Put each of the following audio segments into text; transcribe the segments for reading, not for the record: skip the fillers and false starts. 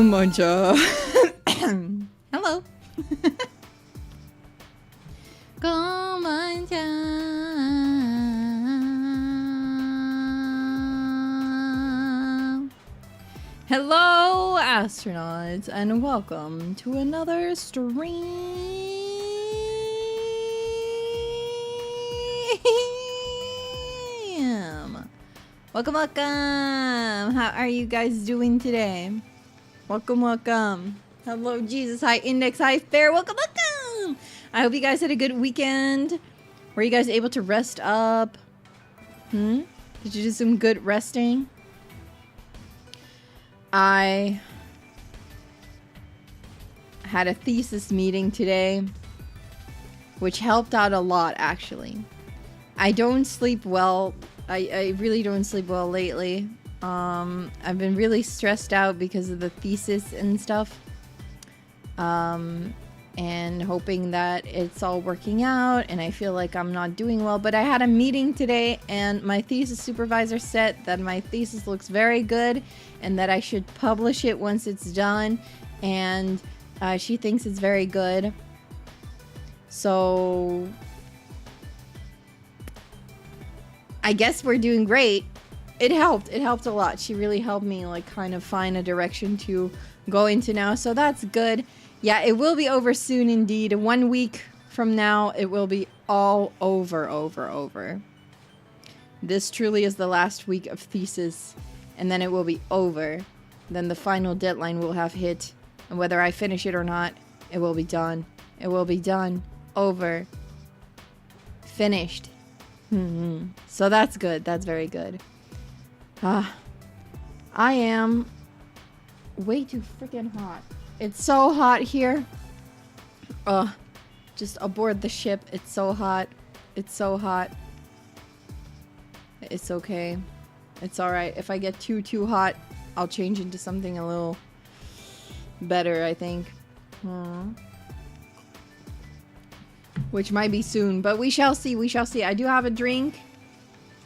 Komacha. Hello. Komacha. Hello, astronauts, and welcome to another stream. Welcome, welcome. How are you guys doing today? Welcome, welcome. Hello, Jesus. Hi, Index. Hi, Fair. Welcome, welcome. I hope you guys had a good weekend. Were you guys able to rest up? Did you do some good resting? I had a thesis meeting today, which helped out a lot, actually. I don't sleep well. I really don't sleep well lately. I've been really stressed out because of the thesis and stuff. And hoping that it's all working out, and I feel like I'm not doing well. But I had a meeting today, and my thesis supervisor said that my thesis looks very good and that I should publish it once it's done, and she thinks it's very good. So I guess we're doing great. It helped a lot. She really helped me like kind of find a direction to go into now, so that's good. Yeah, it will be over soon indeed. 1 week from now, it will be all over. This truly is the last week of thesis, and then it will be over. Then the final deadline will have hit, and whether I finish it or not, it will be done. It will be done. Over. Finished. So that's good. That's very good. I am way too freaking hot. It's so hot here. Just aboard the ship. It's so hot. It's so hot. It's okay. It's alright. If I get too hot, I'll change into something a little better, I think. Which might be soon, but we shall see. We shall see. I do have a drink.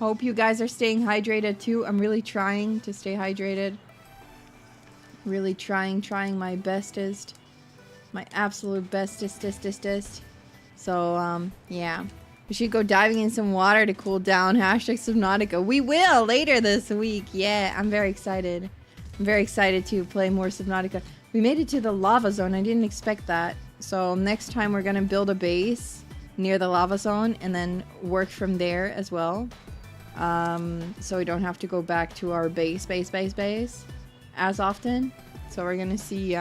Hope you guys are staying hydrated too. I'm really trying to stay hydrated. Really trying my bestest. My absolute bestest. So, yeah. We should go diving in some water to cool down. Hashtag Subnautica. We will later this week. Yeah, I'm very excited. I'm very excited to play more Subnautica. We made it to the lava zone. I didn't expect that. So next time we're gonna build a base near the lava zone and then work from there as well. So we don't have to go back to our base as often. So we're gonna see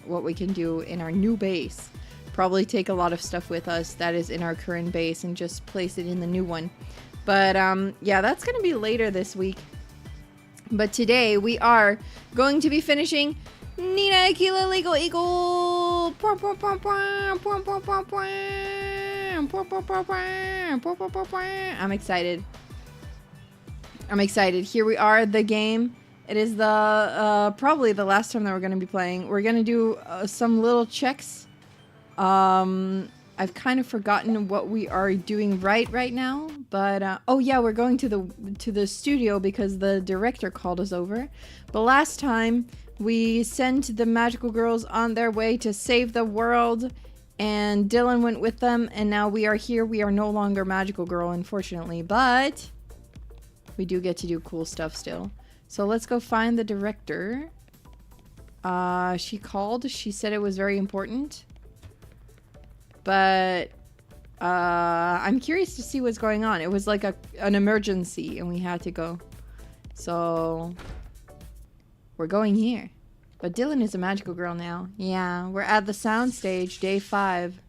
what we can do in our new base. Probably take a lot of stuff with us that is in our current base and just place it in the new one. But yeah, that's gonna be later this week. But today we are going to be finishing Nina, Aquila, Legal Eagle. I'm excited. I'm excited. Here we are, the game. It is the probably the last time that we're going to be playing. We're going to do some little checks. I've kind of forgotten what we are doing right now, but oh yeah, we're going to the studio because the director called us over. But last time we sent the magical girls on their way to save the world, and Dylan went with them, and now we are here. We are no longer magical girl, unfortunately, but we do get to do cool stuff still. So let's go find the director. She called. She said it was very important. But I'm curious to see what's going on. It was like an emergency and we had to go. So we're going here. But Dylan is a magical girl now. Yeah, we're at the soundstage, day 5.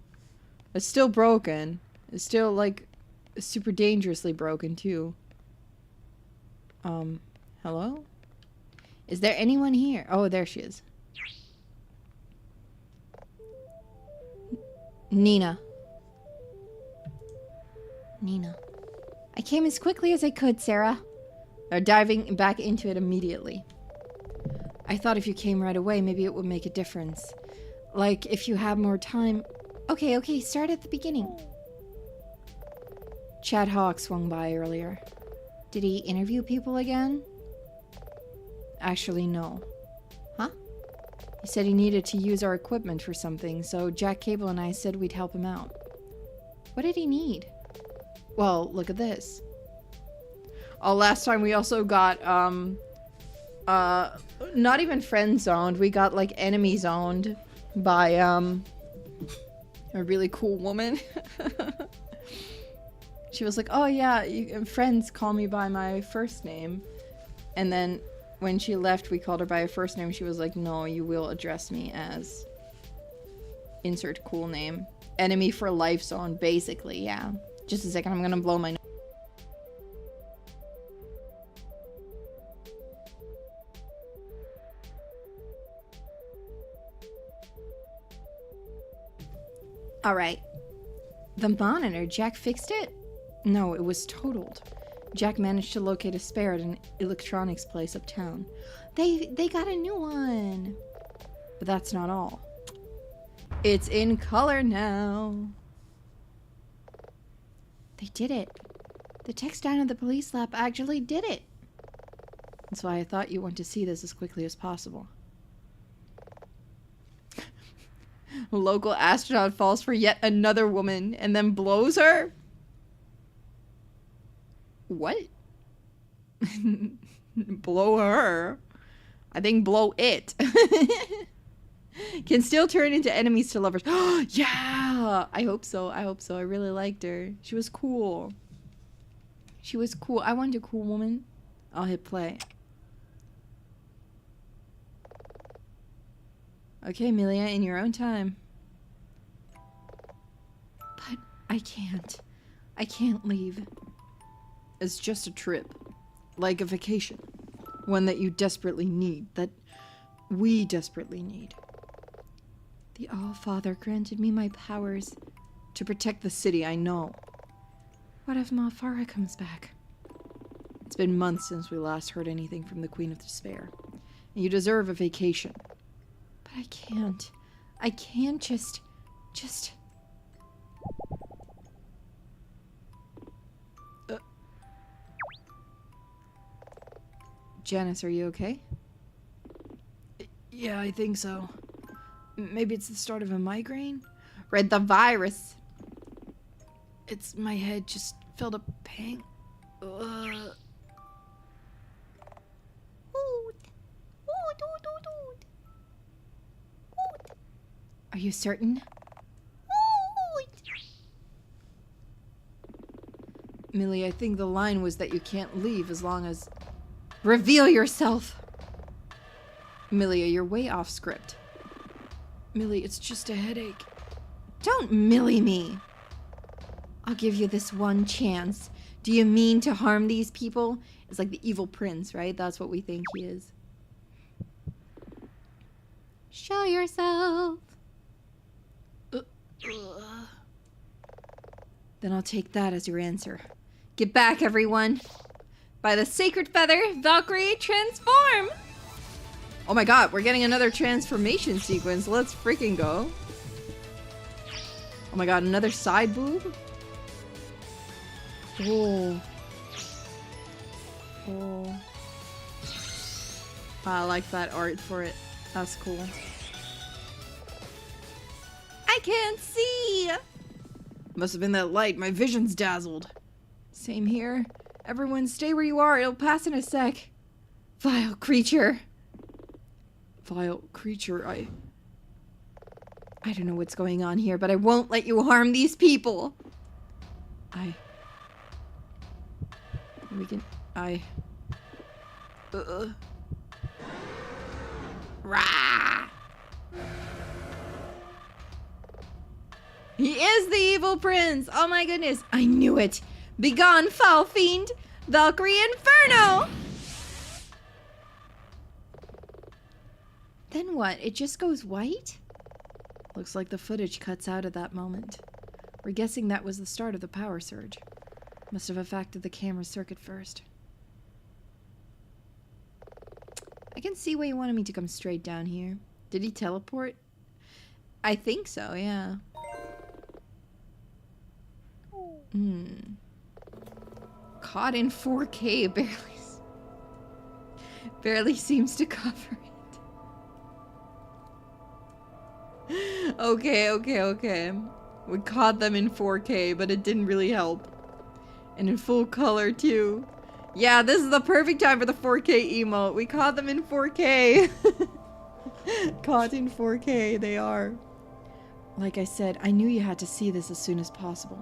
It's still broken. It's still like super dangerously broken too. Hello? Is there anyone here? Oh, there she is. Nina. I came as quickly as I could, Sarah. They're diving back into it immediately. I thought if you came right away, maybe it would make a difference. Like, if you have more time. Okay, start at the beginning. Chad Hawk swung by earlier. Did he interview people again? Actually, no. Huh? He said he needed to use our equipment for something, so Jack Cable and I said we'd help him out. What did he need? Well, look at this. Oh, last time we also got, not even friend zoned, we got like enemy zoned by, a really cool woman. She was like, oh yeah, friends call me by my first name. And then when she left, we called her by her first name. She was like, no, you will address me as insert cool name. Enemy for life zone, basically, yeah. Just a second, I'm gonna blow my nose. Alright. The monitor, Jack fixed it? No, it was totaled. Jack managed to locate a spare at an electronics place uptown. They got a new one. But that's not all. It's in color now. They did it. The techs down at the police lab actually did it. That's why I thought you want to see this as quickly as possible. A local astronaut falls for yet another woman and then blows her? What? Blow her? I think blow it. Can still turn into enemies to lovers. Yeah! I hope so. I hope so. I really liked her. She was cool. She was cool. I want a cool woman. I'll hit play. Okay, Milia, in your own time. But I can't. I can't leave. It's just a trip. Like a vacation. One that you desperately need. That we desperately need. The All-Father granted me my powers to protect the city, I know. What if Ma Farah comes back? It's been months since we last heard anything from the Queen of Despair. And you deserve a vacation. But I can't. I can't just... Janice, are you okay? Yeah, I think so. Maybe it's the start of a migraine? Read the virus. It's my head just felt a pang. Are you certain? Millie, I think the line was that you can't leave as long as... Reveal yourself! Millie, you're way off script. Millie, it's just a headache. Don't Millie me! I'll give you this one chance. Do you mean to harm these people? It's like the evil prince, right? That's what we think he is. Show yourself! Then I'll take that as your answer. Get back, everyone! By the sacred feather, Valkyrie, transform! Oh my god, we're getting another transformation sequence. Let's freaking go. Oh my god, another side boob? Oh. Oh. I like that art for it. That's cool. I can't see! Must have been that light. My vision's dazzled. Same here. Everyone stay where you are. It'll pass in a sec. Vile creature. Vile creature, I don't know what's going on here, but I won't let you harm these people. Rah! He is the evil prince! Oh my goodness, I knew it! Begone, foul fiend! Valkyrie Inferno! Then what? It just goes white? Looks like the footage cuts out at that moment. We're guessing that was the start of the power surge. Must have affected the camera circuit first. I can see why you wanted me to come straight down here. Did he teleport? I think so, yeah. Caught in 4K, barely seems to cover it. Okay. We caught them in 4K, but it didn't really help. And in full color, too. Yeah, this is the perfect time for the 4K emote. We caught them in 4K. Caught in 4K, they are. Like I said, I knew you had to see this as soon as possible.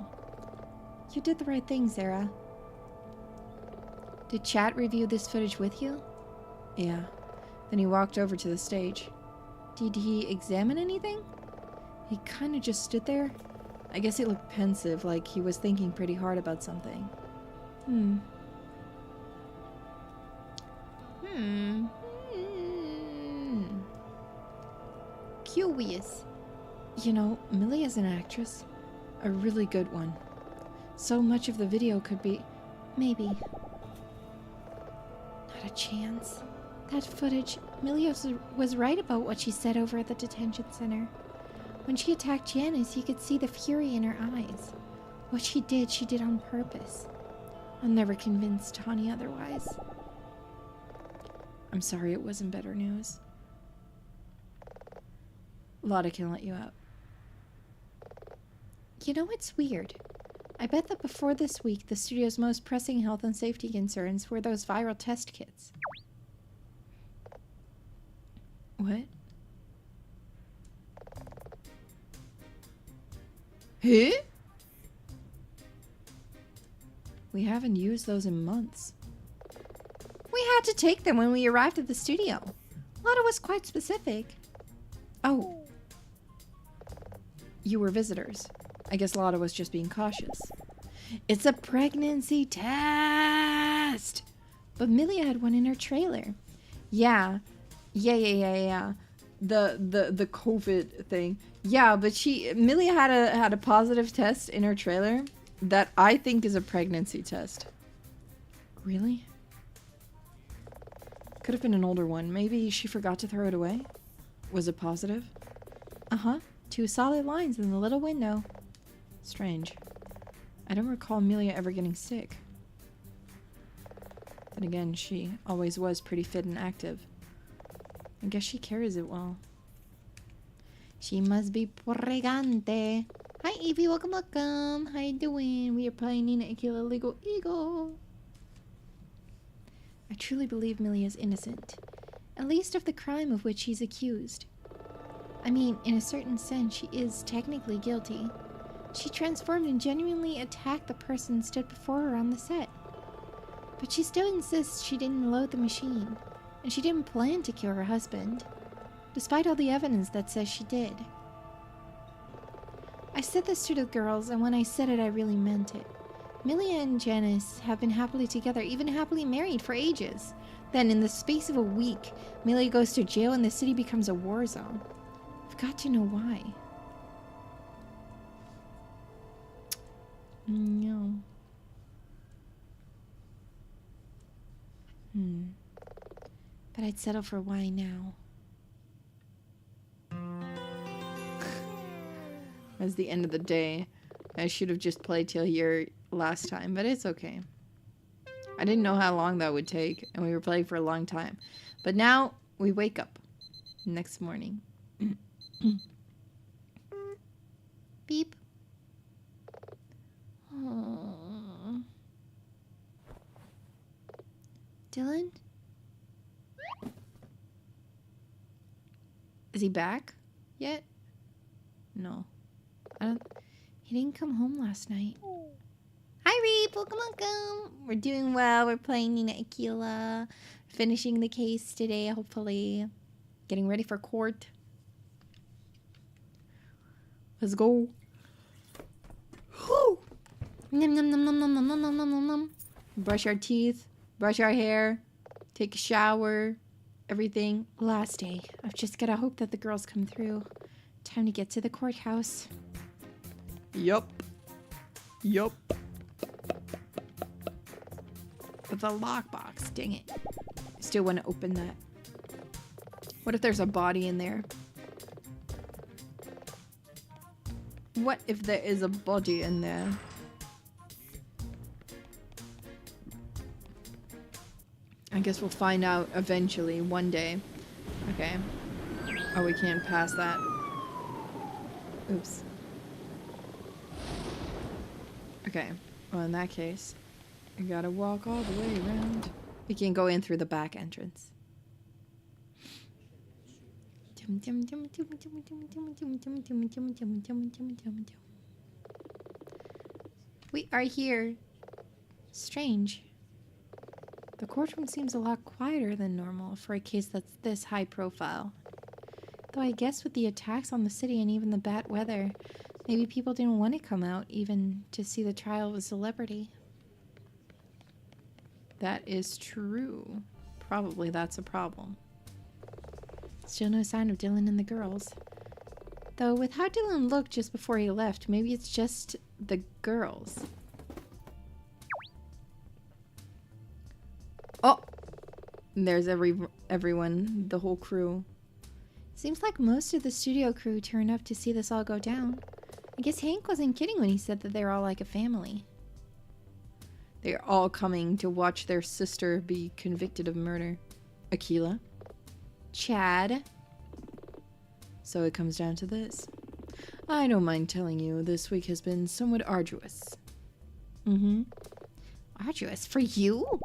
You did the right thing, Sarah. Did Chat review this footage with you? Yeah. Then he walked over to the stage. Did he examine anything? He kind of just stood there. I guess he looked pensive, like he was thinking pretty hard about something. Curious. You know, Millie is an actress. A really good one. So much of the video could be... Maybe. Not a chance. That footage, Millie was right about what she said over at the detention center. When she attacked Janice, you could see the fury in her eyes. What she did on purpose. I'm never convinced Tawny otherwise. I'm sorry it wasn't better news. Lotta can let you out. You know what's weird? I bet that before this week, the studio's most pressing health and safety concerns were those viral test kits. What? Huh? We haven't used those in months. We had to take them when we arrived at the studio. Lotta was quite specific. Oh. You were visitors. I guess Lotta was just being cautious. It's a pregnancy test! But Millie had one in her trailer. Yeah. The COVID thing. Yeah, but Millie had a positive test in her trailer that I think is a pregnancy test. Really? Could have been an older one. Maybe she forgot to throw it away? Was it positive? Uh-huh. 2 solid lines in the little window. Strange. I don't recall Amelia ever getting sick. Then again, she always was pretty fit and active. I guess she carries it well. She must be pregante. Hi Evie, welcome. How you doing? We are playing Nina Aquila Legal Eagle. I truly believe Millie is innocent. At least of the crime of which she's accused. I mean, in a certain sense, she is technically guilty. She transformed and genuinely attacked the person who stood before her on the set. But she still insists she didn't load the machine, and she didn't plan to kill her husband, despite all the evidence that says she did. I said this to the girls, and when I said it, I really meant it. Millie and Janice have been happily together, even happily married for ages. Then, in the space of a week, Millie goes to jail and the city becomes a war zone. I've got to know why. No. But I'd settle for why now. That's the end of the day. I should have just played till here last time, but it's okay. I didn't know how long that would take, and we were playing for a long time. But now, we wake up. Next morning. Beep. Aww. Dylan? Is he back yet? No. He didn't come home last night. Hi Reap, welcome. We're doing well. We're playing Nina Aquila. Finishing the case today, hopefully. Getting ready for court. Let's go. Whew. Nom nom nom nom nom nom nom nom nom nom. Brush our teeth, brush our hair, take a shower, everything. Last day. I've just gotta hope that the girls come through. Time to get to the courthouse. Yup. But the lockbox, dang it. I still want to open that. What if there's a body in there? What if there is a body in there? I guess we'll find out eventually, one day. Okay. Oh, we can't pass that. Oops. Okay. Well, in that case, you gotta walk all the way around. We can go in through the back entrance. We are here. Strange. The courtroom seems a lot quieter than normal for a case that's this high profile. Though I guess with the attacks on the city and even the bad weather, maybe people didn't want to come out even to see the trial of a celebrity. That is true. Probably that's a problem. Still no sign of Dylan and the girls. Though with how Dylan looked just before he left, maybe it's just the girls. Oh! There's everyone, the whole crew. Seems like most of the studio crew turned up to see this all go down. I guess Hank wasn't kidding when he said that they're all like a family. They're all coming to watch their sister be convicted of murder. Aquila. Chad. So it comes down to this. I don't mind telling you, this week has been somewhat arduous. Arduous? For you?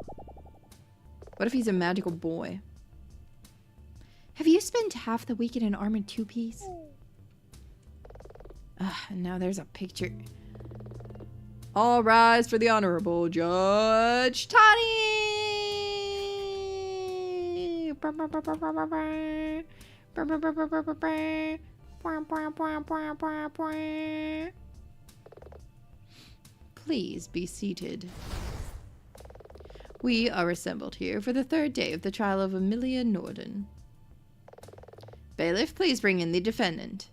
What if he's a magical boy? Have you spent half the week in an armored two-piece? And now there's a picture. All rise for the Honorable Judge Toddy! Please be seated. We are assembled here for the third day of the trial of Amelia Norden. Bailiff, please bring in the defendant.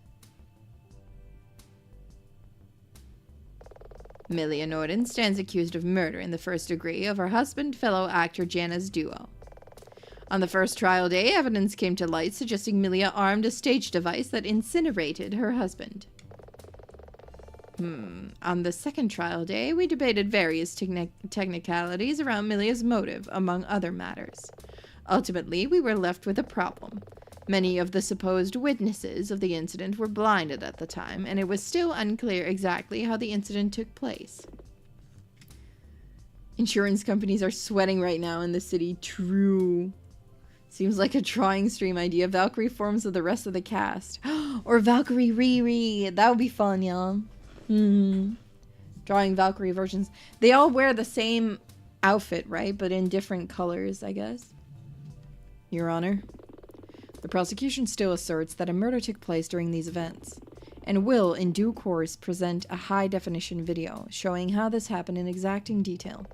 Amelia Norden stands accused of murder in the first degree of her husband, fellow actor Jana's duo. On the first trial day, evidence came to light suggesting Amelia armed a stage device that incinerated her husband. On the second trial day, we debated various technicalities around Amelia's motive, among other matters. Ultimately, we were left with a problem. Many of the supposed witnesses of the incident were blinded at the time, and it was still unclear exactly how the incident took place. Insurance companies are sweating right now in the city. True. Seems like a drawing stream idea. Valkyrie forms of the rest of the cast. Or Valkyrie Riri. That would be fun, y'all. Drawing Valkyrie versions. They all wear the same outfit, right? But in different colors, I guess. Your Honor. The prosecution still asserts that a murder took place during these events, and will, in due course, present a high-definition video showing how this happened in exacting detail.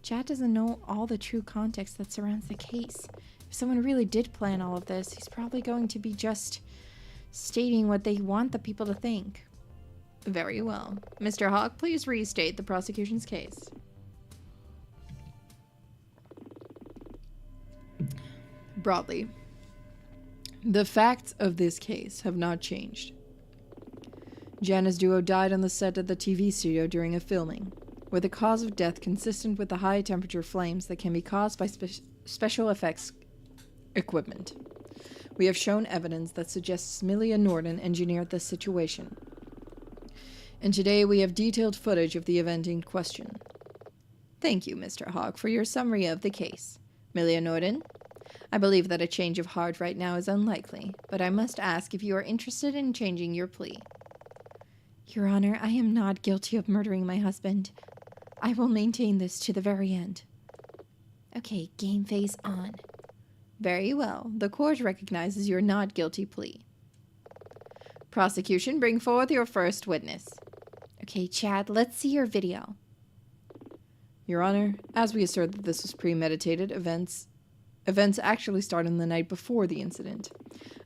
Chad doesn't know all the true context that surrounds the case. If someone really did plan all of this, he's probably going to be just stating what they want the people to think. Very well. Mr. Hawk, please restate the prosecution's case. Broadly, the facts of this case have not changed. Jana's duo died on the set of the TV studio during a filming, with a cause of death consistent with the high temperature flames that can be caused by special effects equipment. We have shown evidence that suggests Amelia Norden engineered this situation. And today we have detailed footage of the event in question. Thank you, Mr. Hawk, for your summary of the case. Amelia Norden? I believe that a change of heart right now is unlikely, but I must ask if you are interested in changing your plea. Your Honor, I am not guilty of murdering my husband. I will maintain this to the very end. Okay, game face on. Very well. The court recognizes your not guilty plea. Prosecution, bring forth your first witness. Okay, Chad, let's see your video. Your Honor, as we assert that this was premeditated, events actually started the night before the incident.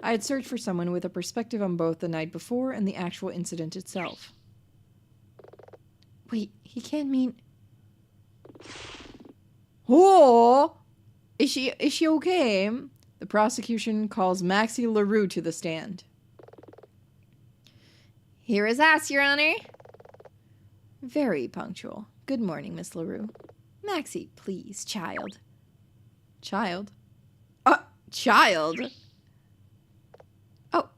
I had searched for someone with a perspective on both the night before and the actual incident itself. Wait, he can't mean... Oh! Is she okay? The prosecution calls Maxie LaRue to the stand. Here is ass, Your Honor. Very punctual. Good morning, Miss LaRue. Maxie, please, child. Child? Child? Oh,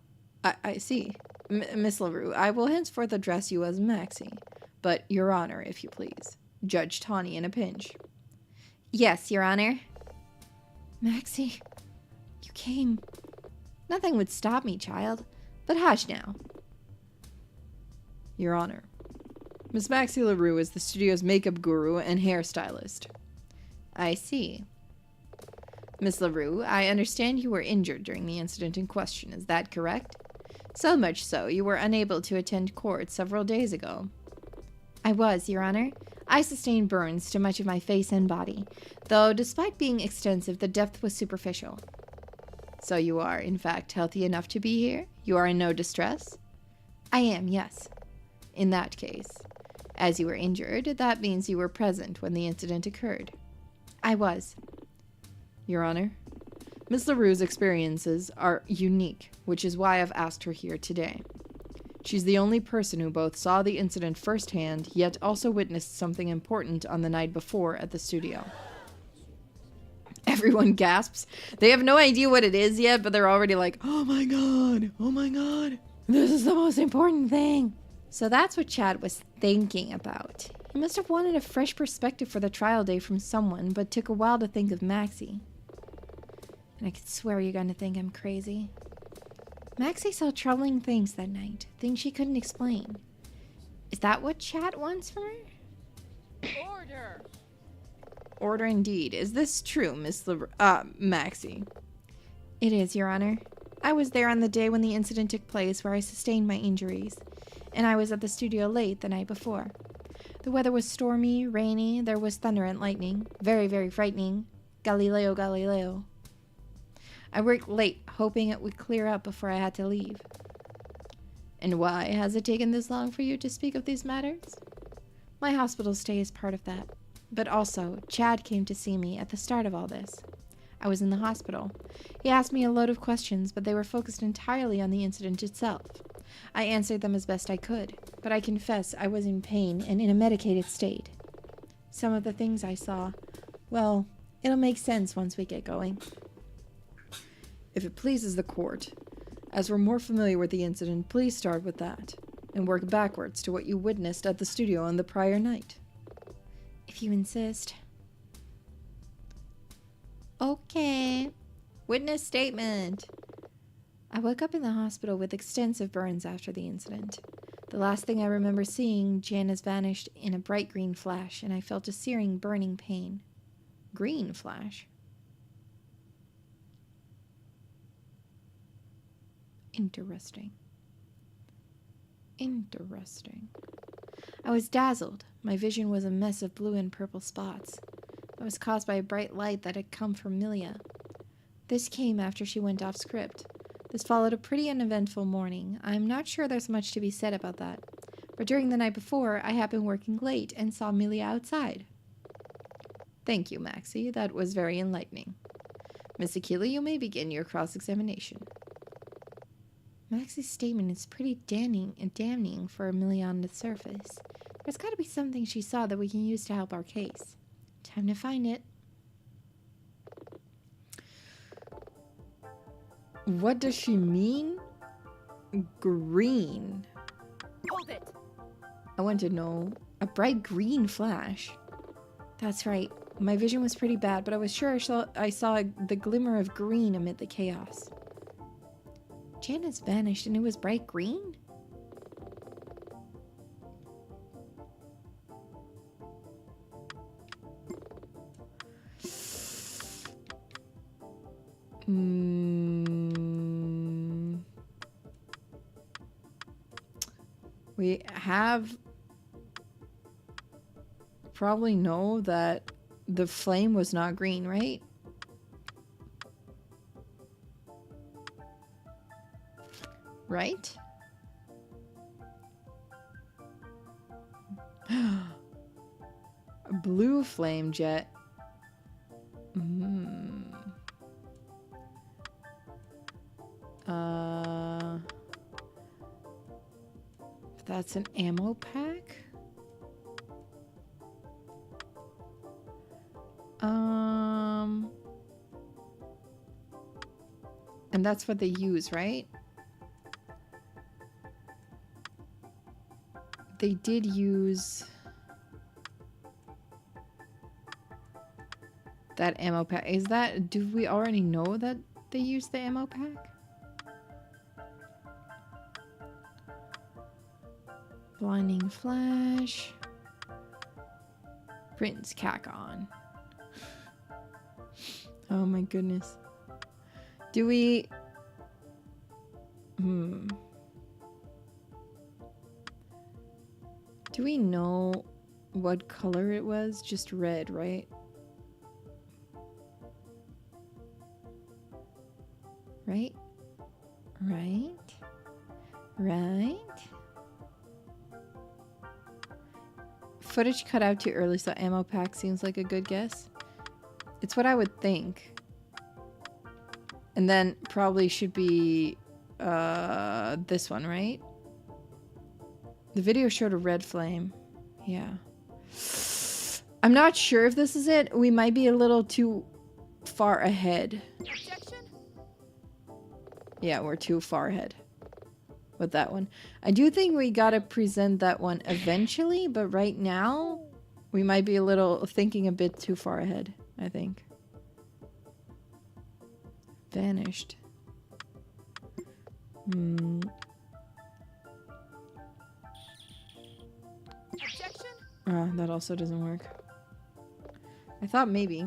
I see. Miss LaRue, I will henceforth address you as Maxie. But, Your Honor, if you please. Judge Tawny in a pinch. Yes, Your Honor. Maxie, you came. Nothing would stop me, child. But hush now. Your Honor. Miss Maxie LaRue is the studio's makeup guru and hairstylist. I see. Miss LaRue, I understand you were injured during the incident in question. Is that correct? So much so, you were unable to attend court several days ago. I was, Your Honor. I sustained burns to much of my face and body, though despite being extensive, the depth was superficial. So you are, in fact, healthy enough to be here? You are in no distress? I am, yes. In that case, as you were injured, that means you were present when the incident occurred. I was. Your Honor, Miss LaRue's experiences are unique, which is why I've asked her here today. She's the only person who both saw the incident firsthand, yet also witnessed something important on the night before at the studio. Everyone gasps. They have no idea what it is yet, but they're already like, oh my god, this is the most important thing. So that's what Chad was thinking about. He must have wanted a fresh perspective for the trial day from someone, but took a while to think of Maxie. And I could swear you're gonna think I'm crazy. Maxie saw troubling things that night, things she couldn't explain. Is that what Chad wants from her? Order! Order indeed. Is this true, Miss Maxie? It is, Your Honor. I was there on the day when the incident took place where I sustained my injuries, and I was at the studio late the night before. The weather was stormy, rainy, there was thunder and lightning. Very, very frightening. Galileo Galileo. I worked late, hoping it would clear up before I had to leave. And why has it taken this long for you to speak of these matters? My hospital stay is part of that. But also, Chad came to see me at the start of all this. I was in the hospital. He asked me a load of questions, but they were focused entirely on the incident itself. I answered them as best I could, but I confess I was in pain and in a medicated state. Some of the things I saw, well, it'll make sense once we get going. If it pleases the court, as we're more familiar with the incident, please start with that, and work backwards to what you witnessed at the studio on the prior night. If you insist. Okay. Witness statement. I woke up in the hospital with extensive burns after the incident. The last thing I remember seeing, Janice vanished in a bright green flash, and I felt a searing, burning pain. Green flash? Interesting. Interesting. I was dazzled. My vision was a mess of blue and purple spots. It was caused by a bright light that had come from Milia. This came after she went off script. This followed a pretty uneventful morning. I'm not sure there's much to be said about that. But during the night before, I had been working late and saw Milia outside. Thank you, Maxie. That was very enlightening. Miss Aquila, you may begin your cross-examination. Maxie's statement is pretty damning for Amelia on the surface. There's got to be something she saw that we can use to help our case. Time to find it. What does she mean? Green. Hold it! I want to know. A bright green flash. That's right. My vision was pretty bad, but I was sure I saw the glimmer of green amid the chaos. Janice vanished and it was bright green? We have probably know that the flame was not green, right? Right? A blue flame jet. That's an ammo pack? And that's what they use, right? they did use that ammo pack. Is that, do we already know that they used the ammo pack? Blinding flash. Prince cack on. Oh my goodness. Do we... Do we know what color it was? Just red, right? Right? Right? Right? Footage cut out too early, so ammo pack seems like a good guess. It's what I would think. And then probably should be this one, right? The video showed a red flame. Yeah. I'm not sure if this is it. We might be a little too far ahead. Objection? Yeah, we're too far ahead with that one. I do think we gotta present that one eventually, but right now we might be a little thinking a bit too far ahead, I think. Vanished. Objection? That also doesn't work. I thought maybe.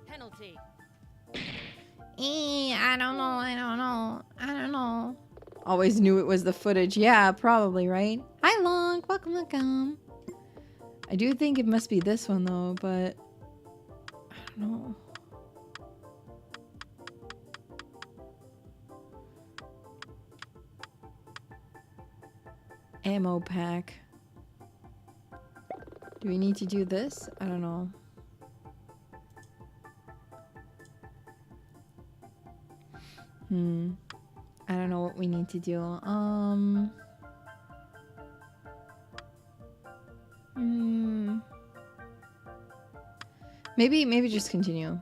Penalty. I don't know, I don't know, I don't know. Always knew it was the footage. Yeah, probably, right? Hi, Long. Welcome, welcome. I do think it must be this one, though, but... I don't know. Ammo pack. Do we need to do this? I don't know. I don't know what we need to do. Maybe just continue.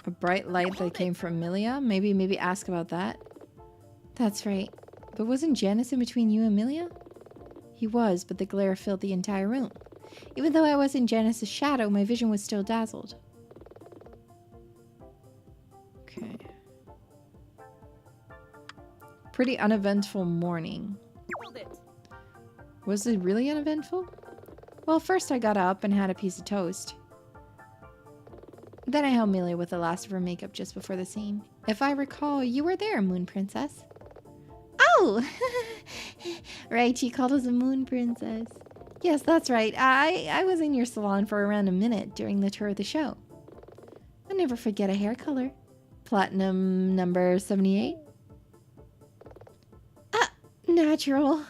A bright light that came from Milia? Maybe ask about that. That's right. But wasn't Janice in between you and Milia? He was, but the glare filled the entire room. Even though I was in Janice's shadow, my vision was still dazzled. Okay. Pretty uneventful morning. Hold it. Was it really uneventful? Well, first I got up and had a piece of toast. Then I helped Milia with the last of her makeup just before the scene. If I recall, you were there, Moon Princess. Oh! Right, she called us a Moon Princess. Yes, that's right. I was in your salon for around a minute during the tour of the show. I'll never forget a hair color. Platinum number 78. Natural.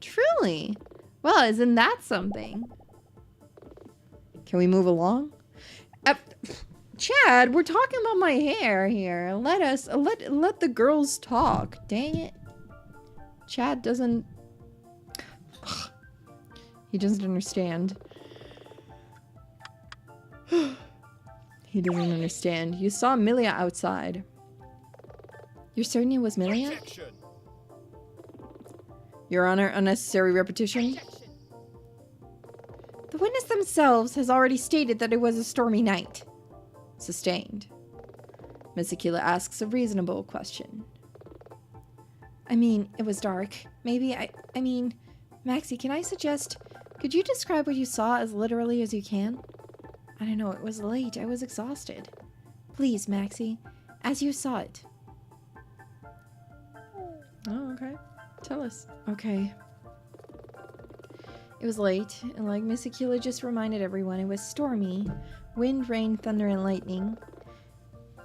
Truly. Well, isn't that something? Can we move along? Chad, we're talking about my hair here. Let the girls talk. Dang it. Chad doesn't... He doesn't understand. He doesn't understand. You saw Milia outside. You're certain it was Milia? Objection. Your Honor, unnecessary repetition. Objection. The witness themselves has already stated that it was a stormy night. Sustained. Miss Aquila asks a reasonable question. I mean, it was dark. Maybe I mean, Maxie, can I suggest... Could you describe what you saw as literally as you can? I don't know, it was late. I was exhausted. Please, Maxie, as you saw it. Oh, okay. Tell us. Okay. It was late, and like Miss Aquila just reminded everyone, it was stormy. Wind, rain, thunder, and lightning.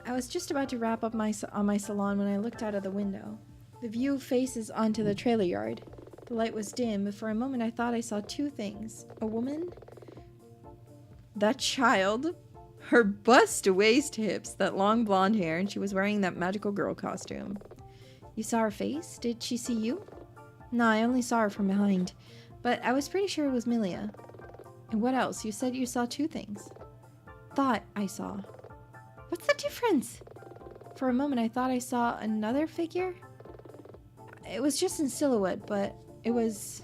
I was just about to wrap up on my salon when I looked out of the window. The view faces onto the trailer yard. The light was dim, but for a moment I thought I saw two things. A woman? That child? Her bust to waist hips, that long blonde hair, and she was wearing that magical girl costume. You saw her face? Did she see you? No, I only saw her from behind. But I was pretty sure it was Milia. And what else? You said you saw two things. Thought I saw. What's the difference? For a moment I thought I saw another figure. It was just in silhouette, but it was...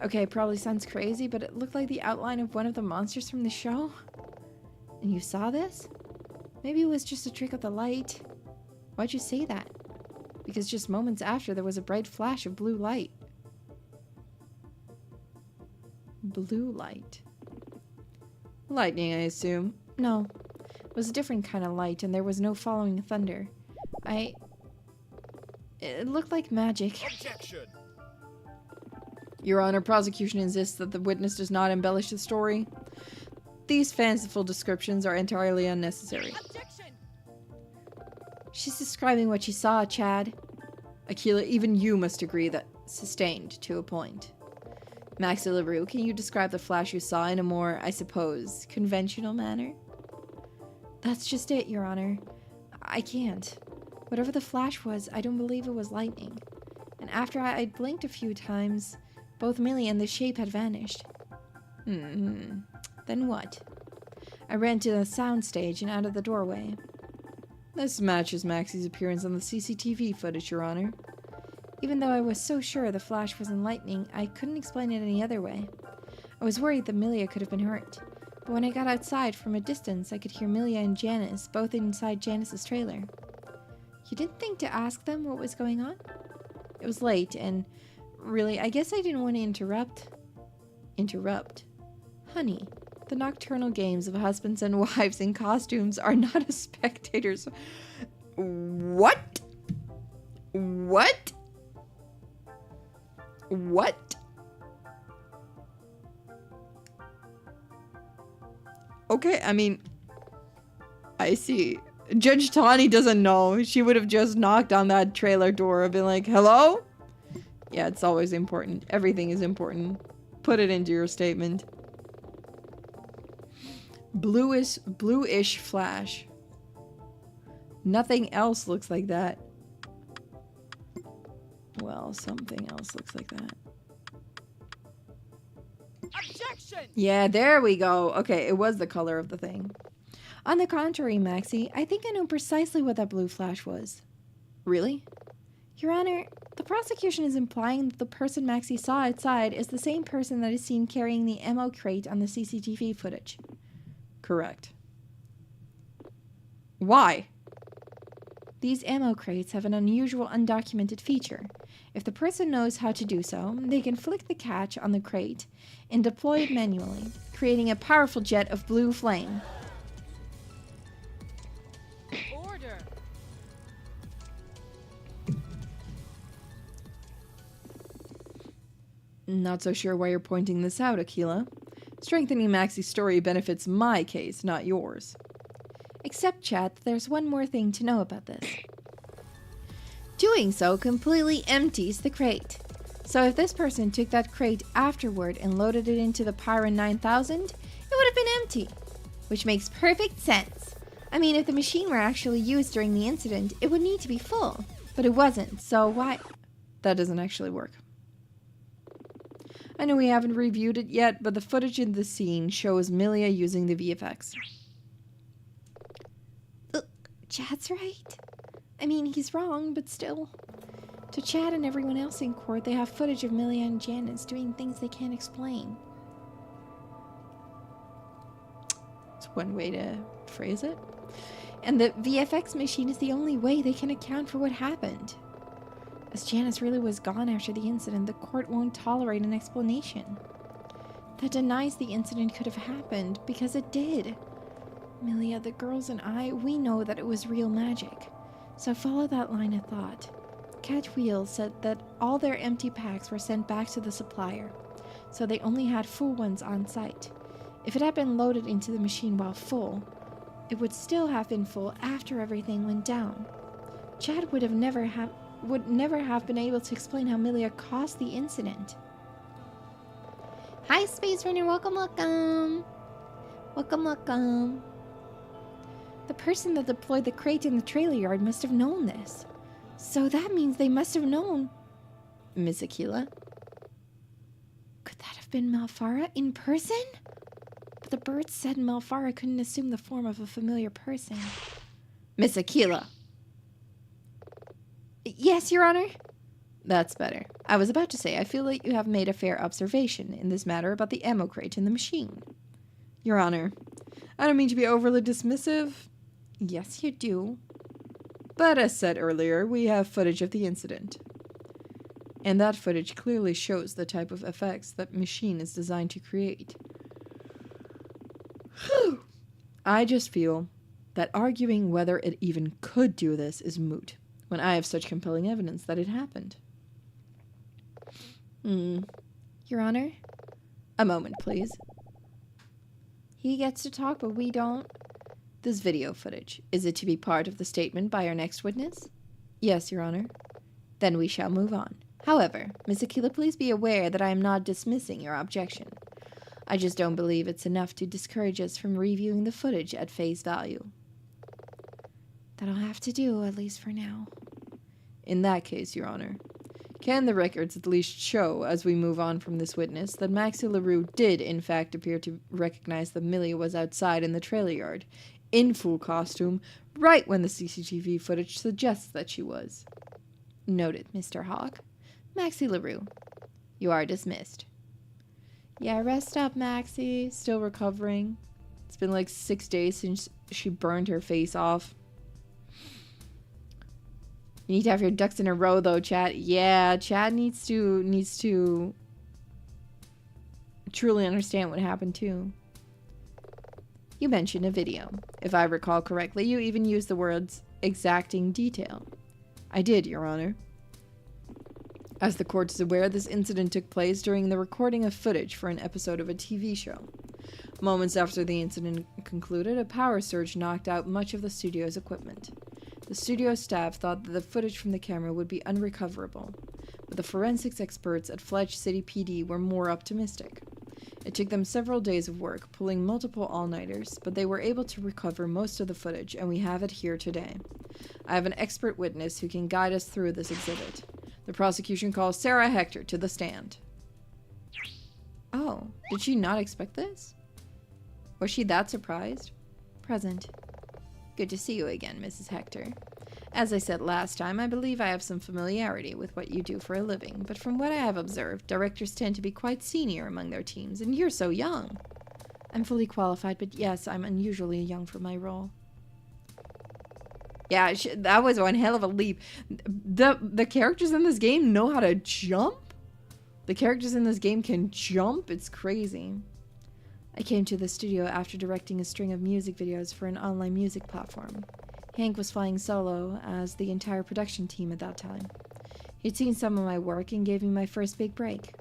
Okay, probably sounds crazy, but it looked like the outline of one of the monsters from the show. And you saw this? Maybe it was just a trick of the light. Why'd you say that? Because just moments after, there was a bright flash of blue light. Blue light. Lightning, I assume. No. It was a different kind of light, and there was no following thunder. It looked like magic. Objection! Your Honor, prosecution insists that the witness does not embellish the story. These fanciful descriptions are entirely unnecessary. Objection! She's describing what she saw, Chad. Aquila, even you must agree that sustained to a point. Maxi LaRue, can you describe the flash you saw in a more, I suppose, conventional manner? That's just it, Your Honor. I can't. Whatever the flash was, I don't believe it was lightning. And after I'd blinked a few times, both Millie and the shape had vanished. Then what? I ran to the soundstage and out of the doorway. This matches Maxie's appearance on the CCTV footage, Your Honor. Even though I was so sure the flash wasn't lightning, I couldn't explain it any other way. I was worried that Milia could have been hurt. But when I got outside from a distance, I could hear Milia and Janice both inside Janice's trailer. You didn't think to ask them what was going on? It was late, and really, I guess I didn't want to interrupt. Honey, the nocturnal games of husbands and wives in costumes are not a spectator's... What? What? What? Okay, I mean... I see. Judge Tawny doesn't know. She would have just knocked on that trailer door and been like, hello? Yeah, it's always important. Everything is important. Put it into your statement. Bluish flash. Nothing else looks like that. Well, something else looks like that. Objection! Yeah, there we go. Okay, it was the color of the thing. On the contrary, Maxie, I think I know precisely what that blue flash was. Really? Your Honor, the prosecution is implying that the person Maxie saw outside is the same person that is seen carrying the ammo crate on the CCTV footage. Correct. Why? These ammo crates have an unusual undocumented feature. If the person knows how to do so, they can flick the catch on the crate and deploy it manually, creating a powerful jet of blue flame. Order! Not so sure why you're pointing this out, Aquila. Strengthening Maxie's story benefits my case, not yours. Except, Chad, there's one more thing to know about this. Doing so completely empties the crate. So if this person took that crate afterward and loaded it into the Pyron 9000, it would have been empty. Which makes perfect sense. I mean, if the machine were actually used during the incident, it would need to be full. But it wasn't, so why... That doesn't actually work. I know we haven't reviewed it yet, but the footage in the scene shows Milia using the VFX. Chad's right. I mean, he's wrong, but still. To Chad and everyone else in court, they have footage of Milia and Janice doing things they can't explain. It's one way to phrase it. And the VFX machine is the only way they can account for what happened. As Janice really was gone after the incident, the court won't tolerate an explanation. That denies the incident could have happened, because it did. Milia, the girls and I, we know that it was real magic. So follow that line of thought. Catch Wheels said that all their empty packs were sent back to the supplier, so they only had full ones on site. If it had been loaded into the machine while full, it would still have been full after everything went down. Chad would never have been able to explain how Milia caused the incident. Hi, Space Runner. Welcome, welcome. Welcome, welcome. The person that deployed the crate in the trailer yard must have known this. So that means they must have known. Miss Aquila? Could that have been Malfara in person? But the bird said Malfara couldn't assume the form of a familiar person. Miss Aquila. Yes, Your Honor? That's better. I was about to say, I feel like you have made a fair observation in this matter about the ammo crate in the machine. Your Honor, I don't mean to be overly dismissive. Yes, you do. But as said earlier, we have footage of the incident. And that footage clearly shows the type of effects that machine is designed to create. I just feel that arguing whether it even could do this is moot, when I have such compelling evidence that it happened. Your Honor? A moment, please. He gets to talk, but we don't. This video footage, is it to be part of the statement by our next witness? Yes, Your Honor. Then we shall move on. However, Miss Aquila, please be aware that I am not dismissing your objection. I just don't believe it's enough to discourage us from reviewing the footage at face value. That'll have to do, at least for now. In that case, Your Honor, can the records at least show, as we move on from this witness, that Maxie LaRue did, in fact, appear to recognize that Millie was outside in the trailer yard, in full costume, right when the CCTV footage suggests that she was? Noted, Mr. Hawk. Maxie LaRue, you are dismissed. Yeah, rest up, Maxie. Still recovering. It's been like 6 days since she burned her face off. You need to have your ducks in a row, though, chat. Yeah, chat needs to truly understand what happened, too. You mentioned a video. If I recall correctly, you even used the words exacting detail. I did, Your Honor. As the court is aware, this incident took place during the recording of footage for an episode of a TV show. Moments after the incident concluded, a power surge knocked out much of the studio's equipment. The studio staff thought that the footage from the camera would be unrecoverable, but the forensics experts at Fletch City PD were more optimistic. It took them several days of work, pulling multiple all-nighters, but they were able to recover most of the footage, and we have it here today. I have an expert witness who can guide us through this exhibit. The prosecution calls Sarah Hector to the stand. Oh, did she not expect this? Was she that surprised? Present. Good to see you again, Mrs. Hector. As I said last time, I believe I have some familiarity with what you do for a living, but from what I have observed, directors tend to be quite senior among their teams, and you're so young. I'm fully qualified, but yes, I'm unusually young for my role. Yeah, that was one hell of a leap. The characters in this game know how to jump? The characters in this game can jump? It's crazy. I came to the studio after directing a string of music videos for an online music platform. Hank was flying solo as the entire production team at that time. He'd seen some of my work and gave me my first big break.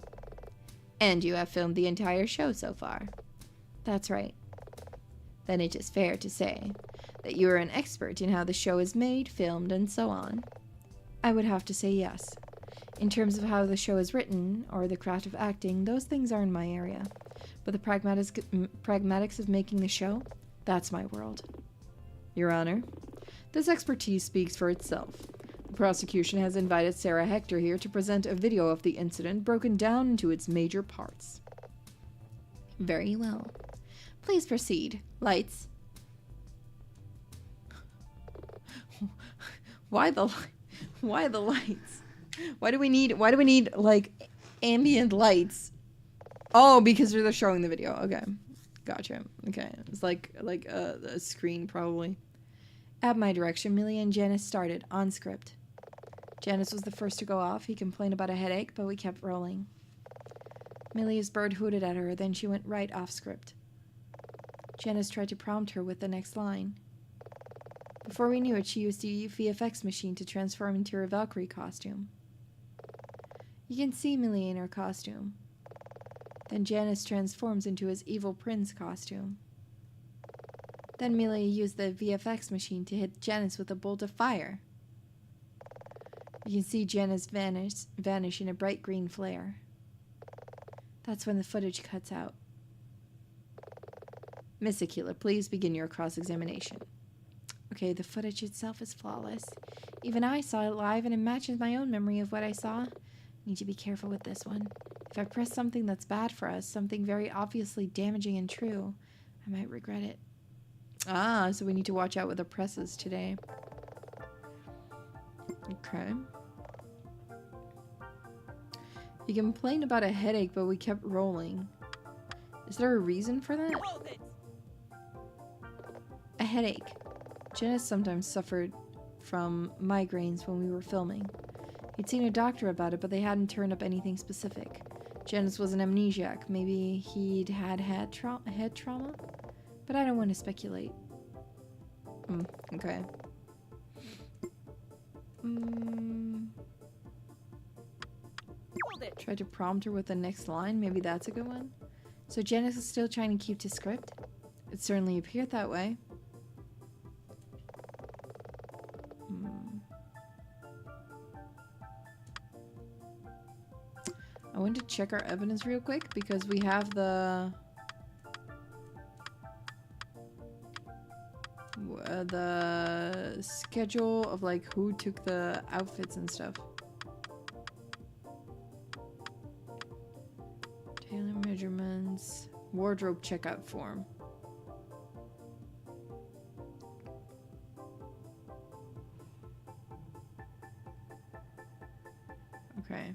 And you have filmed the entire show so far. That's right. Then it is fair to say that you are an expert in how the show is made, filmed, and so on. I would have to say yes. In terms of how the show is written, or the craft of acting, those things are in my area. But the pragmatics of making the show, that's my world. Your Honor, this expertise speaks for itself. The prosecution has invited Sarah Hector here to present a video of the incident broken down into its major parts. Very well. Please proceed. Lights. Why the lights? Why do we need like ambient lights? Oh, because they're showing the video. Okay. Gotcha. Okay. It's like a screen probably. At my direction, Millie and Janice started on script. Janice was the first to go off. He complained about a headache, but we kept rolling. Millie's bird hooted at her, then she went right off script. Janice tried to prompt her with the next line. Before we knew it, she used the VFX machine to transform into her Valkyrie costume. You can see Millie in her costume. Then Janice transforms into his evil prince costume. Then Millie used the VFX machine to hit Janice with a bolt of fire. You can see Janice vanish in a bright green flare. That's when the footage cuts out. Miss Aquila, please begin your cross-examination. Okay, the footage itself is flawless. Even I saw it live and it matches my own memory of what I saw. Need to be careful with this one. If I press something that's bad for us, something very obviously damaging and true, I might regret it. Ah, so we need to watch out with the presses today. Okay. He complained about a headache, but we kept rolling. Is there a reason for that? Hold it. A headache. Janice sometimes suffered from migraines when we were filming. He'd seen a doctor about it, but they hadn't turned up anything specific. Janice was an amnesiac. Maybe he'd had head trauma? But I don't want to speculate. Okay. Hold it. Tried to prompt her with the next line. Maybe that's a good one. So Janice is still trying to keep to script? It certainly appeared that way. I want to check our evidence real quick because we have the schedule of like who took the outfits and stuff. Tailor measurements, wardrobe checkout form. Okay.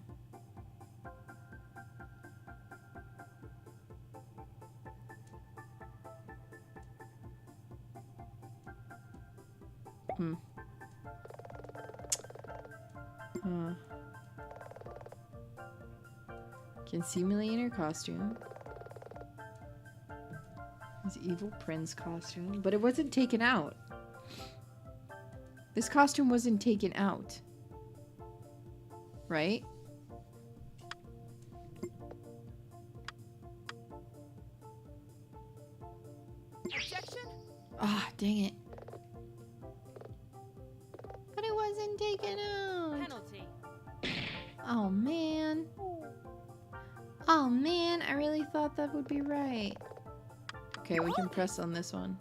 Can simulate in her costume. His evil prince costume. But it wasn't taken out. This costume wasn't taken out. Right? Objection. Ah, dang it. But it wasn't taken out. Penalty. Oh, man. Oh, man. I really thought that would be right. Okay, we can press on this one.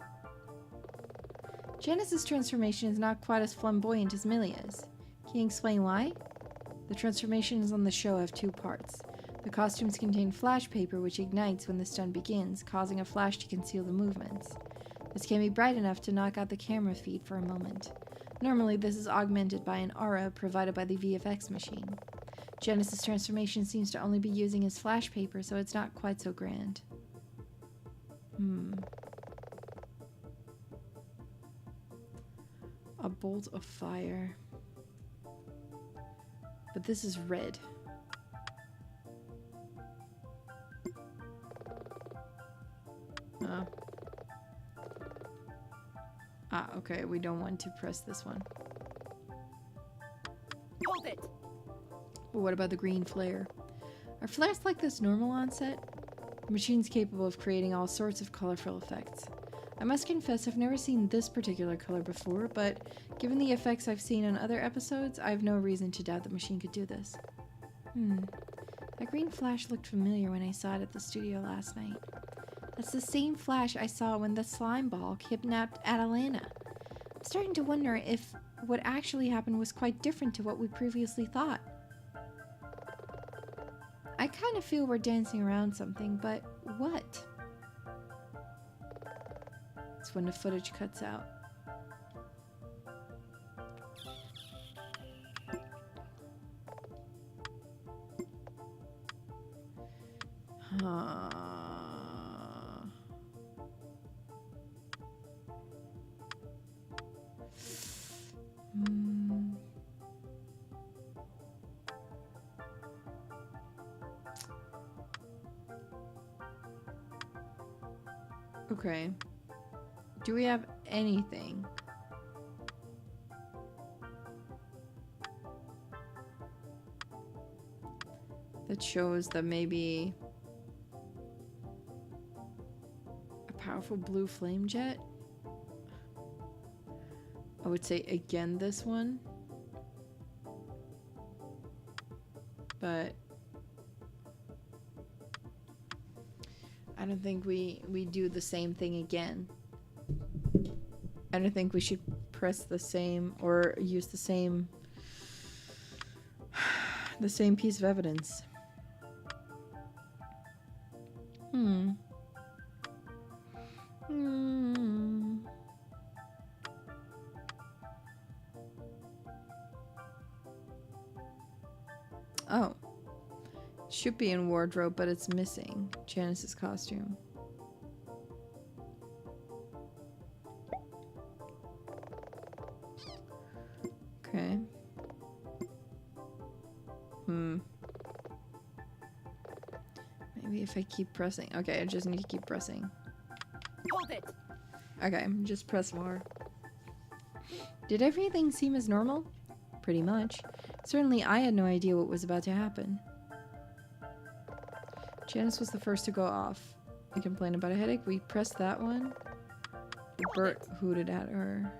Janice's transformation is not quite as flamboyant as Milia's. Can you explain why? The transformations on the show have two parts. The costumes contain flash paper which ignites when the stunt begins, causing a flash to conceal the movements. This can be bright enough to knock out the camera feed for a moment. Normally, this is augmented by an aura provided by the VFX machine. Janice's transformation seems to only be using his flash paper, so it's not quite so grand. A bolt of fire. But this is red. Ah, okay, we don't want to press this one. Hold it. But what about the green flare? Are flares like this normal on set? The machine's capable of creating all sorts of colorful effects. I must confess I've never seen this particular color before, but given the effects I've seen on other episodes, I have no reason to doubt the machine could do this. That green flash looked familiar when I saw it at the studio last night. That's the same flash I saw when the slime ball kidnapped Atalanta. I'm starting to wonder if what actually happened was quite different to what we previously thought. I kind of feel we're dancing around something, but what? It's when the footage cuts out. Okay. Do we have anything? That shows that maybe a powerful blue flame jet? I would say again this one. But I don't think we do the same thing again. I don't think we should press the same or use the same piece of evidence. Oh. Should be in wardrobe, but it's missing. Janice's costume. Okay. Maybe if I keep pressing. Okay, I just need to keep pressing. Hold it. Okay, just press more. Did everything seem as normal? Pretty much. Certainly I had no idea what was about to happen. Janice was the first to go off. I complained about a headache. We pressed that one. Bert hooted at her.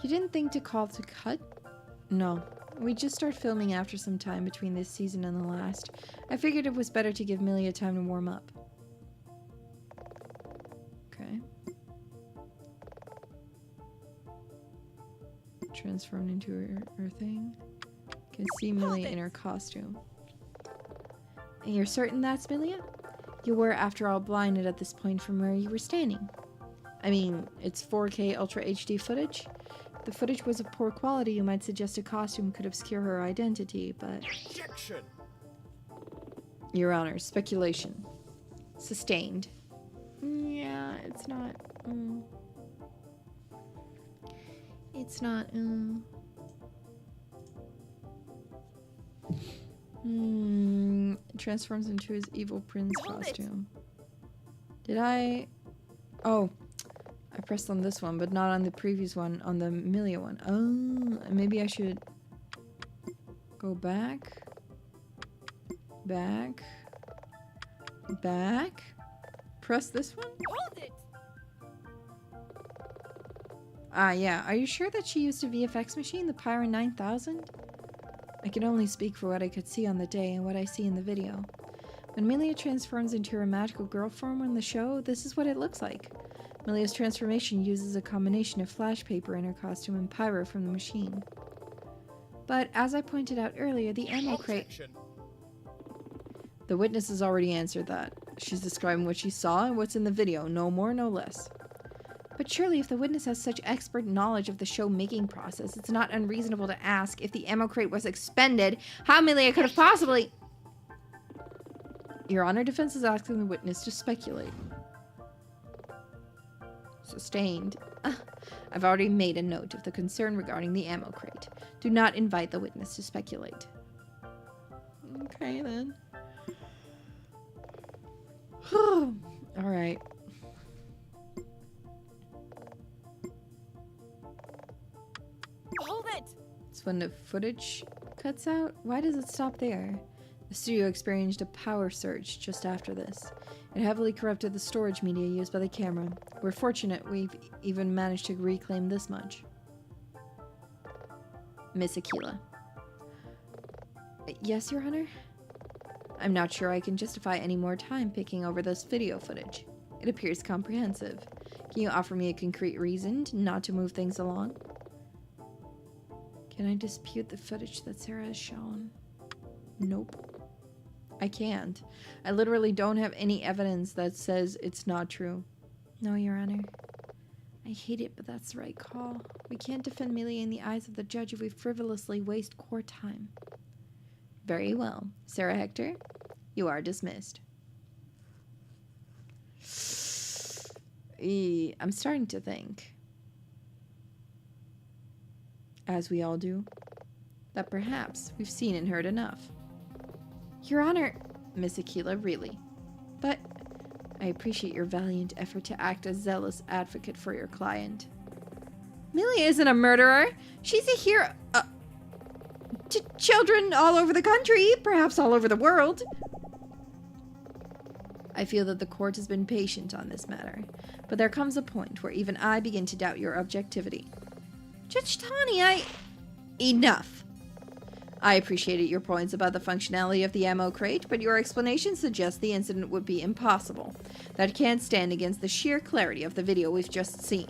You didn't think to call to cut? No. We just started filming after some time between this season and the last. I figured it was better to give Milia time to warm up. Okay. Transformed into her thing. Can see Milia in her costume. And you're certain that's Milia? You were, after all, blinded at this point from where you were standing. I mean, it's 4K Ultra HD footage. If the footage was of poor quality, you might suggest a costume could obscure her identity, but... Objection! Your Honor, speculation. Sustained. Yeah, it's not... It's not... Transforms into his evil prince costume. Did I... Oh, I pressed on this one, but not on the previous one, on the Milia one. Oh, maybe I should go back. Back. Back. Press this one? Hold it. Ah, yeah. Are you sure that she used a VFX machine, the Pyron 9000? I can only speak for what I could see on the day and what I see in the video. When Milia transforms into her magical girl form on the show, this is what it looks like. Milia's transformation uses a combination of flash paper in her costume and pyro from the machine. But, as I pointed out earlier, the ammo crate... Objection. The witness has already answered that. She's describing what she saw and what's in the video, no more, no less. But surely if the witness has such expert knowledge of the show-making process, it's not unreasonable to ask if the ammo crate was expended, how Milia could have possibly... Your Honor, defense is asking the witness to speculate. Sustained. I've already made a note of the concern regarding the ammo crate. Do not invite the witness to speculate. Okay, then. Alright. Hold it. It's when the footage cuts out. Why does it stop there? The studio experienced a power surge just after this. It heavily corrupted the storage media used by the camera. We're fortunate we've even managed to reclaim this much. Miss Aquila. Yes, Your Honor? I'm not sure I can justify any more time picking over this video footage. It appears comprehensive. Can you offer me a concrete reason not to move things along? Can I dispute the footage that Sarah has shown? Nope. I can't. I literally don't have any evidence that says it's not true. No, Your Honor. I hate it, but that's the right call. We can't defend Milia in the eyes of the judge if we frivolously waste court time. Very well. Sarah Hector, you are dismissed. I'm starting to think, as we all do, that perhaps we've seen and heard enough. Your Honor, Miss Aquila, really. But I appreciate your valiant effort to act as zealous advocate for your client. Milia isn't a murderer. She's a hero to children all over the country, perhaps all over the world. I feel that the court has been patient on this matter, but there comes a point where even I begin to doubt your objectivity. Judge Tani, Enough. I appreciated your points about the functionality of the ammo crate, but your explanation suggests the incident would be impossible. That can't stand against the sheer clarity of the video we've just seen.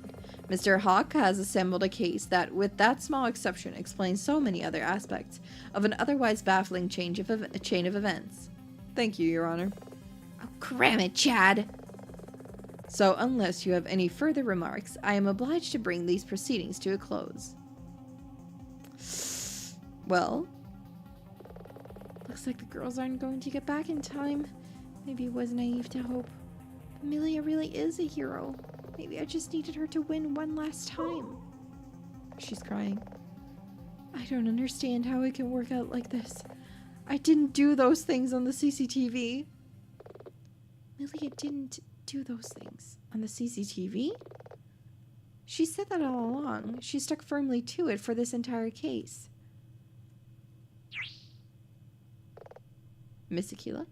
Mr. Hawk has assembled a case that, with that small exception, explains so many other aspects of an otherwise baffling chain of events. Thank you, Your Honor. Oh, cram it, Chad! So, unless you have any further remarks, I am obliged to bring these proceedings to a close. Well, Looks like the girls aren't going to get back in time. Maybe it was naive to hope. Amelia really is a hero. Maybe I just needed her to win one last time. She's crying. I don't understand how it can work out like this. I didn't do those things on the CCTV. Amelia didn't do those things on the CCTV? She said that all along. She stuck firmly to it for this entire case. Miss Aquila?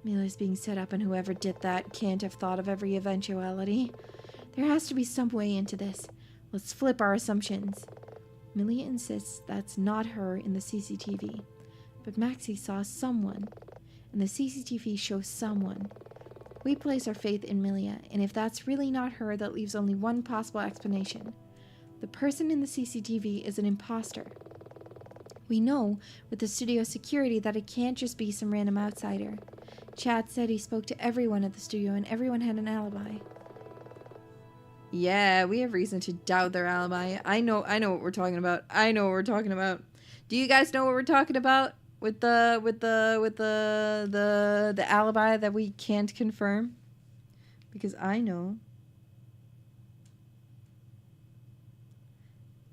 Amelia's being set up, and whoever did that can't have thought of every eventuality. There has to be some way into this. Let's flip our assumptions. Amelia insists that's not her in the CCTV, but Maxie saw someone, and the CCTV shows someone. We place our faith in Amelia, and if that's really not her, that leaves only one possible explanation. The person in the CCTV is an imposter. We know with the studio security that it can't just be some random outsider. Chad said he spoke to everyone at the studio and everyone had an alibi. Yeah, we have reason to doubt their alibi. I know what we're talking about. I know what we're talking about. Do you guys know what we're talking about with the alibi that we can't confirm? Because I know.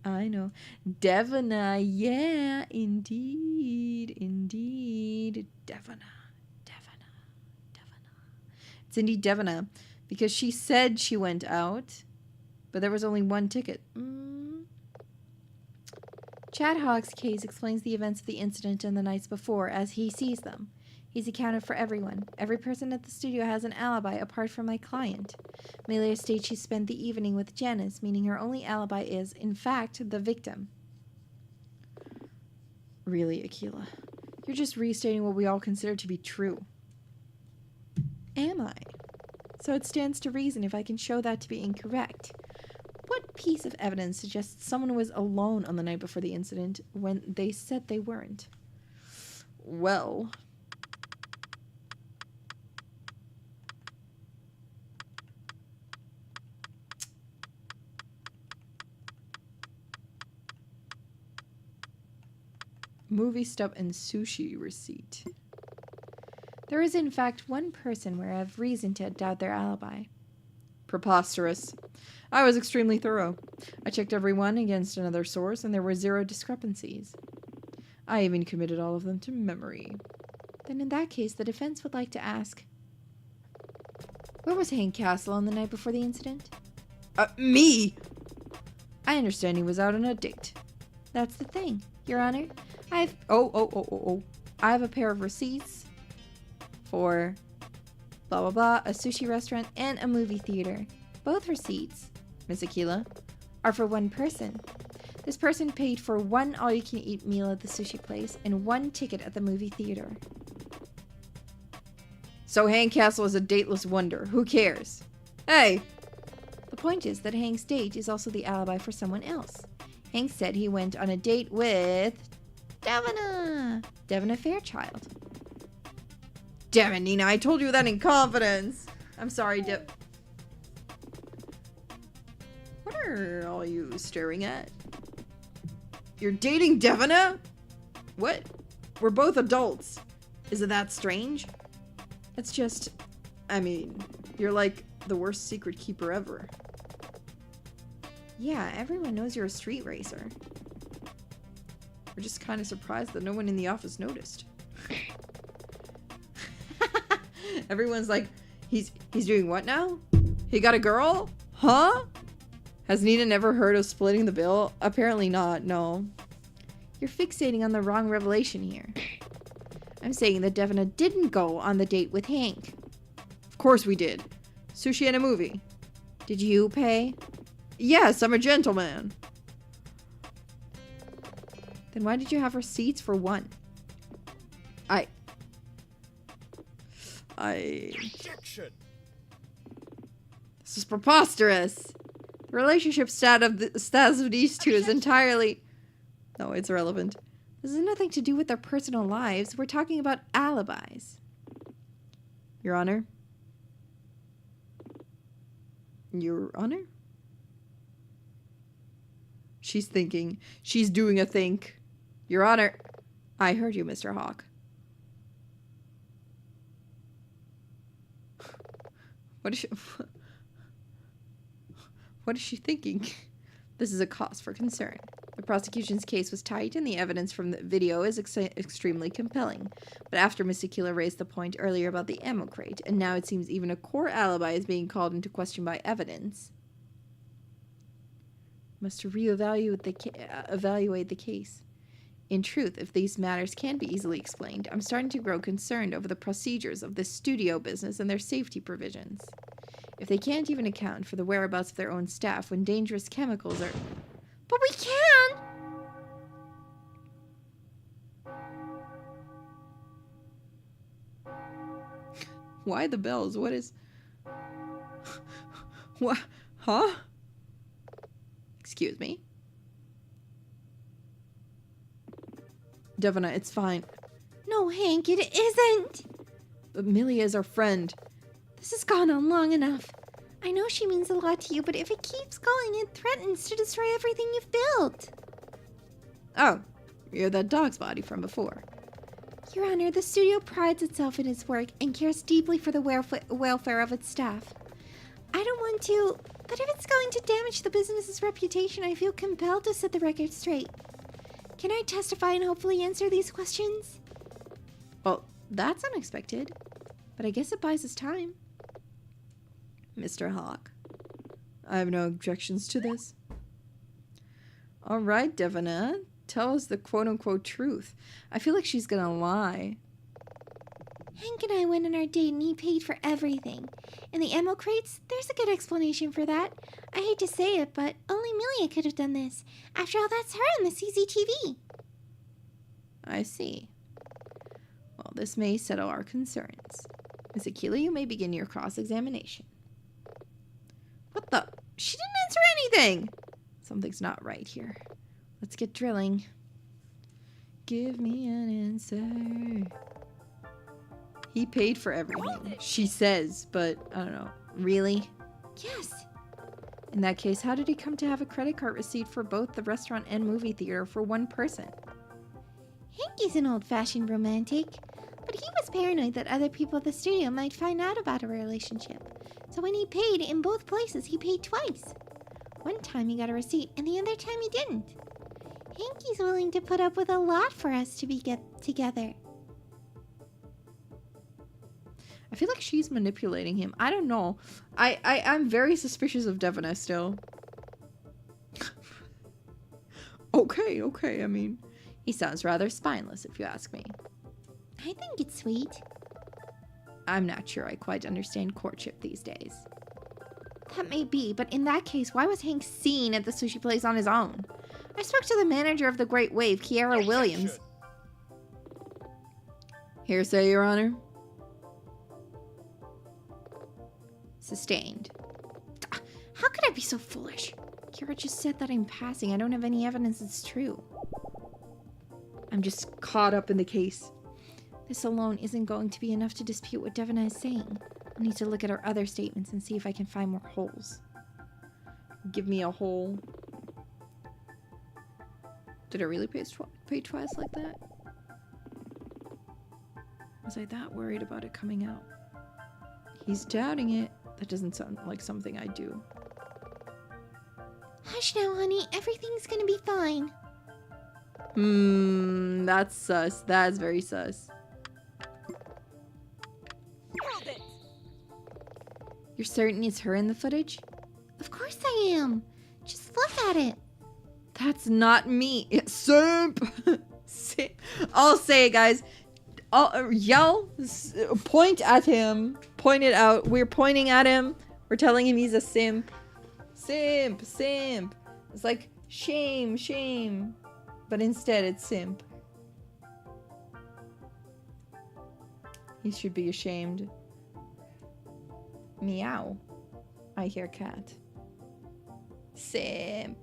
I know. Devona, yeah, indeed. Devona. It's indeed Devona, because she said she went out, but there was only one ticket. Chad Hog's case explains the events of the incident and the nights before as he sees them. He's accounted for everyone. Every person at the studio has an alibi apart from my client. Amelia states she spent the evening with Janice, meaning her only alibi is, in fact, the victim. Really, Aquila? You're just restating what we all consider to be true. Am I? So it stands to reason if I can show that to be incorrect. What piece of evidence suggests someone was alone on the night before the incident when they said they weren't? Well... movie stub and sushi receipt. There is in fact one person where I have reason to doubt their alibi. Preposterous. I was extremely thorough. I checked every one against another source and there were 0 discrepancies. I even committed all of them to memory. Then in that case, the defense would like to ask, where was Hank Castle on the night before the incident? Me! I understand he was out on a date. That's the thing, Your Honor. I have a pair of receipts for blah blah blah, a sushi restaurant and a movie theater. Both receipts, Miss Aquila, are for one person. This person paid for one all-you-can-eat meal at the sushi place and one ticket at the movie theater. So Hank Castle is a dateless wonder. Who cares? Hey! The point is that Hank's date is also the alibi for someone else. Hank said he went on a date with Devona Fairchild. Damn it, Nina, I told you that in confidence. I'm sorry, What are all you staring at? You're dating Devona? What? We're both adults. Is it that strange? It's just... I mean, you're like the worst secret keeper ever. Yeah, everyone knows you're a street racer. We're just kind of surprised that no one in the office noticed. Everyone's like, he's doing what now? He got a girl? Huh? Has Nina never heard of splitting the bill? Apparently not, no. You're fixating on the wrong revelation here. I'm saying that Devona didn't go on the date with Hank. Of course we did. Sushi and a movie. Did you pay? Yes, I'm a gentleman. Then why did you have receipts for one? Objection. This is preposterous. The relationship status of these two is entirely... No, it's irrelevant. This has nothing to do with their personal lives. We're talking about alibis. Your Honor? Your Honor? She's thinking. She's doing a think. Your Honor. I heard you, Mr. Hawk. What is she... What is she thinking? This is a cause for concern. The prosecution's case was tight, and the evidence from the video is extremely compelling. But after Miss Aquila raised the point earlier about the ammo crate, and now it seems even a core alibi is being called into question by evidence. Must evaluate the case. In truth, if these matters can be easily explained, I'm starting to grow concerned over the procedures of this studio business and their safety provisions. If they can't even account for the whereabouts of their own staff when dangerous chemicals are... But we can! Why the bells? What is... What? Huh? Excuse me? Devina, it's fine. No, Hank, it isn't! But Millie is our friend. This has gone on long enough. I know she means a lot to you, but if it keeps going, it threatens to destroy everything you've built. Oh, you're that dog's body from before. Your Honor, the studio prides itself in its work and cares deeply for the welfare of its staff. I don't want to, but if it's going to damage the business's reputation, I feel compelled to set the record straight. Can I testify and hopefully answer these questions? Well, that's unexpected, but I guess it buys us time. Mr. Hawk, I have no objections to this. All right, Devina, tell us the quote-unquote truth. I feel like she's gonna lie. Hank and I went on our date and he paid for everything. And the ammo crates, there's a good explanation for that. I hate to say it, but only Millie could have done this. After all, that's her on the CCTV. I see. Well, this may settle our concerns. Miss Aquila, you may begin your cross-examination. What the? She didn't answer anything! Something's not right here. Let's get drilling. Give me an answer. He paid for everything, she says, but I don't know. Really? Yes. In that case, how did he come to have a credit card receipt for both the restaurant and movie theater for one person? Hanky's an old-fashioned romantic, but he was paranoid that other people at the studio might find out about our relationship. So when he paid in both places, he paid twice. One time he got a receipt, and the other time he didn't. Hanky's willing to put up with a lot for us to get together. I feel like she's manipulating him. I don't know. I'm very suspicious of Devina still. Okay, I mean, he sounds rather spineless if you ask me. I think it's sweet. I'm not sure I quite understand courtship these days. That may be, but in that case, why was Hank seen at the sushi place on his own? I spoke to the manager of the Great Wave, Kiara Williams. Hearsay, Your Honor. Sustained. How could I be so foolish? Kiara just said that I'm passing. I don't have any evidence it's true. I'm just caught up in the case. This alone isn't going to be enough to dispute what Devina is saying. I need to look at her other statements and see if I can find more holes. Give me a hole. Did I really pay twice like that? Was I that worried about it coming out? He's doubting it. That doesn't sound like something I do. Hush now, honey. Everything's gonna be fine. That's sus. That's very sus. Hold it. You're certain it's her in the footage? Of course I am. Just look at it. That's not me. Simp! Simp. I'll say it, guys. I'll yell. Point at him. Point it out. We're pointing at him. We're telling him he's a simp. Simp. Simp. It's like shame. Shame. But instead it's simp. He should be ashamed. Meow. I hear cat. Simp.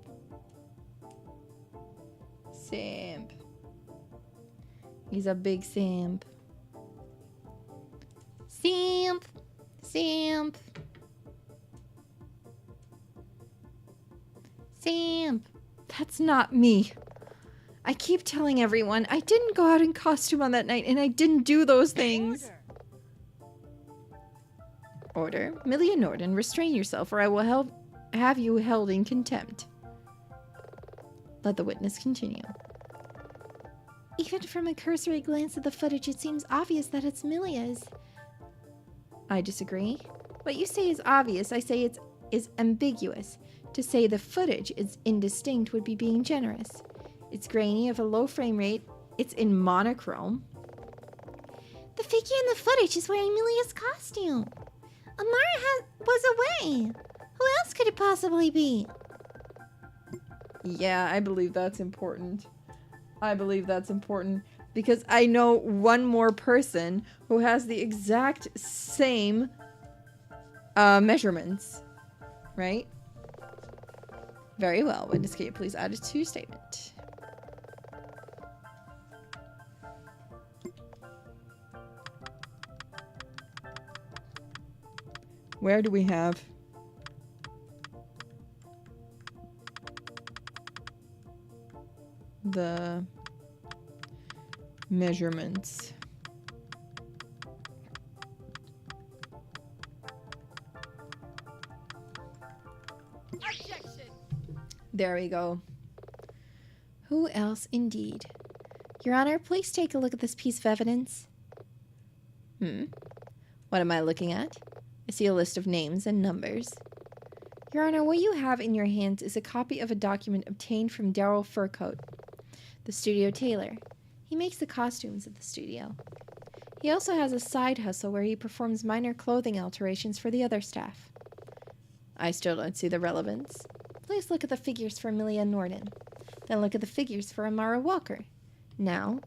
Simp. He's a big simp. Simp. Simp. Simp. That's not me. I keep telling everyone I didn't go out in costume on that night and I didn't do those things. Order. Millia Norden, restrain yourself or I will have you held in contempt. Let the witness continue. Even from a cursory glance at the footage, it seems obvious that it's Millia's. I disagree. What you say is obvious. I say it is ambiguous. To say the footage is indistinct would be being generous. It's grainy, of a low frame rate. It's in monochrome. The figure in the footage is wearing Millia's costume. Amara was away. Who else could it possibly be? Yeah, I believe that's important. I believe that's important because I know one more person who has the exact same measurements, right? Very well. Witness, can you please add it to your statement? Where do we have the measurements? Objection. There we go. Who else indeed? Your Honor, please take a look at this piece of evidence. What am I looking at? I see a list of names and numbers. Your Honor, what you have in your hands is a copy of a document obtained from Daryl Furcoat, the studio tailor. He makes the costumes at the studio. He also has a side hustle where he performs minor clothing alterations for the other staff. I still don't see the relevance. Please look at the figures for Amelia Norden. Then look at the figures for Amara Walker. Now,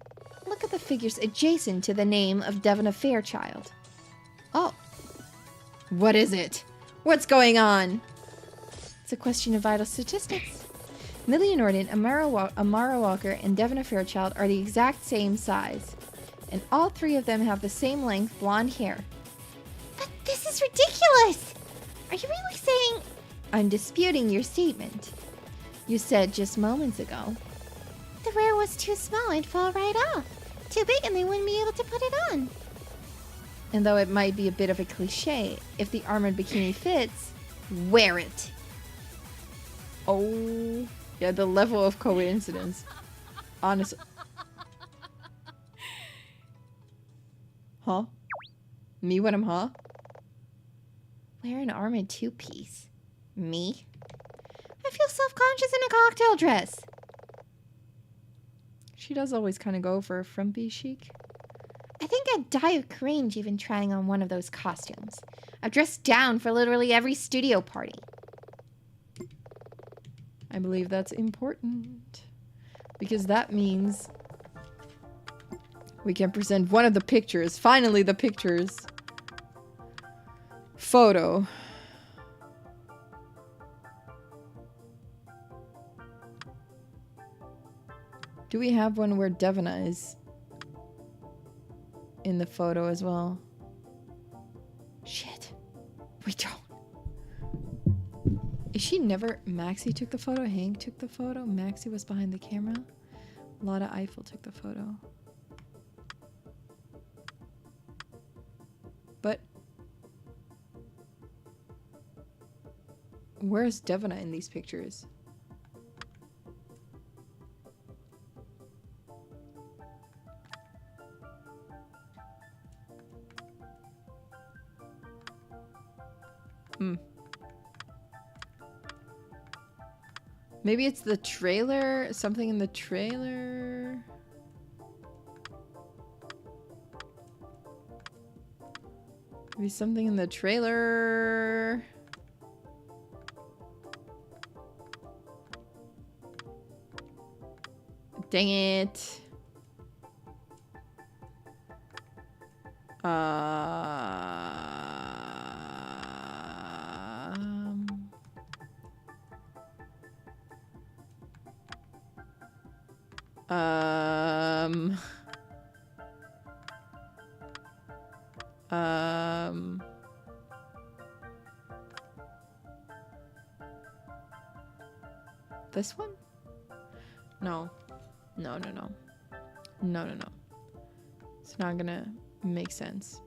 look at the figures adjacent to the name of Devona Fairchild. Oh. What is it? What's going on? It's a question of vital statistics. Amelia Norden, Amara Walker, and Devona Fairchild are the exact same size. And all three of them have the same length blonde hair. But this is ridiculous! Are you really saying... I'm disputing your statement. You said just moments ago. The wear was too small, it'd fall right off. Too big and they wouldn't be able to put it on. And though it might be a bit of a cliche, if the armored bikini fits, wear it. Oh, yeah, the level of coincidence. Honestly. Huh? Me when I'm huh? Wear an armored two-piece. Me? I feel self-conscious in a cocktail dress. She does always kind of go for a frumpy chic. I think I'd die of cringe even trying on one of those costumes. I've dressed down for literally every studio party. I believe that's important. Because that means we can present one of the pictures. Finally, the pictures. Photo. Do we have one where Devona is in the photo as well? Shit. We don't. Is she never... Maxie took the photo? Hank took the photo? Maxie was behind the camera? Lotta Eiffel took the photo. But... where's Devona in these pictures? Maybe it's the trailer? Something in the trailer? Maybe something in the trailer? Dang it. This one? No. No. It's not gonna make sense.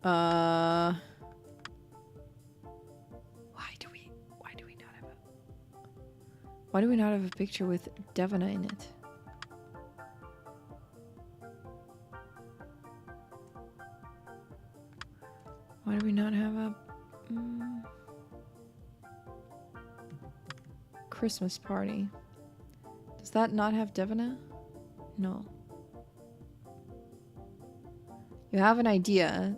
Why do we not have a picture with Devina in it? Why do we not have a Christmas party? Does that not have Devina? No. You have an idea.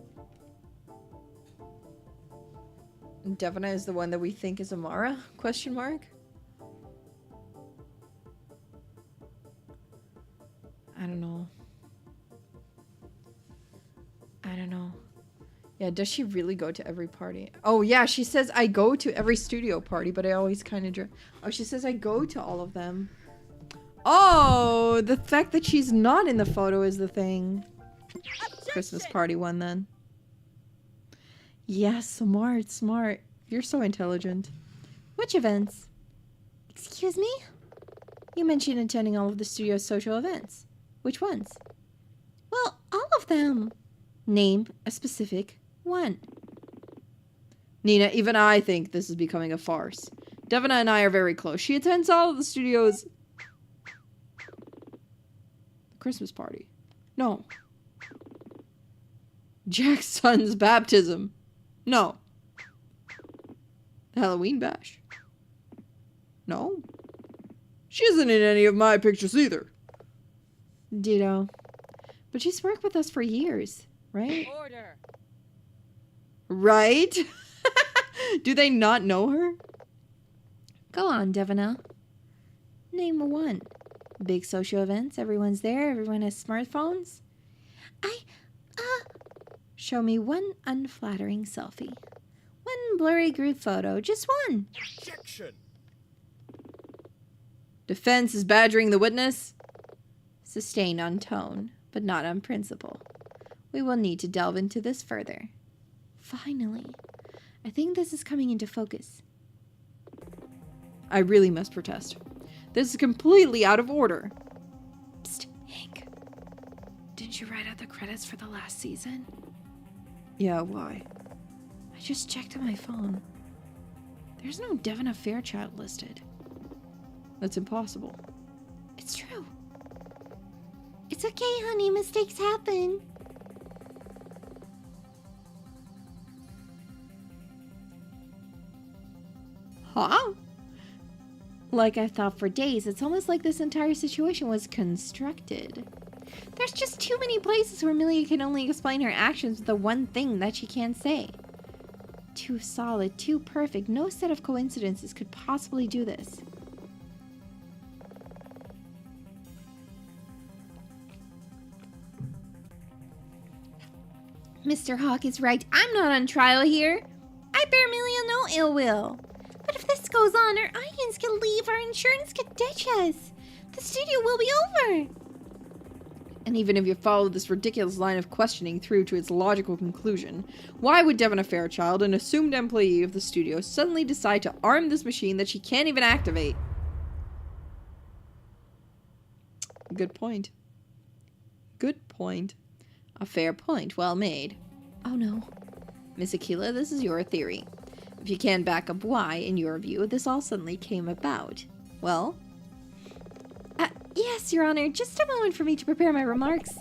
Devina is the one that we think is Amara? Question mark? I don't know. I don't know. Yeah, does she really go to every party? Oh, yeah, she says, I go to every studio party, but I always kind of... Oh, she says, I go to all of them. Oh, the fact that she's not in the photo is the thing. Objection! Christmas party one, then. Yes, smart, smart. You're so intelligent. Which events? Excuse me? You mentioned attending all of the studio's social events. Which ones? Well, all of them. Name a specific one. Nina, even I think this is becoming a farce. Devina and I are very close. She attends all of the studio's Christmas party. No. Jack's son's baptism. No. The Halloween bash. No. She isn't in any of my pictures either. Ditto. But she's worked with us for years, right? Order. Right? Do they not know her? Go on, Devina. Name one. Big social events. Everyone's there. Everyone has smartphones. Show me one unflattering selfie. One blurry group photo. Just one. Objection! Defense is badgering the witness. Sustained on tone, but not on principle. We will need to delve into this further. Finally. I think this is coming into focus. I really must protest. This is completely out of order. Psst, Hank. Didn't you write out the credits for the last season? Yeah, why? I just checked on my phone. There's no Devina Fairchild listed. That's impossible. It's true. It's okay, honey. Mistakes happen. Huh? Like I thought for days, it's almost like this entire situation was constructed. There's just too many places where Millie can only explain her actions with the one thing that she can't say. Too solid, too perfect, no set of coincidences could possibly do this. Mr. Hawk is right. I'm not on trial here. I bear Millie no ill will. But if this goes on, our audience can leave, our insurance could ditch us. The studio will be over. And even if you follow this ridiculous line of questioning through to its logical conclusion, why would Devina Fairchild, an assumed employee of the studio, suddenly decide to arm this machine that she can't even activate? Good point. Good point. A fair point, well made. Oh no. Miss Aquila, this is your theory. If you can back up why, in your view, this all suddenly came about, well... Yes, Your Honor. Just a moment for me to prepare my remarks.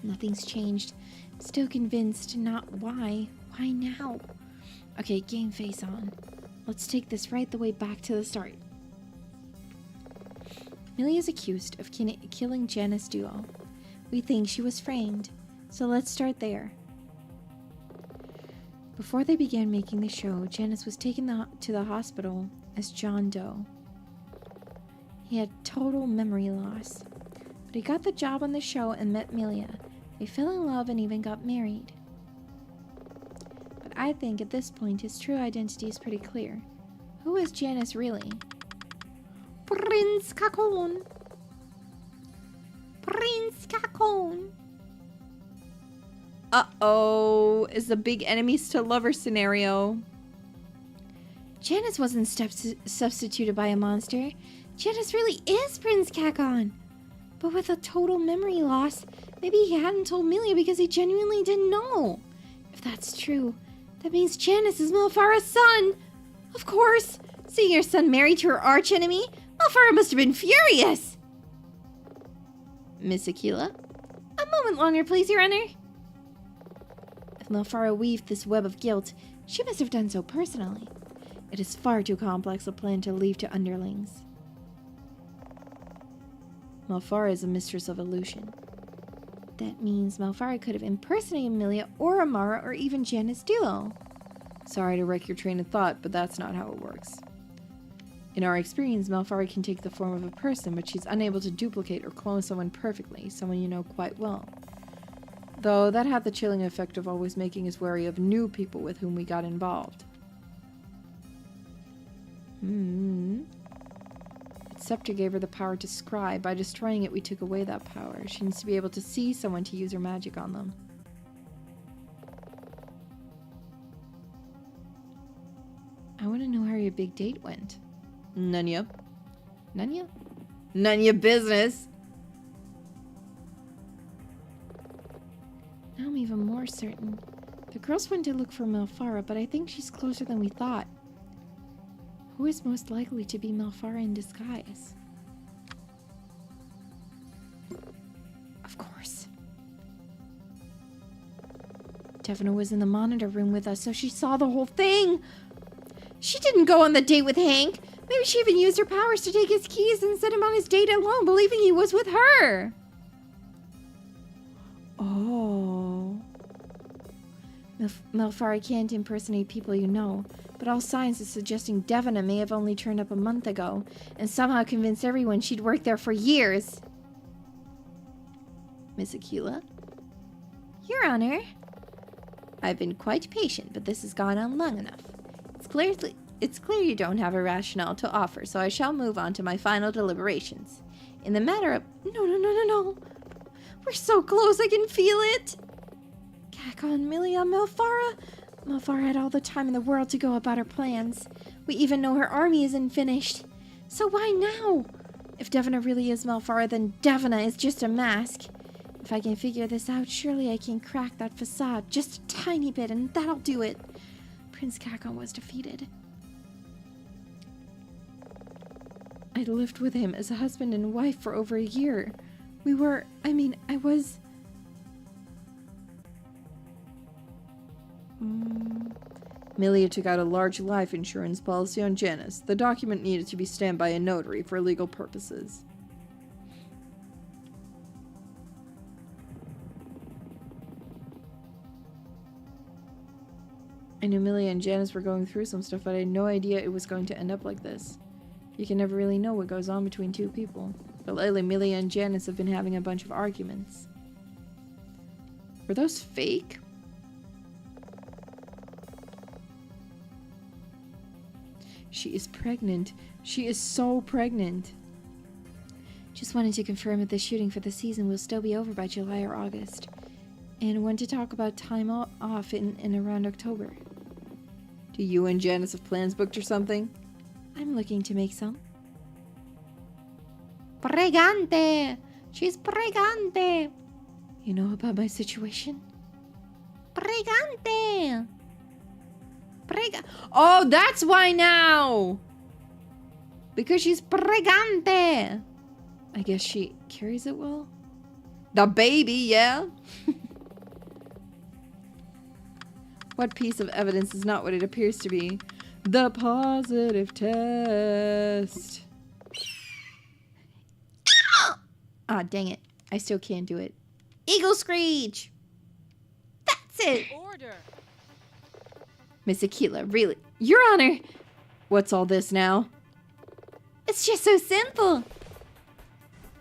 Nothing's changed. Still convinced, not why. Why now? Okay, game face on. Let's take this right the way back to the start. Millie is accused of killing Janice Duo. We think she was framed, so let's start there. Before they began making the show, Janice was taken to the hospital as John Doe. He had total memory loss, but he got the job on the show and met Milia. They fell in love and even got married. But I think at this point his true identity is pretty clear. Who is Janice really? Prince Kakon. Prince Kakon. Uh-oh, is the big enemies to lover scenario. Janice wasn't substituted by a monster. Janice really is Prince Kakon. But with a total memory loss, Maybe he hadn't told Milia because he genuinely didn't know. If that's true, that means Janice is Malfara's son. Of course. Seeing your son married to her archenemy, Malfara must have been furious. Miss Aquila? A moment longer, please, Your Honor. If Malfara weaved this web of guilt, she must have done so personally. It is far too complex a plan to leave to underlings. Malfara is a mistress of illusion. That means Malfara could have impersonated Milia or Amara or even Janice duo. Sorry to wreck your train of thought, but that's not how it works. In our experience, Malfara can take the form of a person, but she's unable to duplicate or clone someone perfectly, someone you know quite well. Though that had the chilling effect of always making us wary of new people with whom we got involved. Scepter gave her the power to scry. By destroying it, we took away that power. She needs to be able to see someone to use her magic on them. I want to know how your big date went. None ya. None ya? None ya business. Now I'm even more certain. The girls went to look for Malfara, but I think she's closer than we thought. Who is most likely to be Malfara in disguise? Of course. Devina was in the monitor room with us, so she saw the whole thing. She didn't go on the date with Hank. Maybe she even used her powers to take his keys and set him on his date alone, believing he was with her. Oh. Malfara can't impersonate people you know, but all signs are suggesting Devina may have only turned up a month ago and somehow convinced everyone she'd worked there for years. Miss Aquila? Your Honor. I've been quite patient, but this has gone on long enough. It's clear you don't have a rationale to offer, so I shall move on to my final deliberations. In the matter of... No. We're so close, I can feel it. Kakon, Milia, Malfara. Malfara had all the time in the world to go about her plans. We even know her army isn't finished. So why now? If Devina really is Malfara, then Devina is just a mask. If I can figure this out, surely I can crack that facade just a tiny bit, and that'll do it. Prince Kakon was defeated. I lived with him as a husband and wife for over a year. I was... Milia took out a large life insurance policy on Janice. The document needed to be stamped by a notary for legal purposes. I knew Milia and Janice were going through some stuff, but I had no idea it was going to end up like this. You can never really know what goes on between two people. But lately, Milia and Janice have been having a bunch of arguments. Were those fake? She is pregnant. She is so pregnant. Just wanted to confirm that the shooting for the season will still be over by July or August. And want to talk about time off in around October. Do you and Janice have plans booked or something? I'm looking to make some. Pregante! She's pregante! You know about my situation? Pregante! Oh, that's why now! Because she's pregante! I guess she carries it well? The baby, yeah? What piece of evidence is not what it appears to be? The positive test. Ah, dang it. I still can't do it. Eagle Screech! That's it! Order. Miss Aquila, really? Your Honor! What's all this now? It's just so simple.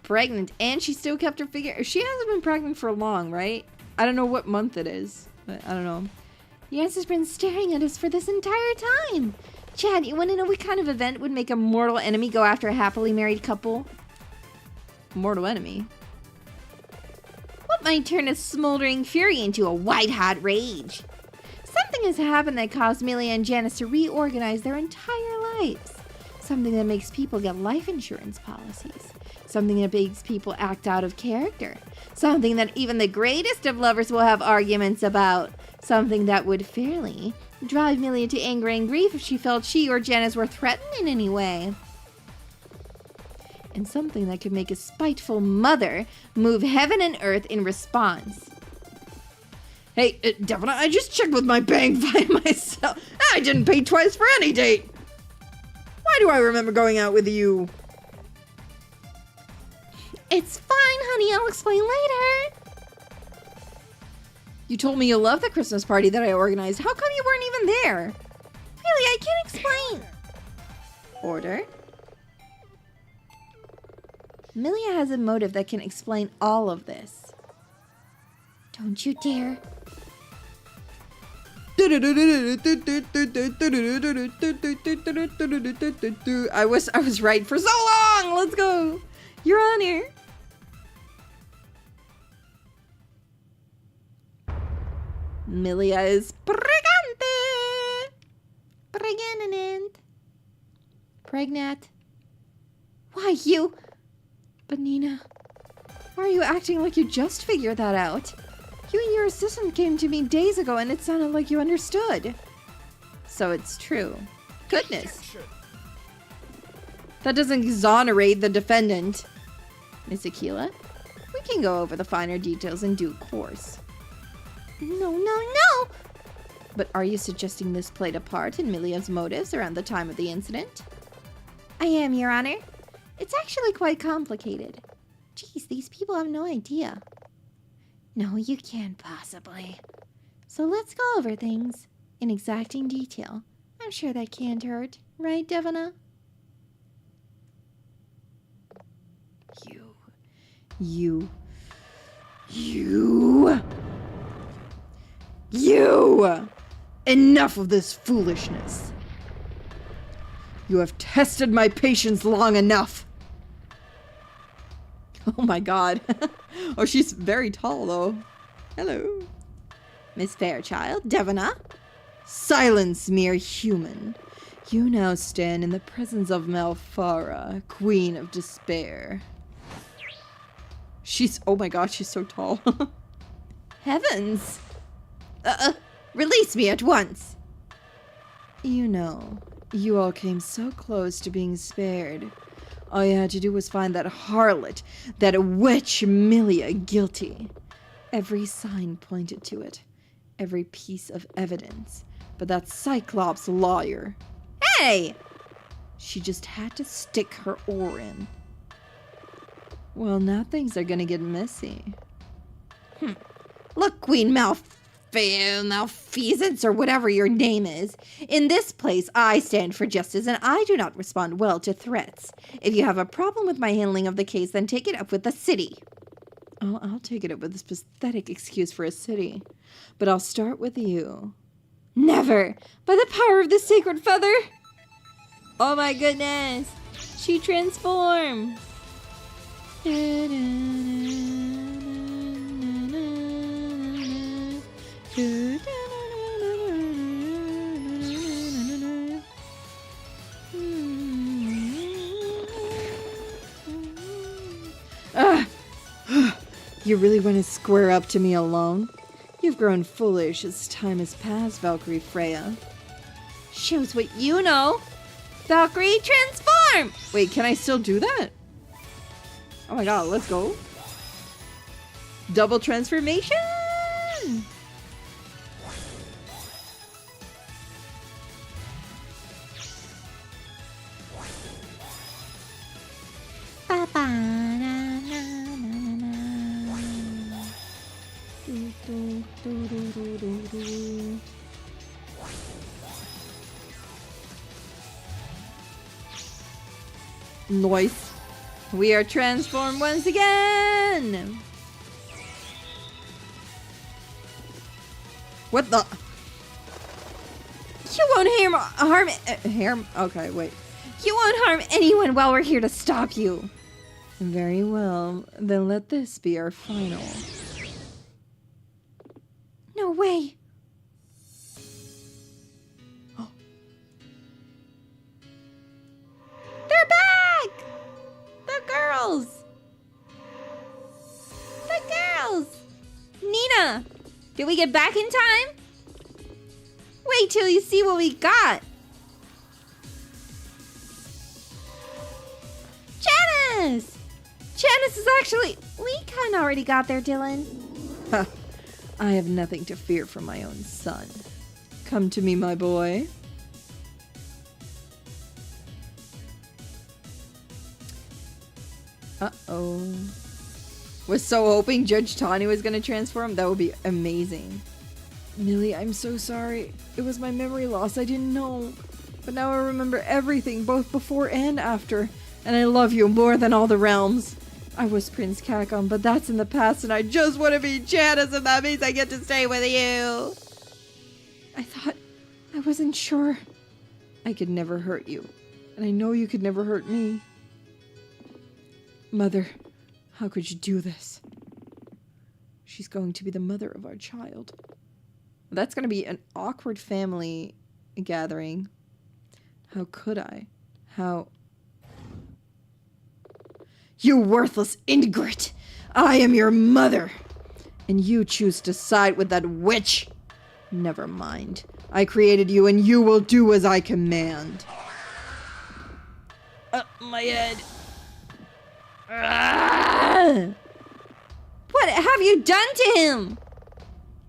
Pregnant, and she still kept her figure. She hasn't been pregnant for long, right? I don't know what month it is, but I don't know. Yance has been staring at us for this entire time. Chad, you want to know what kind of event would make a mortal enemy go after a happily married couple? Mortal enemy? What might turn a smoldering fury into a white-hot rage? Something has happened that caused Milia and Janice to reorganize their entire lives. Something that makes people get life insurance policies. Something that makes people act out of character. Something that even the greatest of lovers will have arguments about. Something that would fairly drive Millia to anger and grief if she felt she or Janice were threatened in any way. And something that could make a spiteful mother move heaven and earth in response. Hey, Devina, I just checked with my bank by myself. I didn't pay twice for any date. Why do I remember going out with you? It's fine, honey. I'll explain later. You told me you loved the Christmas party that I organized. How come you weren't even there? Really, I can't explain. Order? Millia has a motive that can explain all of this. Don't you dare. I was right for so long. Let's go. Your Honor. Millia is pregante. Pregnant. Why, you... But Nina, why are you acting like you just figured that out? You and your assistant came to me days ago and it sounded like you understood. So it's true. Goodness. That doesn't exonerate the defendant. Miss Aquila, we can go over the finer details in due course. No. But are you suggesting this played a part in Millia's motives around the time of the incident? I am, Your Honor. It's actually quite complicated. Geez, these people have no idea. No, you can't possibly. So let's go over things in exacting detail. I'm sure that can't hurt, right, Devina? You. Enough of this foolishness. You have tested my patience long enough. Oh my god. Oh, she's very tall though. Hello. Miss Fairchild, Devina. Silence, mere human. You now stand in the presence of Malfara, Queen of Despair. Oh my god, she's so tall. Heavens. Release me at once. You know, you all came so close to being spared. All you had to do was find that harlot, that witch Millia guilty. Every sign pointed to it. Every piece of evidence. But that Cyclops lawyer... Hey! She just had to stick her oar in. Well, now things are gonna get messy. Look, Queen Malfeasance, or whatever your name is. In this place, I stand for justice, and I do not respond well to threats. If you have a problem with my handling of the case, then take it up with the city. Oh, I'll take it up with this pathetic excuse for a city. But I'll start with you. Never! By the power of the sacred feather! Oh my goodness! She transformed! You really want to square up to me alone? You've grown foolish as time has passed, Valkyrie Freya. Shows what you know! Valkyrie, transform! Wait, can I still do that? Oh my god, let's go. Double transformation! Nice. We are transformed once again! What the? You won't harm. Okay, wait. You won't harm anyone while we're here to stop you. Very well. Then let this be our final. No way. girls! The girls! Nina, did we get back in time? Wait till you see what we got. Janice! Janice is actually... We kind of already got there, Dylan. Ha! I have nothing to fear from my own son. Come to me, my boy. Uh-oh. Was so hoping Judge Tawny was gonna transform. That would be amazing. Millie, I'm so sorry. It was my memory loss. I didn't know. But now I remember everything, both before and after. And I love you more than all the realms. I was Prince Kakon, but that's in the past, and I just want to be Janice, and that means I get to stay with you. I wasn't sure. I could never hurt you, and I know you could never hurt me. Mother, how could you do this? She's going to be the mother of our child. That's going to be an awkward family gathering. How could I? How... You worthless ingrate! I am your mother! And you choose to side with that witch! Never mind. I created you and you will do as I command. My head. What have you done to him?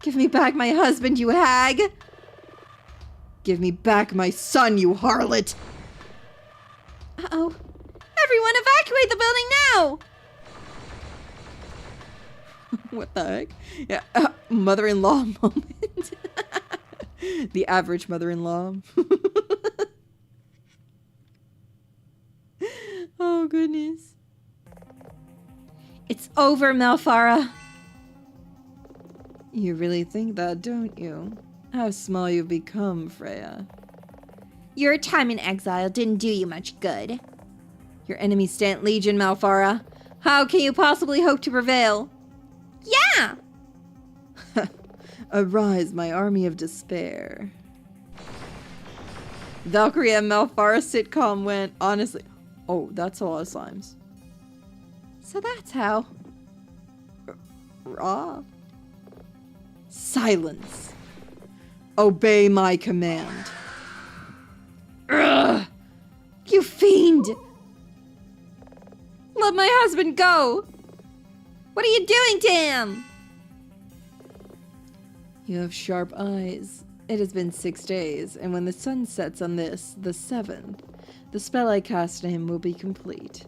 Give me back my husband, you hag! Give me back my son, you harlot! Uh-oh. Everyone evacuate the building now! What the heck? Yeah, mother-in-law moment. The average mother-in-law. Oh, goodness. It's over, Malfara. You really think that, don't you? How small you've become, Freya. Your time in exile didn't do you much good. Your enemies stand legion, Malfara. How can you possibly hope to prevail? Yeah! Arise, my army of despair. Valkyrie and Malfara sitcom went, honestly. Oh, that's a lot of slimes. So that's how. Raw. Silence. Obey my command. Ugh! You fiend! Let my husband go! What are you doing to him? You have sharp eyes. It has been 6 days, and when the sun sets on this, the 7th, the spell I cast on him will be complete.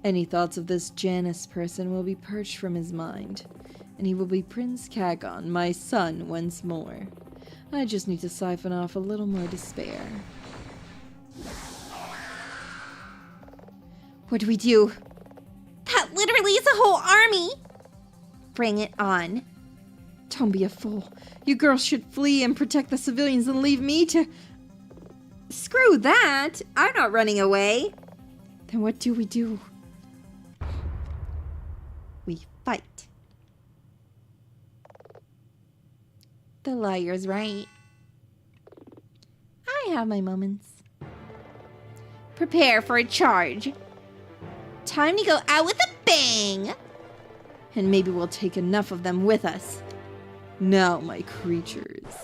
Any thoughts of this Janice person will be purged from his mind, and he will be Prince Kakon, my son, once more. I just need to siphon off a little more despair. What do we do? That literally is a whole army! Bring it on. Don't be a fool. You girls should flee and protect the civilians and leave me to... Screw that! I'm not running away. Then what do? We fight. The liar's right. I have my moments. Prepare for a charge. Time to go out with a bang! And maybe we'll take enough of them with us. Now, my creatures.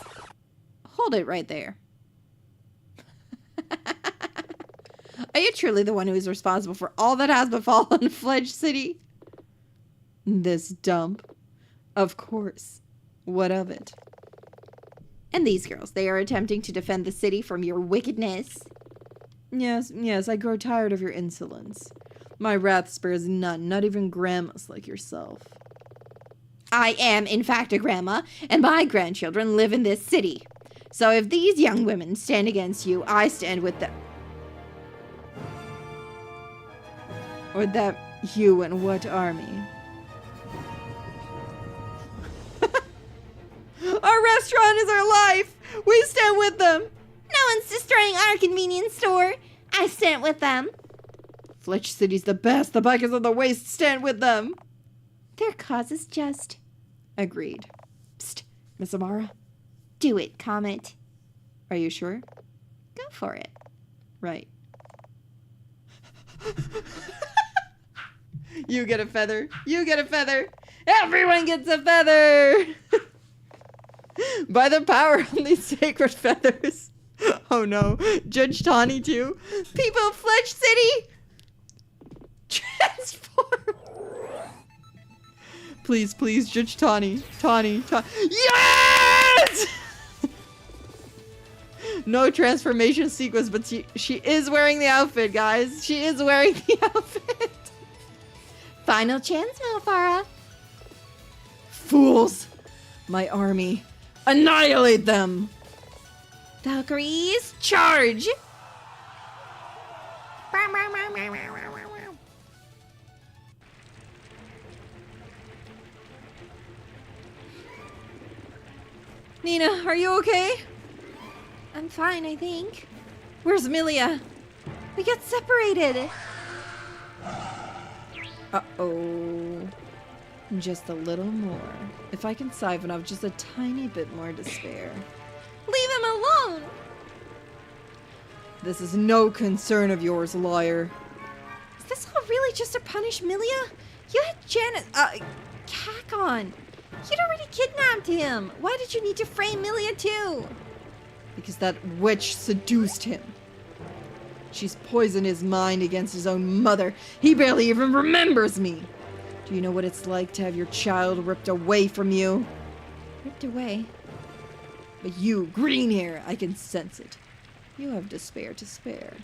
Hold it right there. Are you truly the one who is responsible for all that has befallen Fledged City? This dump? Of course. What of it? And these girls, they are attempting to defend the city from your wickedness. Yes, I grow tired of your insolence. My wrath spares none, not even grandmas like yourself. I am, in fact, a grandma, and my grandchildren live in this city. So if these young women stand against you, I stand with them. Or that you and what army? Our restaurant is our life! We stand with them! No one's destroying our convenience store. I stand with them. Fletch City's the best. The bikers of the waste stand with them. Their cause is just. Agreed. Psst, Miss Amara. Do it, Comet. Are you sure? Go for it. Right. You get a feather. You get a feather. Everyone gets a feather. By the power of these sacred feathers. Oh no. Judge Tawny too. People of Fledge City. Transform. Please, please, Judge Tawny. Tawny. Yes! No transformation sequence, but she is wearing the outfit, guys. She is wearing the outfit. Final chance, Malfara. Fools! My army. Annihilate them! Valkyries, charge! Nina, are you okay? I'm fine, I think. Where's Milia? We got separated. Uh-oh. Just a little more. If I can siphon off just a tiny bit more despair. Leave him alone! This is no concern of yours, lawyer. Is this all really just to punish Milia? You had Janet, Kakon. You'd already kidnapped him. Why did you need to frame Milia too? Because that witch seduced him. She's poisoned his mind against his own mother. He barely even remembers me. Do you know what it's like to have your child ripped away from you? Ripped away? But you, green hair, I can sense it. You have despair to spare.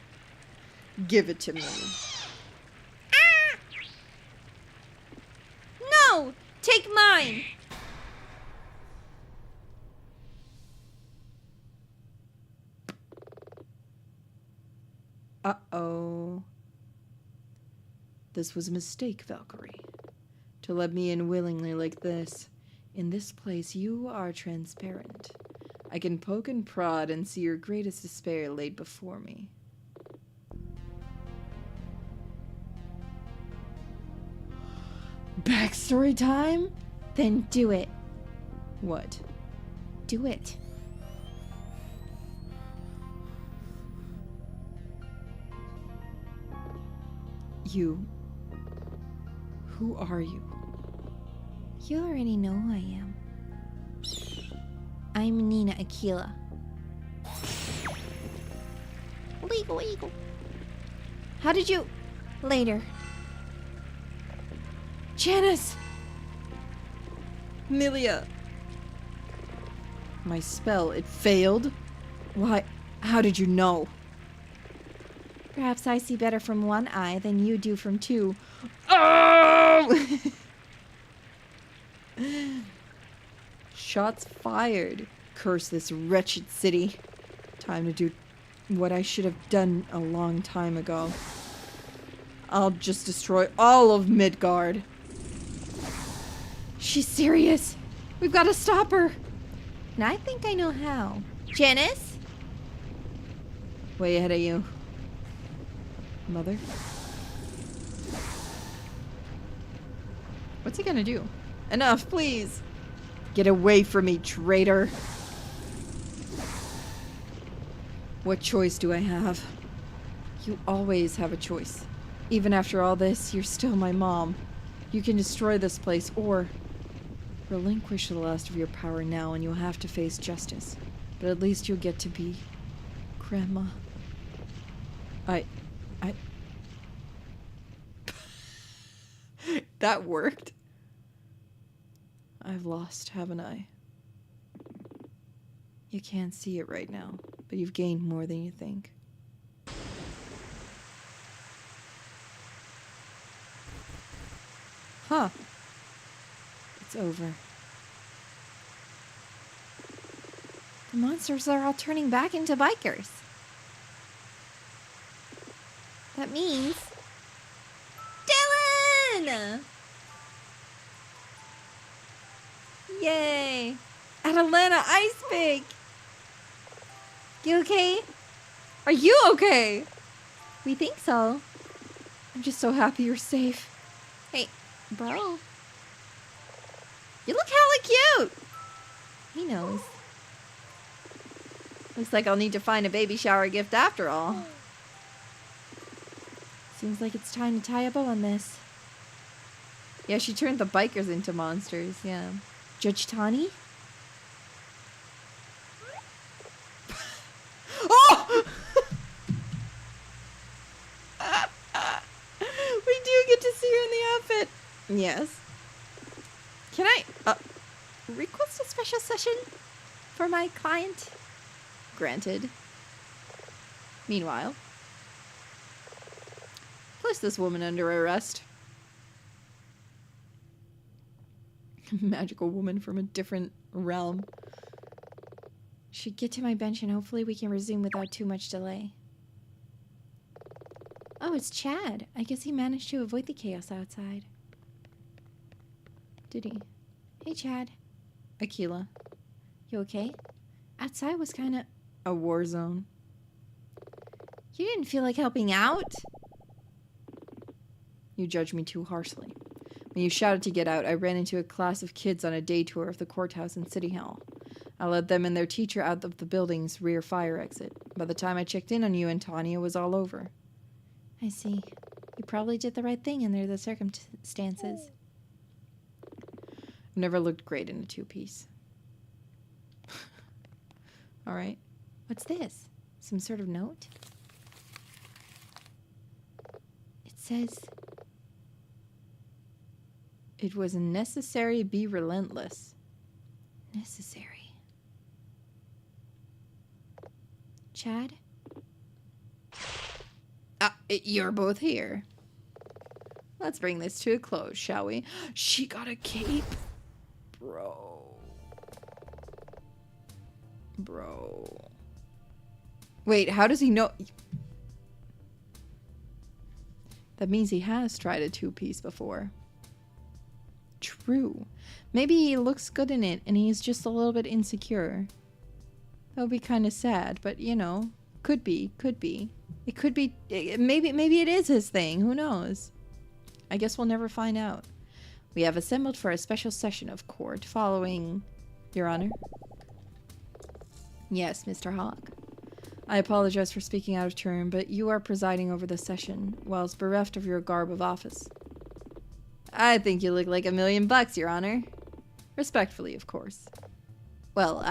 Give it to me. Ah! No! Take mine! Uh-oh. This was a mistake, Valkyrie. To let me in willingly like this. In this place, you are transparent. I can poke and prod and see your greatest despair laid before me. Backstory time? Then do it. What? Do it. You. Who are you? You already know who I am. I'm Nina Aquila. Legal. How did you... Later. Janice! Milia! My spell, it failed? Why, how did you know? Perhaps I see better from one eye than you do from two. Oh! Shots fired. Curse this wretched city. Time to do what I should have done a long time ago. I'll just destroy all of Midgard. She's serious. We've got to stop her. And I think I know how. Janice? Way ahead of you. Mother? What's he gonna do? Enough, please! Get away from me, traitor! What choice do I have? You always have a choice. Even after all this, you're still my mom. You can destroy this place, or relinquish the last of your power now and you'll have to face justice. But at least you'll get to be Grandma. That worked. I've lost, haven't I? You can't see it right now, but you've gained more than you think. Huh. It's over. The monsters are all turning back into bikers. That means... Dylan! Yay! Atalanta Ice Pick! You okay? Are you okay? We think so. I'm just so happy you're safe. Hey, bro. You look hella cute! He knows. Looks like I'll need to find a baby shower gift after all. Seems like it's time to tie a bow on this. Yeah, she turned the bikers into monsters, yeah. Judge Tani? Oh! We do get to see her in the outfit. Yes. Can I request a special session for my client? Granted. Meanwhile, place this woman under arrest. Magical woman from a different realm. Should get to my bench and hopefully we can resume without too much delay. Oh, it's Chad. I guess he managed to avoid the chaos outside. Did he? Hey, Chad. Aquila. You okay? Outside was kind of a war zone. You didn't feel like helping out? You judged me too harshly. When you shouted to get out, I ran into a class of kids on a day tour of the courthouse and city hall. I led them and their teacher out of the building's rear fire exit. By the time I checked in on you and Tanya, it was all over. I see. You probably did the right thing under the circumstances. I've never looked great in a two-piece. All right. What's this? Some sort of note? It says... It was necessary be relentless. Necessary. Chad? You're both here. Let's bring this to a close, shall we? She got a cape. Bro. Wait, how does he know? That means he has tried a two-piece before. True. Maybe he looks good in it and he's just a little bit insecure. That would be kind of sad, but you know, could be. It could be, maybe it is his thing, who knows? I guess we'll never find out. We have assembled for a special session of court following... Your Honor? Yes, Mr. Hawk. I apologize for speaking out of turn, but you are presiding over the session, whilst bereft of your garb of office. I think you look like $1 million, Your Honor. Respectfully, of course. Well,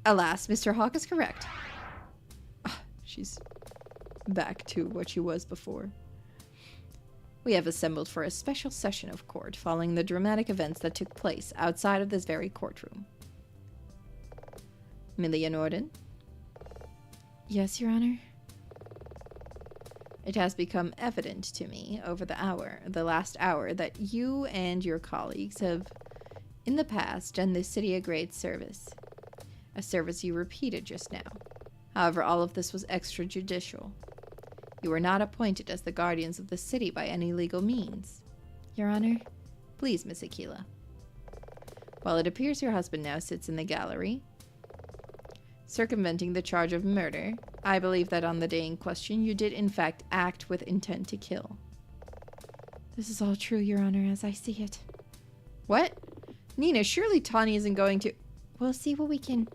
Alas, Mr. Hawk is correct. She's back to what she was before. We have assembled for a special session of court following the dramatic events that took place outside of this very courtroom. Millia Norden? Yes, Your Honor? It has become evident to me over the last hour, that you and your colleagues have, in the past, done this city a great service. A service you repeated just now. However, all of this was extrajudicial. You were not appointed as the guardians of the city by any legal means. Your Honor? Please, Miss Aquila. While it appears your husband now sits in the gallery, circumventing the charge of murder, I believe that on the day in question, you did in fact act with intent to kill. This is all true, Your Honor, as I see it. What? Nina, surely Tawny isn't going to... We'll see what we can...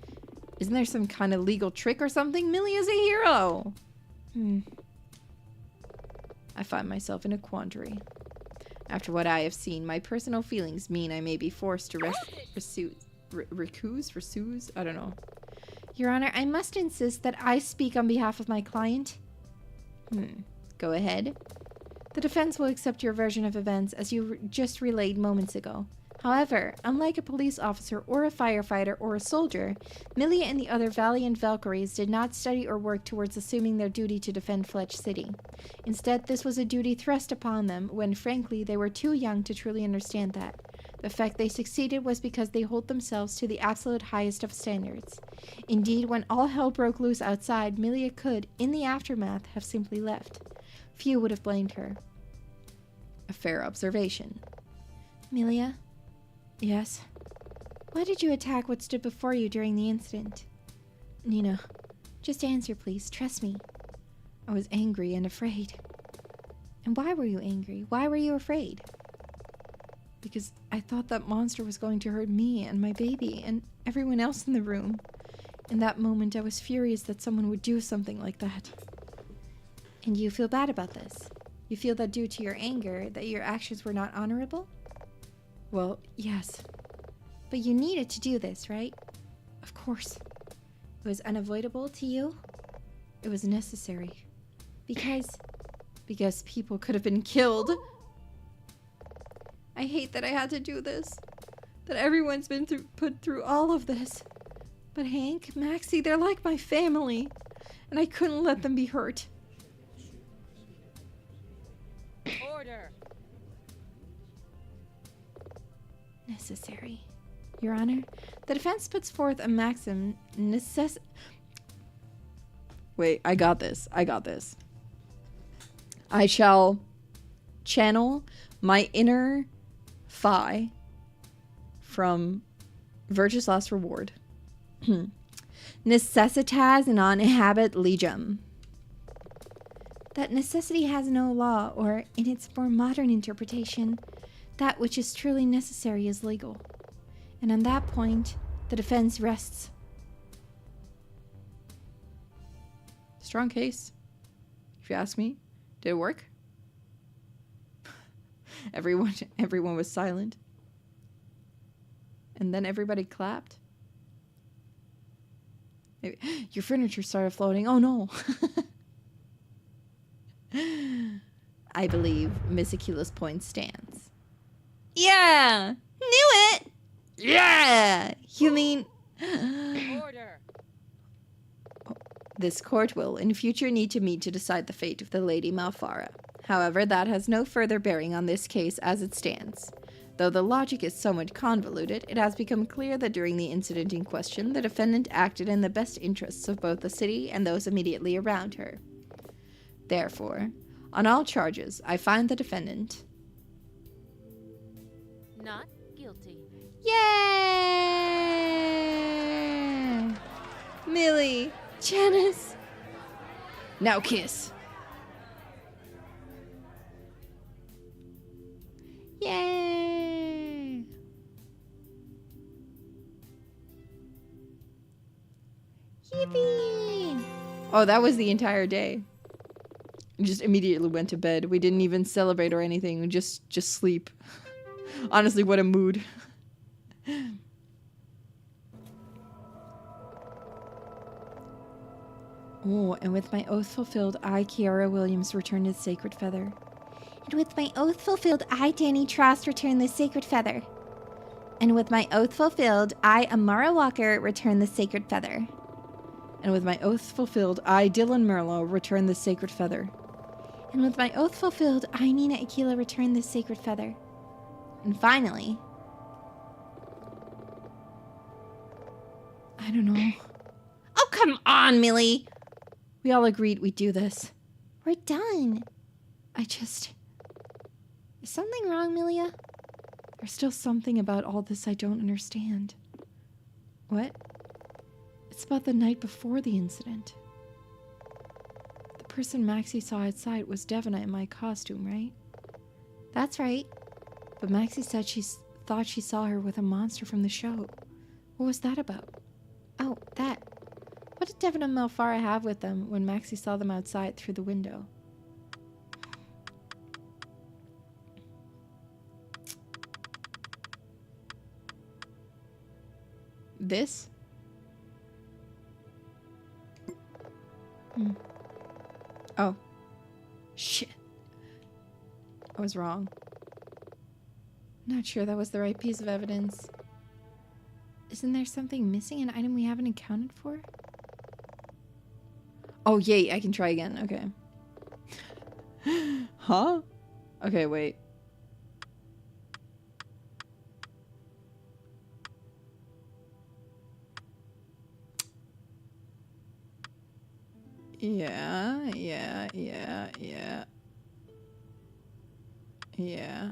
Isn't there some kind of legal trick or something? Millie is a hero! I find myself in a quandary. After what I have seen, my personal feelings mean I may be forced to recuse? I don't know. Your Honor, I must insist that I speak on behalf of my client. Go ahead. The defense will accept your version of events as you just relayed moments ago. However, unlike a police officer or a firefighter or a soldier, Millie and the other valiant Valkyries did not study or work towards assuming their duty to defend Fletch City. Instead, this was a duty thrust upon them when, frankly, they were too young to truly understand that. The fact they succeeded was because they hold themselves to the absolute highest of standards. Indeed, when all hell broke loose outside, Milia could, in the aftermath, have simply left. Few would have blamed her. A fair observation. Milia? Yes? Why did you attack what stood before you during the incident? Nina, just answer, please. Trust me. I was angry and afraid. And why were you angry? Why were you afraid? Because I thought that monster was going to hurt me and my baby and everyone else in the room. In that moment, I was furious that someone would do something like that. And you feel bad about this? You feel that due to your anger, that your actions were not honorable? Well, yes. But you needed to do this, right? Of course. It was unavoidable to you? It was necessary. Because people could have been killed. I hate that I had to do this. That everyone's been put through all of this. But Hank, Maxie, they're like my family. And I couldn't let them be hurt. Order. Necessary. Your Honor, the defense puts forth a maxim Wait, I got this. I shall channel my inner Phi from Virtue's Last Reward. Necessitas non habet legem. that necessity has no law, or, in its more modern interpretation, that which is truly necessary is legal. And on that point, the defense rests. Strong case, if you ask me. Did it work? Everyone was silent. And then everybody clapped. Your furniture started floating. Oh no. I believe Miss Aquila's point stands. Yeah! Knew it! Yeah! You mean... Order. This court will in future need to meet to decide the fate of the Lady Malfara. However, that has no further bearing on this case as it stands. Though the logic is somewhat convoluted, it has become clear that during the incident in question, the defendant acted in the best interests of both the city and those immediately around her. Therefore, on all charges, I find the defendant... Not guilty. Yay! Millie! Janice! Now kiss! Yay! Yippee! Oh, that was the entire day. We just immediately went to bed. We didn't even celebrate or anything. We just sleep. Honestly, what a mood. Oh, and with my oath fulfilled, I, Kiara Williams, return the sacred feather. And with my oath fulfilled, I, Danny Trost, return the sacred feather. And with my oath fulfilled, I, Amara Walker, return the sacred feather. And with my oath fulfilled, I, Dylan Merlo, return the sacred feather. And with my oath fulfilled, I, Nina Aquila, return the sacred feather. And finally... I don't know. Oh, come on, Millie! We all agreed we'd do this. We're done. Is something wrong, Milia? There's still something about all this I don't understand. What? It's about the night before the incident. The person Maxie saw outside was Devina in my costume, right? That's right. But Maxie said she thought she saw her with a monster from the show. What was that about? Oh, that. What did Devin and Malfara have with them when Maxie saw them outside through the window? This? Oh. Shit. I was wrong. Not sure that was the right piece of evidence. Isn't there something missing? An item we haven't accounted for? Oh, yay. I can try again. Okay. Huh? Okay, wait. Yeah.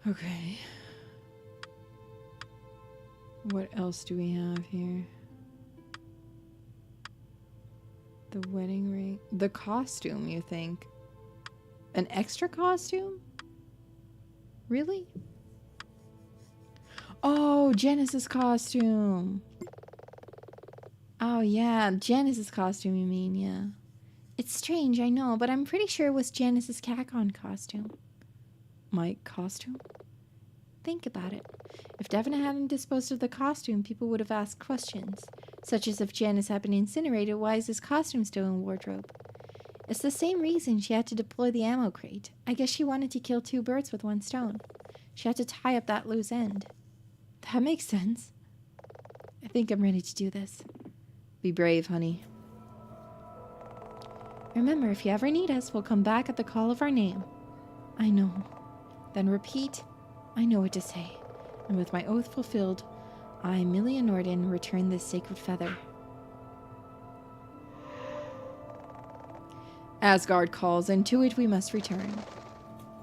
Okay. What else do we have here? The wedding ring. The costume, you think? An extra costume? Really? Oh, Janice's costume. Oh, yeah. Janice's costume, you mean, yeah. It's strange, I know, but I'm pretty sure it was Janice's Cacon costume. My costume? Think about it. If Devin hadn't disposed of the costume, people would have asked questions, such as if Janice had been incinerated, why is his costume still in wardrobe? It's the same reason she had to deploy the ammo crate. I guess she wanted to kill 2 birds with 1 stone. She had to tie up that loose end. That makes sense. I think I'm ready to do this. Be brave, honey. Remember, if you ever need us, we'll come back at the call of our name. I know. Then repeat, I know what to say. And with my oath fulfilled, I, Millia Norden, return this sacred feather. Asgard calls, and to it we must return.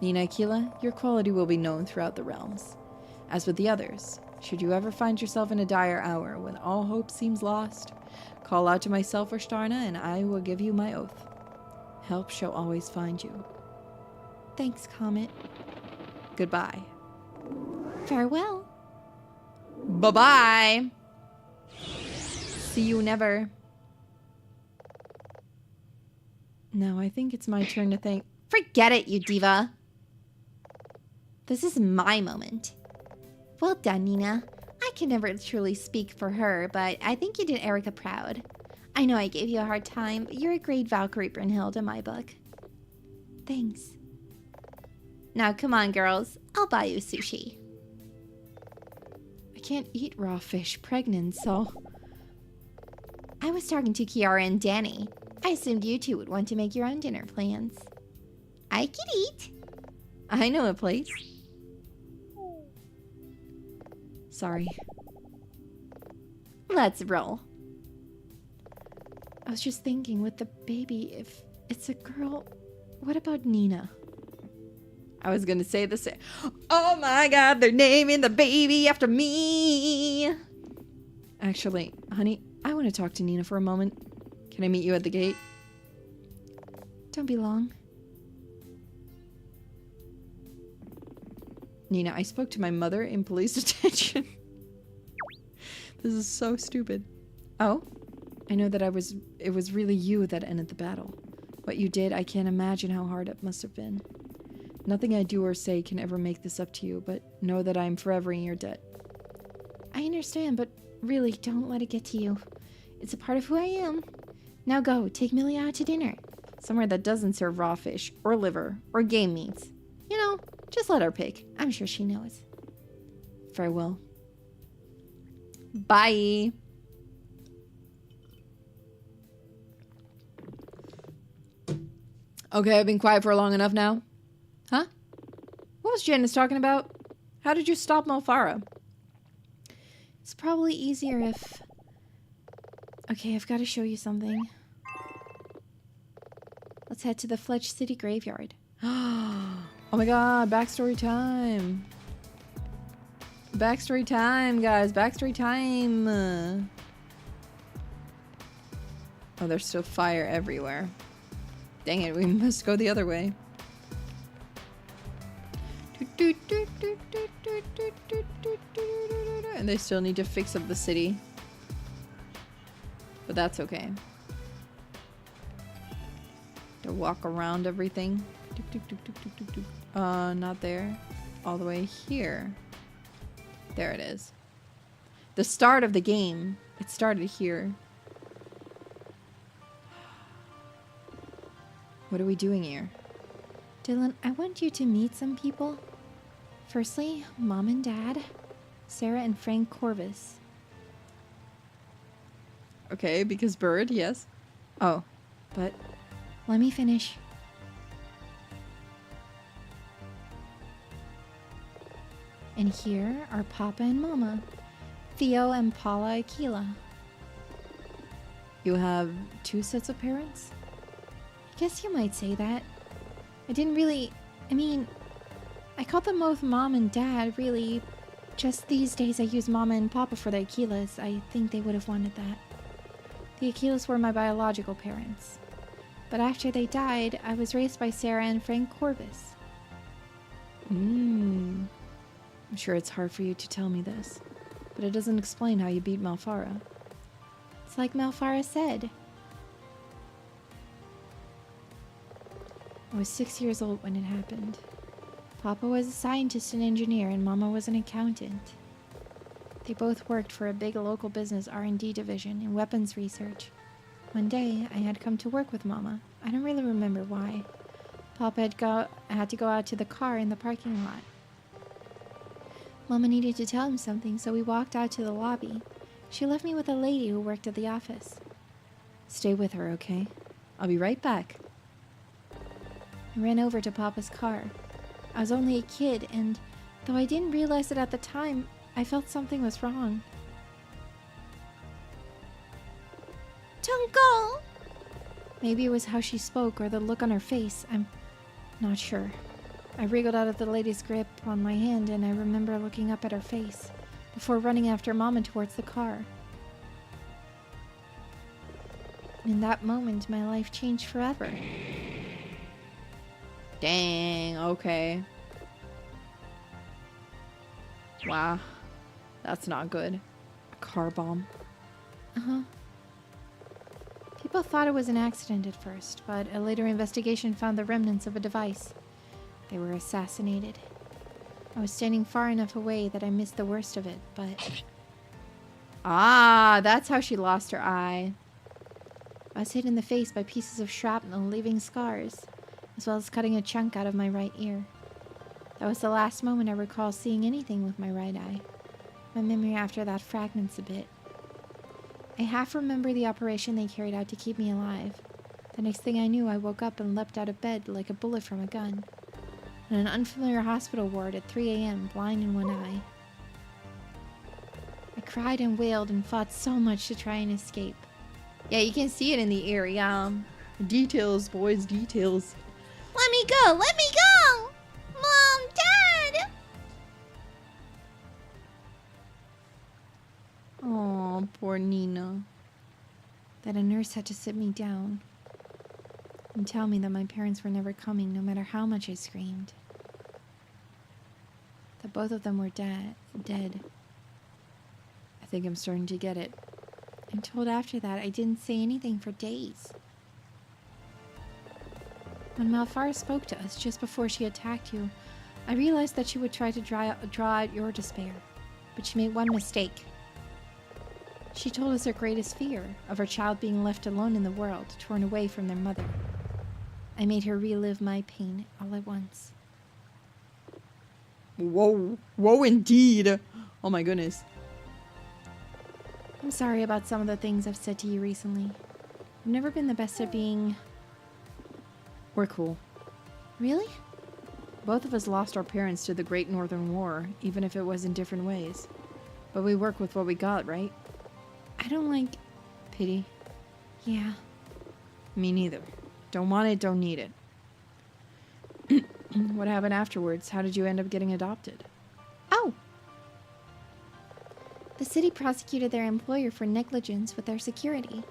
Nina Aquila, your quality will be known throughout the realms. As with the others, should you ever find yourself in a dire hour when all hope seems lost, call out to myself or Starna, and I will give you my oath. Help shall always find you. Thanks, Comet. Goodbye. Farewell. Bye-bye. See you never. Now I think it's my turn to thank... Forget it, you diva. This is my moment. Well done, Nina. I can never truly speak for her, but I think you did Erica proud. I know I gave you a hard time, but you're a great Valkyrie Brynhild in my book. Thanks. Now come on, girls. I'll buy you sushi. I can't eat raw fish, pregnant, so... I was talking to Kiara and Danny. I assumed you two would want to make your own dinner plans. I could eat. I know a place. Sorry. Let's roll. I was just thinking with the baby, if it's a girl, what about Nina? I was gonna say the same. Oh my god, they're naming the baby after me! Actually, honey, I want to talk to Nina for a moment. Can I meet you at the gate? Don't be long. Nina, I spoke to my mother in police detention. This is so stupid. Oh? I know that it was really you that ended the battle. What you did, I can't imagine how hard it must have been. Nothing I do or say can ever make this up to you, but know that I am forever in your debt. I understand, but really, don't let it get to you. It's a part of who I am. Now go, take Millie out to dinner. Somewhere that doesn't serve raw fish, or liver, or game meats. You know, just let her pick. I'm sure she knows. Farewell. Bye. Okay, I've been quiet for long enough now. Huh? What was Janice talking about? How did you stop Malfara? It's probably easier if... Okay, I've got to show you something. Let's head to the Fletch City graveyard. Oh my god, backstory time. Backstory time, guys. Backstory time. Oh, there's still fire everywhere. Dang it, we must go the other way. And they still need to fix up the city. But that's okay. To walk around everything. Not there. All the way here. There it is. The start of the game. It started here. What are we doing here? Dylan, I want you to meet some people. Firstly, Mom and Dad, Sarah and Frank Corvus. Okay, because bird, yes. Oh, but... Let me finish. And here are Papa and Mama, Theo and Paula Aquila. You have 2 sets of parents? I guess you might say that. I didn't really... I mean, I called them both Mom and Dad, really. Just these days I use Mama and Papa for the Aquilas. I think they would have wanted that. The Aquilas were my biological parents. But after they died, I was raised by Sarah and Frank Corvus. I'm sure it's hard for you to tell me this, but it doesn't explain how you beat Malfara. It's like Malfara said. I was 6 years old when it happened. Papa was a scientist and engineer, and Mama was an accountant. They both worked for a big local business R&D division in weapons research. One day, I had come to work with Mama. I don't really remember why. Papa had to go out to the car in the parking lot. Mama needed to tell him something, so we walked out to the lobby. She left me with a lady who worked at the office. Stay with her, okay? I'll be right back. I ran over to Papa's car. I was only a kid, and though I didn't realize it at the time, I felt something was wrong. Don't go! Maybe it was how she spoke or the look on her face. I'm not sure. I wriggled out of the lady's grip on my hand, and I remember looking up at her face before running after Mama towards the car. In that moment, my life changed forever. Dang, okay. Wow. That's not good. A car bomb. Uh-huh. People thought it was an accident at first, but a later investigation found the remnants of a device. They were assassinated. I was standing far enough away that I missed the worst of it, but... Ah, that's how she lost her eye. I was hit in the face by pieces of shrapnel, leaving scars, as well as cutting a chunk out of my right ear. That was the last moment I recall seeing anything with my right eye. My memory after that fragments a bit. I half remember the operation they carried out to keep me alive. The next thing I knew, I woke up and leapt out of bed like a bullet from a gun. In an unfamiliar hospital ward at 3 a.m., blind in one eye. I cried and wailed and fought so much to try and escape. Yeah, you can see it in the ear, details, boys, details. Let me go! Let me go! Mom! Dad! Oh, poor Nina. That a nurse had to sit me down and tell me that my parents were never coming, no matter how much I screamed. That both of them were dead. I think I'm starting to get it. I'm told after that I didn't say anything for days. When Malphara spoke to us just before she attacked you, I realized that she would try to draw out your despair. But she made one mistake. She told us her greatest fear, of her child being left alone in the world, torn away from their mother. I made her relive my pain all at once. Whoa. Whoa, indeed. Oh my goodness. I'm sorry about some of the things I've said to you recently. I've never been the best at being... We're cool. Really? Both of us lost our parents to the Great Northern War, even if it was in different ways. But we work with what we got, right? I don't like... pity. Yeah. Me neither. Don't want it, don't need it. What happened afterwards? How did you end up getting adopted? Oh! The city prosecuted their employer for negligence with their security.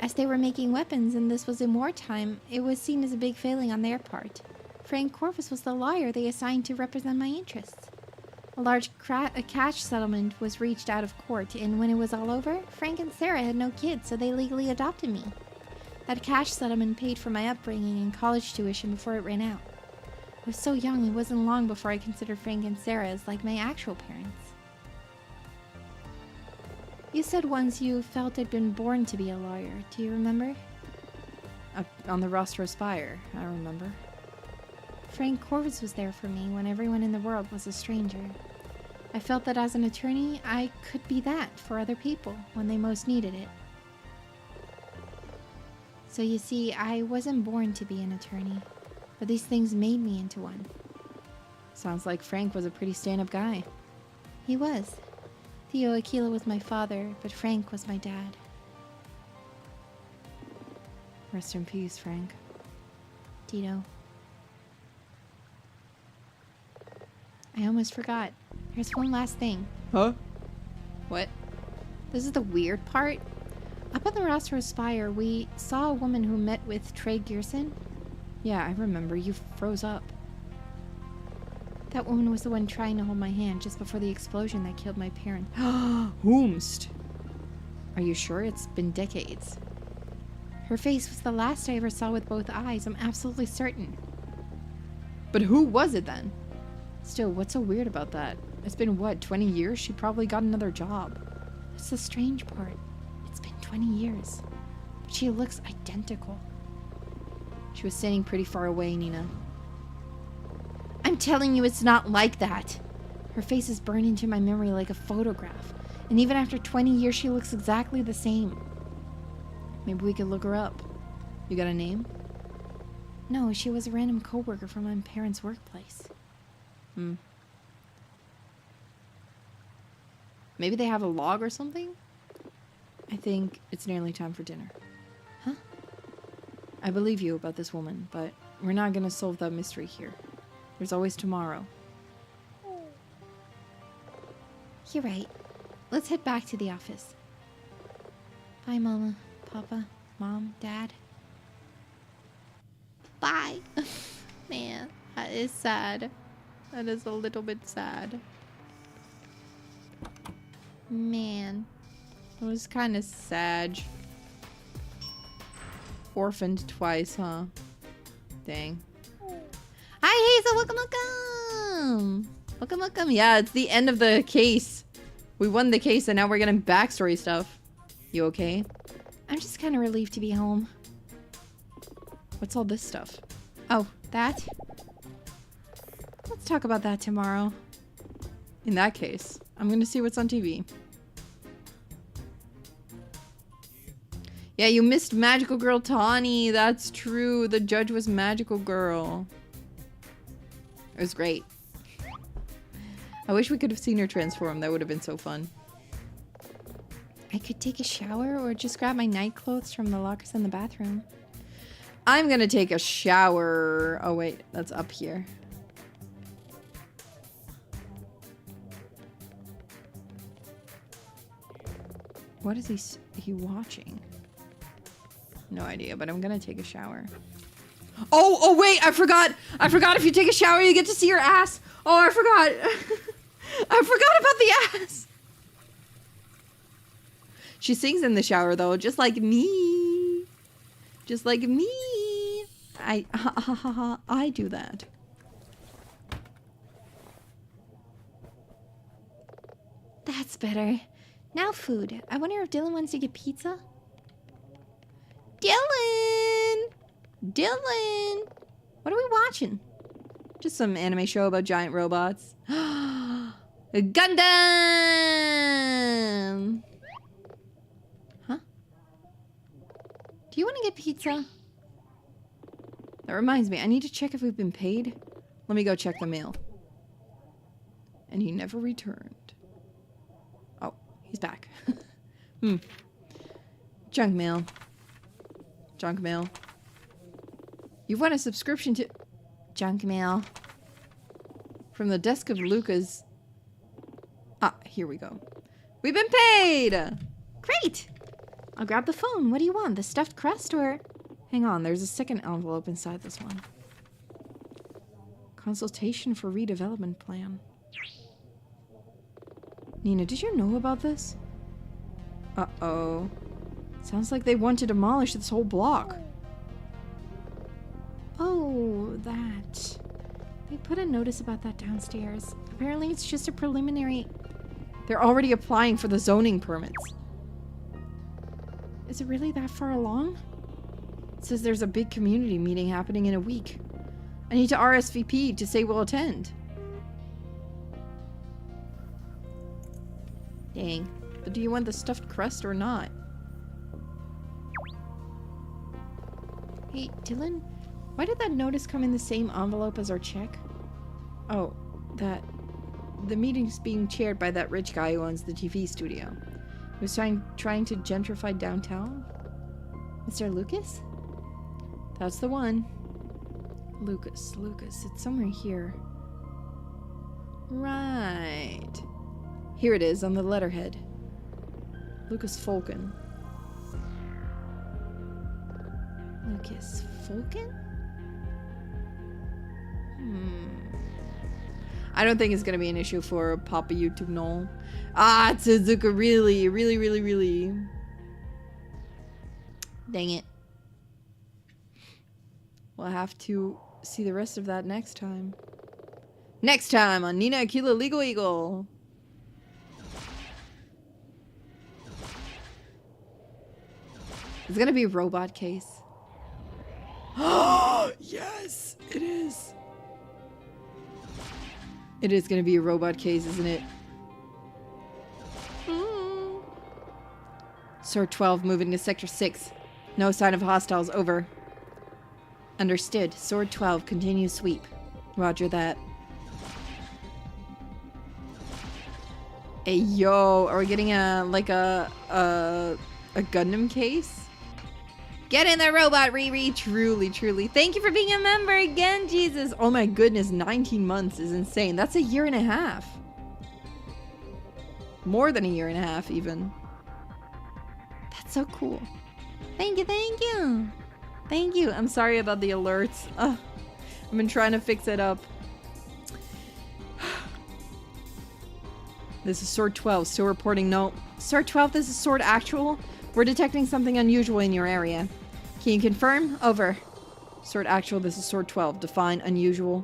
As they were making weapons and this was in wartime, it was seen as a big failing on their part. Frank Corvus was the lawyer they assigned to represent my interests. A large cash settlement was reached out of court, and when it was all over, Frank and Sarah had no kids, so they legally adopted me. That cash settlement paid for my upbringing and college tuition before it ran out. I was so young, it wasn't long before I considered Frank and Sarah as like my actual parents. You said once you felt I'd been born to be a lawyer. Do you remember? On the roster of Spire, I remember. Frank Corvus was there for me when everyone in the world was a stranger. I felt that as an attorney, I could be that for other people when they most needed it. So you see, I wasn't born to be an attorney, but these things made me into one. Sounds like Frank was a pretty stand-up guy. He was. Theo Aquila was my father, but Frank was my dad. Rest in peace, Frank. Tito. I almost forgot. There's one last thing. Huh? What? This is the weird part. Up on the roster of Spire, we saw a woman who met with Trey Gearson. Yeah, I remember. You froze up. That woman was the one trying to hold my hand just before the explosion that killed my parents. Whomst? Are you sure? It's been decades. Her face was the last I ever saw with both eyes, I'm absolutely certain. But who was it then? Still, what's so weird about that? It's been, what, 20 years? She probably got another job. That's the strange part. It's been 20 years. But she looks identical. She was standing pretty far away, Nina. I'm telling you, it's not like that. Her face is burned into my memory like a photograph. And even after 20 years, she looks exactly the same. Maybe we could look her up. You got a name? No, she was a random coworker from my parents' workplace. Maybe they have a log or something? I think it's nearly time for dinner. Huh? I believe you about this woman, but we're not gonna solve that mystery here. There's always tomorrow. You're right. Let's head back to the office. Bye, Mama, Papa, Mom, Dad. Bye. Man, that is sad. That is a little bit sad. Man. It was kind of sad. Orphaned twice, huh? Dang. Hi, Hazel! Welcome, welcome! Welcome, welcome. Yeah, it's the end of the case. We won the case and now we're getting backstory stuff. You okay? I'm just kind of relieved to be home. What's all this stuff? Oh, that? Let's talk about that tomorrow. In that case, I'm gonna see what's on TV. Yeah, you missed Magical Girl Tawny. That's true. The judge was Magical Girl. It was great. I wish we could have seen her transform. That would have been so fun. I could take a shower or just grab my night clothes from the lockers in the bathroom. I'm gonna take a shower. Oh wait, that's up here. What is he watching? No idea, but I'm gonna take a shower. Oh wait, I forgot if you take a shower you get to see your ass. Oh, I forgot. I forgot about the ass. She sings in the shower though, just like me. Just like me. I do that. That's better. Now food. I wonder if Dylan wants to get pizza? Dylan! Dylan! What are we watching? Just some anime show about giant robots. Gundam! Huh? Do you want to get pizza? That reminds me, I need to check if we've been paid. Let me go check the mail. And he never returned. Oh, he's back. Junk mail. Junk mail. You've won a subscription to... Junk mail. From the desk of Lucas. Ah, here we go. We've been paid! Great! I'll grab the phone. What do you want? The stuffed crust or... Hang on, there's a second envelope inside this one. Consultation for redevelopment plan. Nina, did you know about this? Uh-oh. Sounds like they want to demolish this whole block. Oh, that. They put a notice about that downstairs. Apparently it's just a preliminary... They're already applying for the zoning permits. Is it really that far along? It says there's a big community meeting happening in a week. I need to RSVP to say we'll attend. Dang. But do you want the stuffed crust or not? Hey, Dylan, why did that notice come in the same envelope as our check? Oh, the meeting's being chaired by that rich guy who owns the TV studio. He was trying to gentrify downtown. Mr. Lucas? That's the one. Lucas, it's somewhere here. Right. Here it is on the letterhead. Lucas Fulkin. Lucas Fulkin? I don't think it's gonna be an issue for Papa YouTube Null. Ah, Suzuka, really. Dang it. We'll have to see the rest of that next time. Next time on Nina Aquila Legal Eagle. It's gonna be a robot case. Oh, yes, it is. It is gonna be a robot case, isn't it? Sword 12 moving to Sector 6. No sign of hostiles, over. Understood. Sword 12, continue sweep. Roger that. Hey, yo, are we getting a Gundam case? Get in there, robot, Riri. Truly, truly. Thank you for being a member again, Jesus. Oh my goodness, 19 months is insane. That's a year and a half. More than a year and a half, even. That's so cool. Thank you, thank you. Thank you. I'm sorry about the alerts. I've been trying to fix it up. This is Sword 12, still reporting no. Sword 12, this is Sword Actual. We're detecting something unusual in your area. Can you confirm? Over. Sword Actual, this is Sword 12. Define unusual.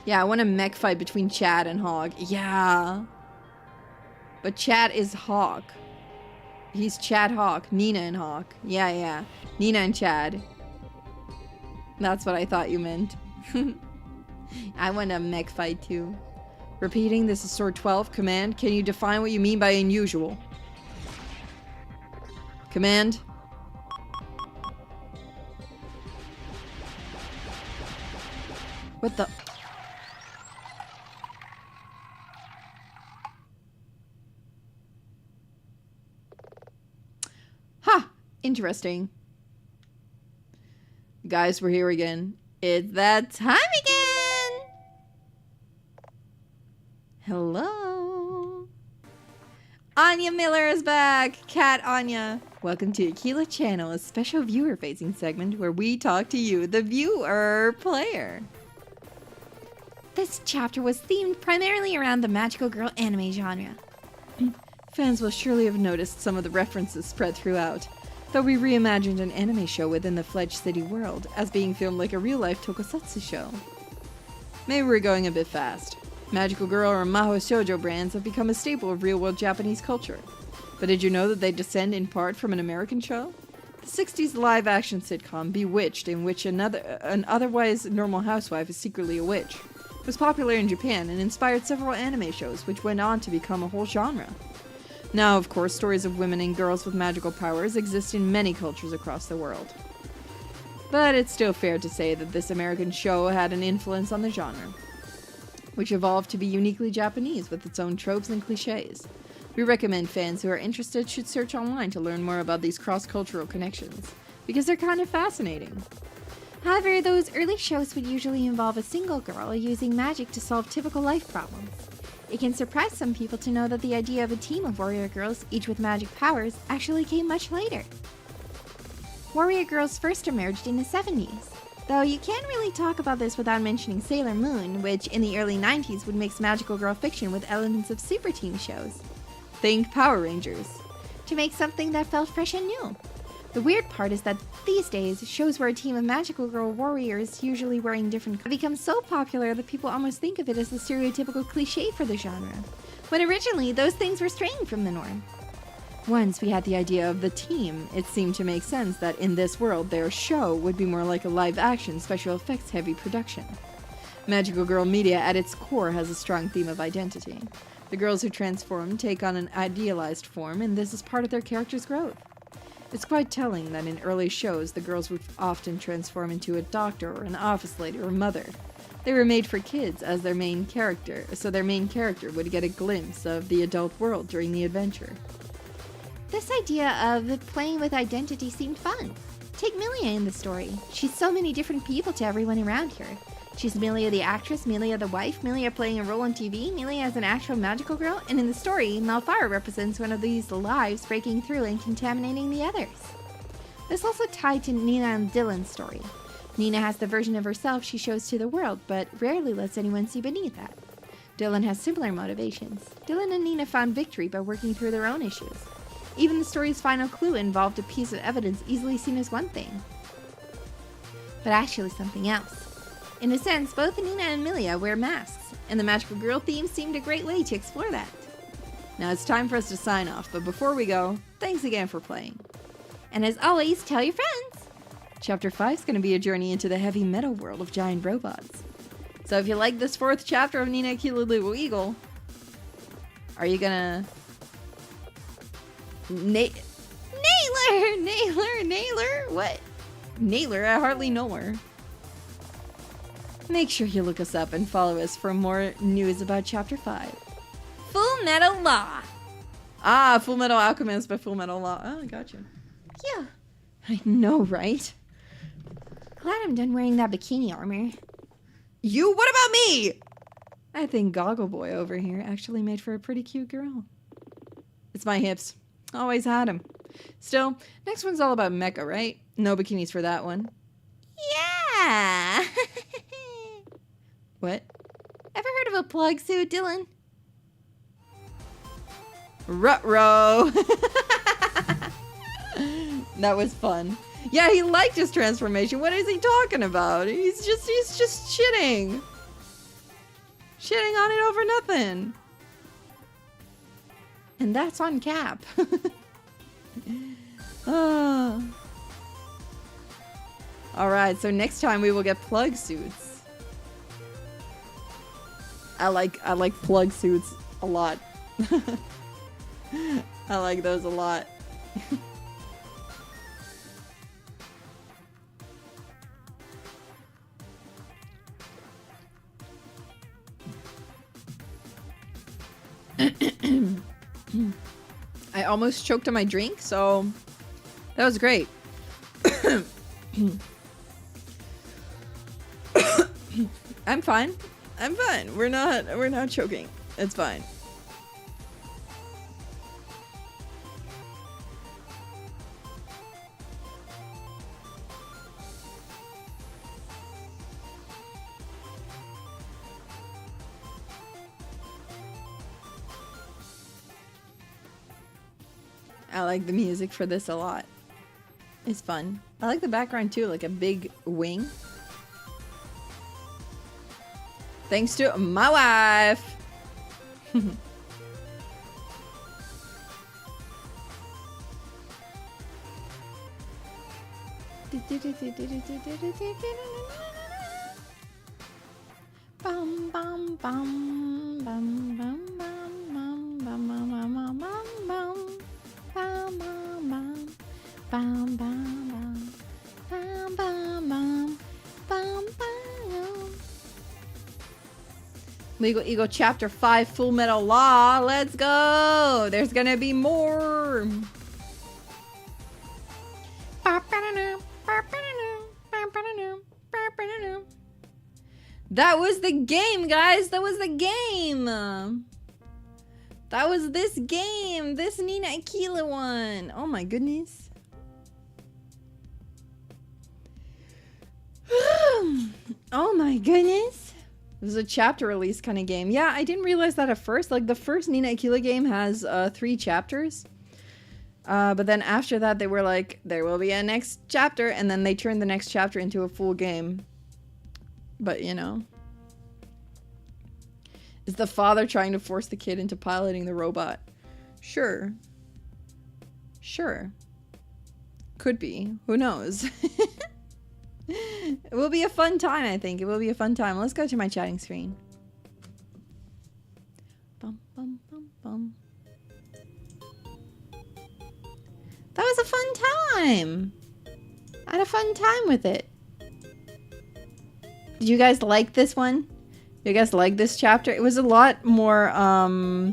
Yeah, I want a mech fight between Chad and Hog. Yeah. But Chad is Hawk. He's Chad Hawk. Nina and Hawk. Yeah, yeah. Nina and Chad. That's what I thought you meant. I want a mech fight too. Repeating, this is Sword 12. Command, can you define what you mean by unusual? Command. What the? Ha! Interesting. Guys, we're here again. It's that time again! Hello! Anya Miller is back! Cat Anya. Welcome to Aquila Channel, a special viewer-facing segment where we talk to you, the viewer player. This chapter was themed primarily around the magical girl anime genre. Fans will surely have noticed some of the references spread throughout, though we reimagined an anime show within the Fledged City world as being filmed like a real-life tokusatsu show. Maybe we're going a bit fast. Magical girl or Mahou Shoujo brands have become a staple of real-world Japanese culture. But did you know that they descend in part from an American show? The 60s live-action sitcom Bewitched, in which an otherwise normal housewife is secretly a witch, was popular in Japan and inspired several anime shows which went on to become a whole genre. Now, of course, stories of women and girls with magical powers exist in many cultures across the world. But it's still fair to say that this American show had an influence on the genre, which evolved to be uniquely Japanese with its own tropes and cliches. We recommend fans who are interested should search online to learn more about these cross-cultural connections, because they're kind of fascinating. However, those early shows would usually involve a single girl using magic to solve typical life problems. It can surprise some people to know that the idea of a team of warrior girls, each with magic powers, actually came much later. Warrior girls first emerged in the 70s, though you can't really talk about this without mentioning Sailor Moon, which in the early 90s would mix magical girl fiction with elements of super team shows. Think Power Rangers. To make something that felt fresh and new. The weird part is that these days, shows where a team of magical girl warriors, usually wearing different colors, have become so popular that people almost think of it as the stereotypical cliche for the genre, when originally those things were straying from the norm. Once we had the idea of the team, it seemed to make sense that in this world their show would be more like a live-action, special effects-heavy production. Magical girl media at its core has a strong theme of identity. The girls who transform take on an idealized form, and this is part of their character's growth. It's quite telling that in early shows, the girls would often transform into a doctor or an office lady or mother. They were made for kids as their main character, so their main character would get a glimpse of the adult world during the adventure. This idea of playing with identity seemed fun. Take Milia in the story. She's so many different people to everyone around her. She's Milia the actress, Milia the wife, Milia playing a role on TV, Milia as an actual magical girl, and in the story, Malfara represents one of these lives breaking through and contaminating the others. This also tied to Nina and Dylan's story. Nina has the version of herself she shows to the world, but rarely lets anyone see beneath that. Dylan has similar motivations. Dylan and Nina found victory by working through their own issues. Even the story's final clue involved a piece of evidence easily seen as one thing. but actually something else. In a sense, both Nina and Milia wear masks, and the magical girl theme seemed a great way to explore that. Now it's time for us to sign off, but before we go, thanks again for playing. And as always, tell your friends! Chapter 5 is going to be a journey into the heavy metal world of giant robots. So if you like this 4th chapter of Nina Aquila Little Eagle, are you gonna... Nailer! What? Nailer? I hardly know her. Make sure you look us up and follow us for more news about Chapter 5. Full Metal Law! Ah, Full Metal Alchemist by Full Metal Law. Oh, gotcha. Yeah. I know, right? Glad I'm done wearing that bikini armor. You? What about me? I think Goggle Boy over here actually made for a pretty cute girl. It's my hips. Always had them. Still, next one's all about mecha, right? No bikinis for that one. Yeah! What? Ever heard of a plug suit, Dylan? Ruh-roh! That was fun. Yeah, he liked his transformation. What is he talking about? He's just shitting. Shitting on it over nothing. And that's on Cap. Alright, so next time we will get plug suits. I like plug suits a lot. I like those a lot. I almost choked on my drink, so that was great. I'm fine. I'm fine. We're not choking. It's fine. I like the music for this a lot. It's fun. I like the background too, like a big wing. Thanks to my wife. Bum bum bum bum bum bum bum bum bum bum bum bum. Bum bum bum bum bum bum bum bum bum bum bum. Legal Eagle Chapter 5 Full Metal Law. Let's go. There's gonna be more. That was the game, guys. That was the game. That was this game. This Nina Aquila one. Oh my goodness. Oh my goodness. This is a chapter release kind of game. Yeah, I didn't realize that at first. Like, the first Nina Aquila game has 3 chapters. But then after that, they were like, there will be a next chapter. And then they turned the next chapter into a full game. But, you know. Is the father trying to force the kid into piloting the robot? Sure. Sure. Could be. Who knows? It will be a fun time, I think. It will be a fun time. Let's go to my chatting screen. Bum, bum, bum, bum. That was a fun time. I had a fun time with it. Did you guys like this one? You guys like this chapter? It was a lot more, I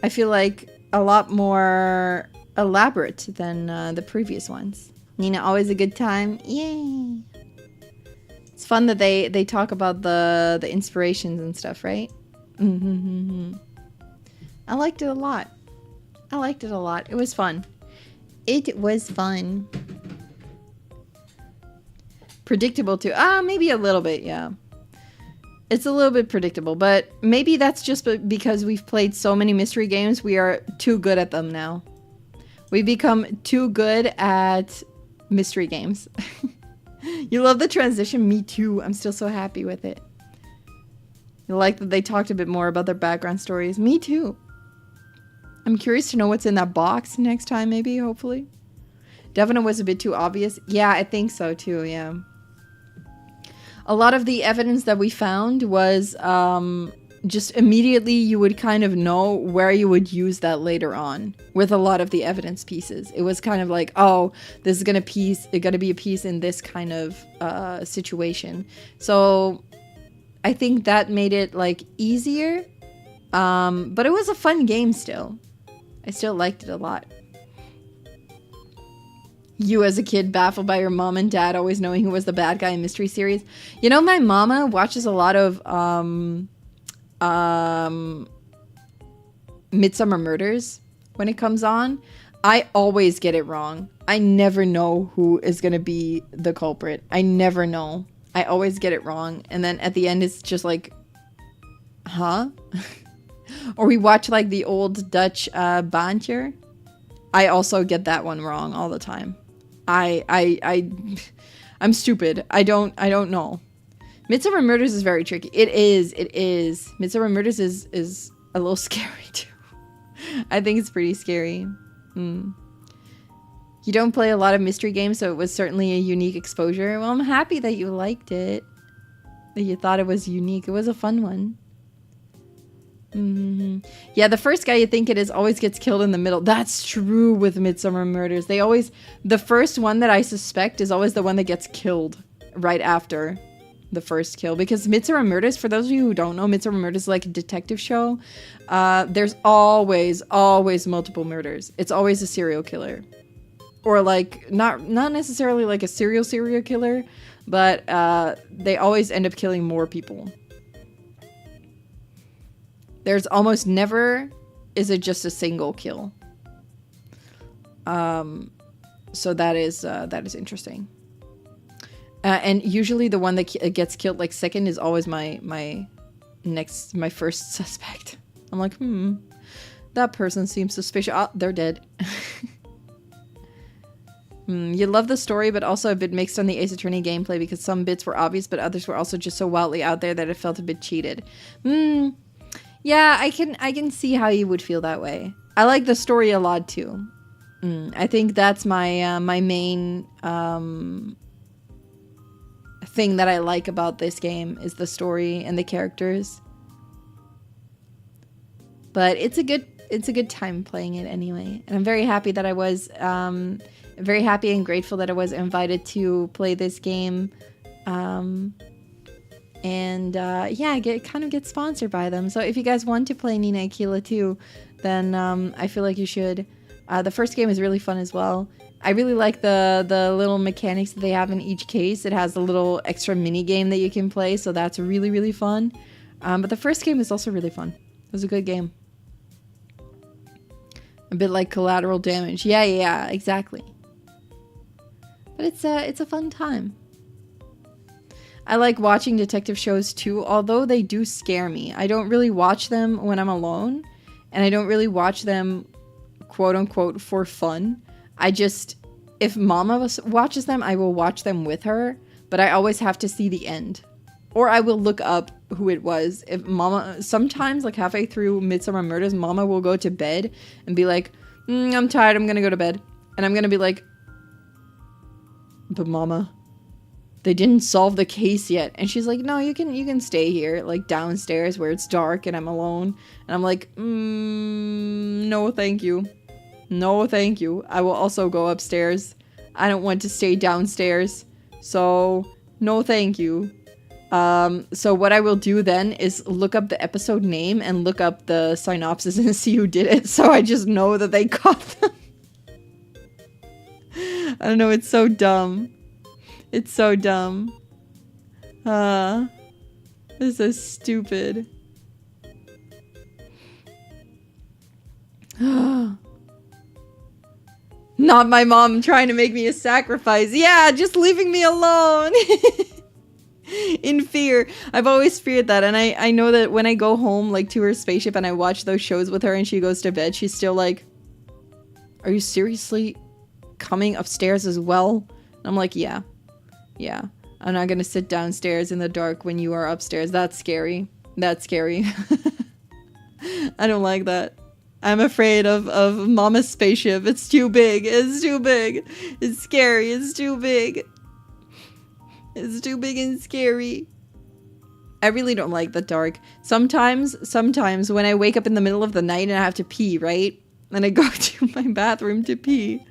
feel like a lot more elaborate than the previous ones. Nina, always a good time. Yay. It's fun that they talk about the inspirations and stuff, right? I liked it a lot. I liked it a lot. It was fun. It was fun. Predictable too. Maybe a little bit, yeah. It's a little bit predictable, but maybe that's just because we've played so many mystery games, we are too good at them now. We've become too good at mystery games. You love the transition? Me too. I'm still so happy with it. You like that they talked a bit more about their background stories? Me too. I'm curious to know what's in that box next time, maybe, hopefully. Definitely was a bit too obvious. Yeah, I think so too, yeah. A lot of the evidence that we found was just immediately you would kind of know where you would use that later on with a lot of the evidence pieces. It was kind of like, oh, this is gonna be a piece in this kind of situation. So I think that made it like easier, but it was a fun game still. I still liked it a lot. You as a kid baffled by your mom and dad always knowing who was the bad guy in mystery series. You know, my mama watches a lot of Midsummer Murders when it comes on. I always get it wrong. I never know who is gonna be the culprit. I never know. I always get it wrong. And then at the end it's just like, huh? Or we watch like the old Dutch Baantje. I also get that one wrong all the time. I'm stupid. I don't know. Midsummer Murders is very tricky. It is. Midsummer Murders is a little scary too. I think it's pretty scary. You don't play a lot of mystery games, so it was certainly a unique exposure. Well, I'm happy that you liked it. That you thought it was unique. It was a fun one. Yeah, the first guy you think it is always gets killed in the middle. That's true with Midsummer Murders. The first one that I suspect is always the one that gets killed right after the first kill. Because Midsummer Murders, for those of you who don't know, Midsummer Murders is like a detective show. There's always multiple murders. It's always a serial killer. Or like, not necessarily like a serial killer, but they always end up killing more people. There's almost never is it just a single kill. So that is interesting. And usually the one that gets killed like second is always my first suspect. I'm like, that person seems suspicious. Oh, they're dead. You love the story, but also a bit mixed on the Ace Attorney gameplay because some bits were obvious, but others were also just so wildly out there that it felt a bit cheated. Yeah, I can see how you would feel that way. I like the story a lot too. I think that's my my main thing that I like about this game is the story and the characters. But it's a good time playing it anyway, and I'm very happy that I was very happy and grateful that I was invited to play this game. And yeah, kind of get sponsored by them. So if you guys want to play Nina Aquila too, then I feel like you should. The first game is really fun as well. I really like the little mechanics that they have in each case. It has a little extra mini game that you can play, so that's really, really fun. But the first game is also really fun. It was a good game. A bit like Collateral Damage. Yeah, exactly. But it's a fun time. I like watching detective shows too, although they do scare me. I don't really watch them when I'm alone, and I don't really watch them, quote unquote, for fun. If Mama watches them, I will watch them with her, but I always have to see the end. Or I will look up who it was. If Mama, sometimes like halfway through Midsummer Murders, Mama will go to bed and be like, I'm tired, I'm gonna go to bed. And I'm gonna be like, but Mama, they didn't solve the case yet. And she's like, no, you can stay here, like downstairs where it's dark and I'm alone. And I'm like, no thank you. No thank you. I will also go upstairs. I don't want to stay downstairs. So no thank you. So what I will do then is look up the episode name and look up the synopsis and see who did it. So I just know that they caught them. I don't know, it's so dumb. It's so dumb. This is stupid. Not my mom trying to make me a sacrifice. Yeah, just leaving me alone. In fear. I've always feared that, and I know that when I go home, like, to her spaceship and I watch those shows with her and she goes to bed, she's still like, are you seriously coming upstairs as well? And I'm like, yeah. Yeah. I'm not gonna sit downstairs in the dark when you are upstairs. That's scary. That's scary. I don't like that. I'm afraid of Mama's spaceship. It's too big. It's too big. It's scary. It's too big. It's too big and scary. I really don't like the dark. Sometimes when I wake up in the middle of the night and I have to pee, right? And I go to my bathroom to pee.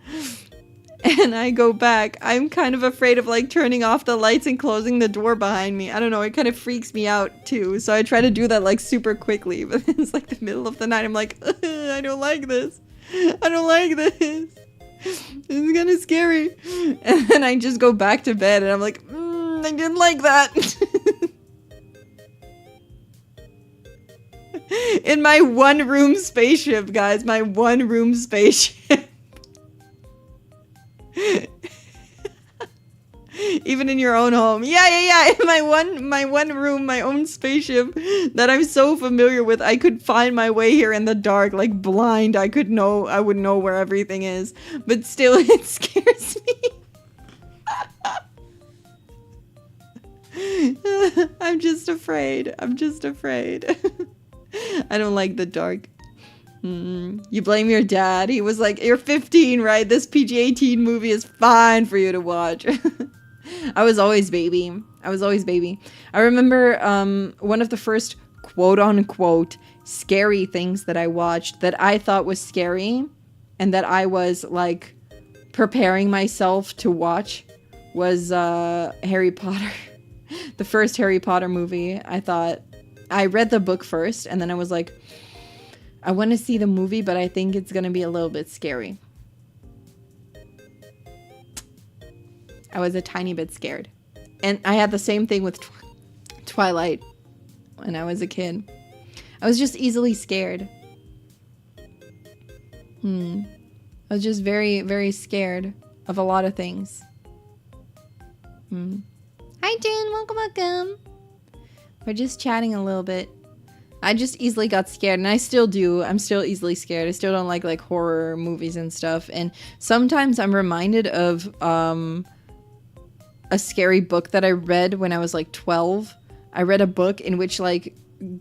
And I go back. I'm kind of afraid of like turning off the lights and closing the door behind me. I don't know. It kind of freaks me out too. So I try to do that like super quickly. But it's like the middle of the night. I'm like, I don't like this. I don't like this. It's kind of scary. And then I just go back to bed and I'm like, I didn't like that. In my one-room spaceship, guys. My one-room spaceship. Even in your own home. Yeah. In my one room, my own spaceship that I'm so familiar with. I could find my way here in the dark, like blind. I would know where everything is. But still, it scares me. I'm just afraid. I'm just afraid. I don't like the dark. You blame your dad. He was like, you're 15, right? This PG-18 movie is fine for you to watch. I was always baby. I was always baby. I remember one of the first quote-unquote scary things that I watched that I thought was scary and that I was like preparing myself to watch was Harry Potter. The first Harry Potter movie. I read the book first and then I was like, I want to see the movie, but I think it's going to be a little bit scary. I was a tiny bit scared. And I had the same thing with Twilight when I was a kid. I was just easily scared. I was just very, very scared of a lot of things. Hi, June. Welcome. We're just chatting a little bit. I just easily got scared, and I still do. I'm still easily scared. I still don't like horror movies and stuff. And sometimes I'm reminded of a scary book that I read when I was 12. I read a book in which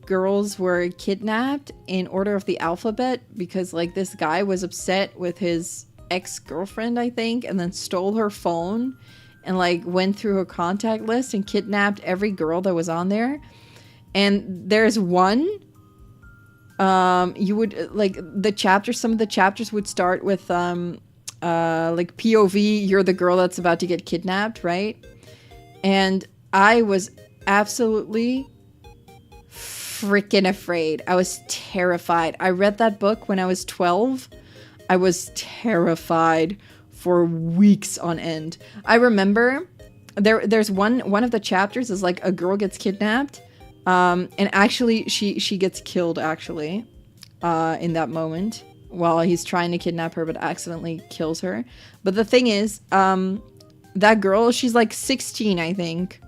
girls were kidnapped in order of the alphabet because this guy was upset with his ex-girlfriend, I think, and then stole her phone and went through her contact list and kidnapped every girl that was on there. And there's one, you would, some of the chapters would start with, POV, you're the girl that's about to get kidnapped, right? And I was absolutely freaking afraid. I was terrified. I read that book when I was 12. I was terrified for weeks on end. I remember there's one of the chapters is a girl gets kidnapped. And actually, she gets killed, actually, in that moment while he's trying to kidnap her, but accidentally kills her. But the thing is, that girl, she's 16, I think.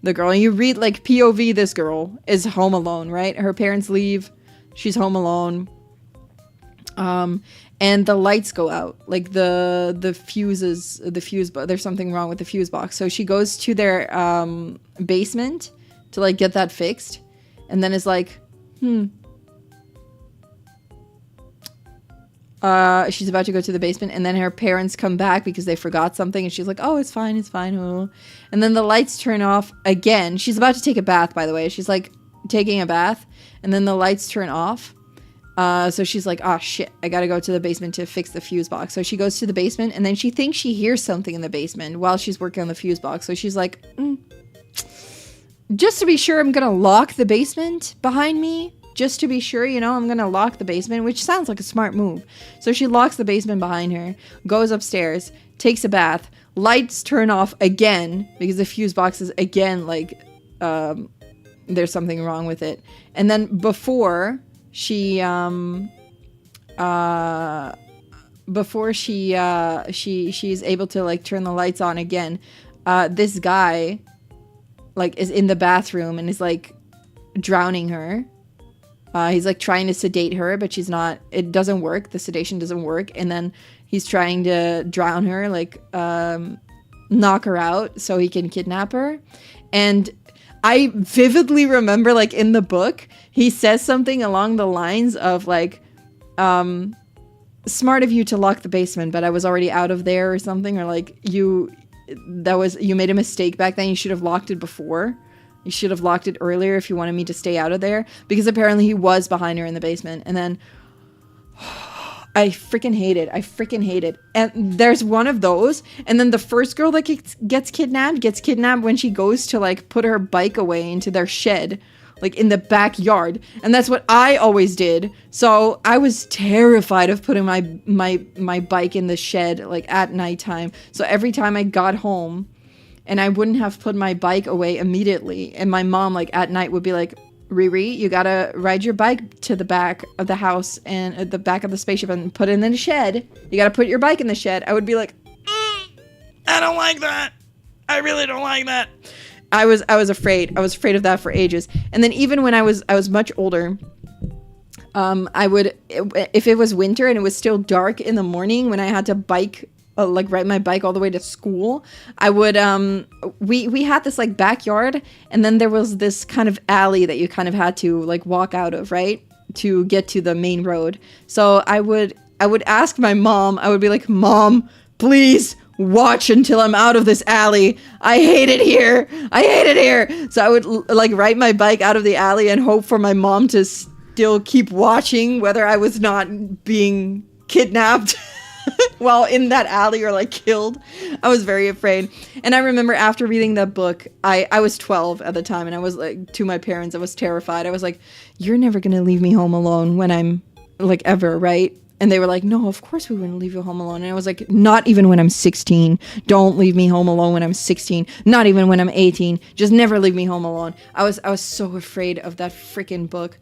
The girl, and you read, POV, this girl is home alone, right? Her parents leave. She's home alone. And the lights go out, the fuses, but there's something wrong with the fuse box. So she goes to their, basement to get that fixed, and then is she's about to go to the basement, and then her parents come back because they forgot something, and she's like, oh, it's fine, oh. And then the lights turn off again. She's about to take a bath, by the way. She's taking a bath, and then the lights turn off. So she's like, oh shit, I gotta go to the basement to fix the fuse box. So she goes to the basement, and then she thinks she hears something in the basement while she's working on the fuse box. So she's like, just to be sure, I'm gonna lock the basement behind me. Just to be sure, I'm gonna lock the basement, which sounds like a smart move. So she locks the basement behind her, goes upstairs, takes a bath, lights turn off again, because the fuse box is again, there's something wrong with it. And then before she's able to, turn the lights on again, this guy is in the bathroom and is drowning her. He's trying to sedate her, but she's not, it doesn't work. The sedation doesn't work. And then he's trying to drown her, knock her out so he can kidnap her. And I vividly remember, like, in the book, he says something along the lines of, like, smart of you to lock the basement, but I was already out of there or something. Or, like, you made a mistake back then. You should have locked it before. You should have locked it earlier if you wanted me to stay out of there. Because apparently he was behind her in the basement. And then... I freaking hate it. I freaking hate it. And there's one of those. And then the first girl that gets kidnapped when she goes to, like, put her bike away into their shed, like, in the backyard. And that's what I always did. So I was terrified of putting my bike in the shed, like, at nighttime. So every time I got home and I wouldn't have put my bike away immediately, and my mom, like, at night would be like, Riri, you gotta ride your bike to the back of the house and at the back of the spaceship and put it in the shed. You gotta put your bike in the shed. I would be like, I don't like that. I really don't like that. I was afraid. I was afraid of that for ages. And then even when I was much older, I would, if it was winter and it was still dark in the morning when I had to ride my bike all the way to school, I would, we had this, like, backyard, and then there was this kind of alley that you kind of had to, like, walk out of, right, to get to the main road. So I would ask my mom, I would be like, Mom, please watch until I'm out of this alley. I hate it here. I hate it here. So I would, like, ride my bike out of the alley and hope for my mom to still keep watching whether I was not being kidnapped while in that alley or, like, killed. I was very afraid. And I remember after reading that book, I was 12 at the time, and I was like, to my parents, I was terrified. I was like, you're never gonna leave me home alone when I'm, like, ever, right? And they were like, no, of course we wouldn't leave you home alone. And I was like, not even when I'm 16. Don't leave me home alone when I'm 16. Not even when I'm 18. Just never leave me home alone. I was so afraid of that freaking book.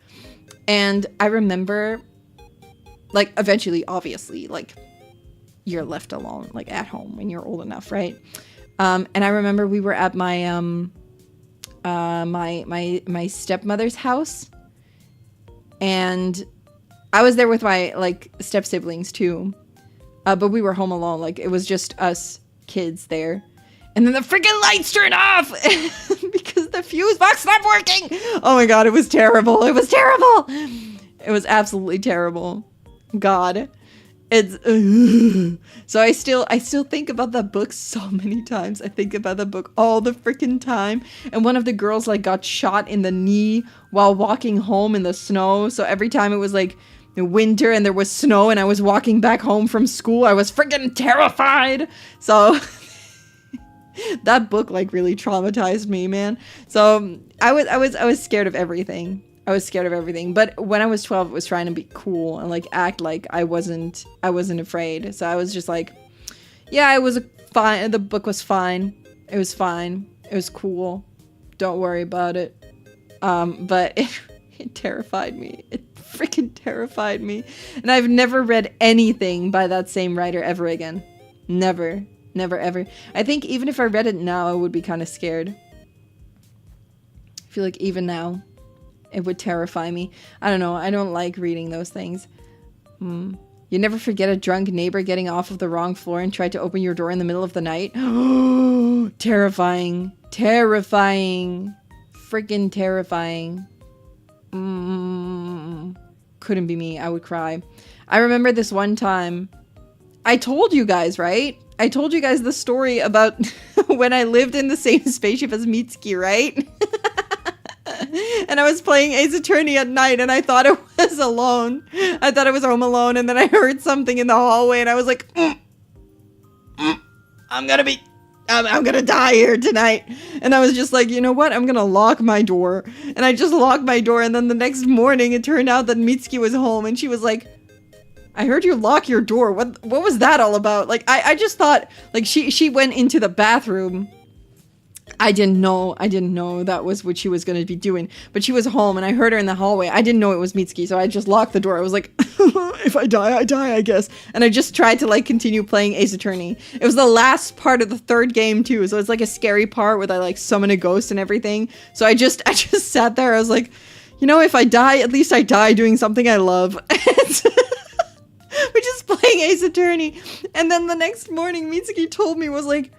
And I remember, like, eventually, obviously, like, you're left alone, like, at home when you're old enough, right? And I remember we were at my my stepmother's house, and I was there with my, like, step siblings too, but we were home alone. Like, it was just us kids there, and then the freaking lights turned off because the fuse box stopped working. Oh my god, it was terrible. It was terrible. It was absolutely terrible. God. It's so I still think about that book so many times. I think about the book all the freaking time. And one of the girls, like, got shot in the knee while walking home in the snow. So every time it was, like, winter and there was snow and I was walking back home from school, I was freaking terrified. So that book, like, really traumatized me, man. So I was scared of everything. I was scared of everything. But when I was 12, it was trying to be cool and, like, act like I wasn't afraid. So I was just like, yeah, it was fine. The book was fine. It was fine. It was cool. Don't worry about it. But it terrified me. It freaking terrified me. And I've never read anything by that same writer ever again. Never. Never, ever. I think even if I read it now, I would be kind of scared. I feel like even now, it would terrify me. I don't know. I don't like reading those things. You never forget a drunk neighbor getting off of the wrong floor and tried to open your door in the middle of the night? Terrifying. Terrifying. Freaking terrifying. Couldn't be me. I would cry. I remember this one time. I told you guys, right? I told you guys the story about when I lived in the same spaceship as Mitsuki, right? And I was playing Ace Attorney at night and I thought I was alone. I thought I was home alone, and then I heard something in the hallway and I was like, I'm gonna die here tonight. And I was just like, you know what? I'm gonna lock my door. And I just locked my door, and then the next morning it turned out that Mitsuki was home and she was like, I heard you lock your door. What was that all about? Like, I just thought, like, she went into the bathroom. I didn't know that was what she was going to be doing. But she was home, and I heard her in the hallway. I didn't know it was Mitsuki, so I just locked the door. I was like, if I die, I die, I guess. And I just tried to, like, continue playing Ace Attorney. It was the last part of the third game, too. So it's, like, a scary part where I, like, summon a ghost and everything. So I just sat there. I was like, you know, if I die, at least I die doing something I love. We're just playing Ace Attorney. And then the next morning, Mitsuki told me, was like,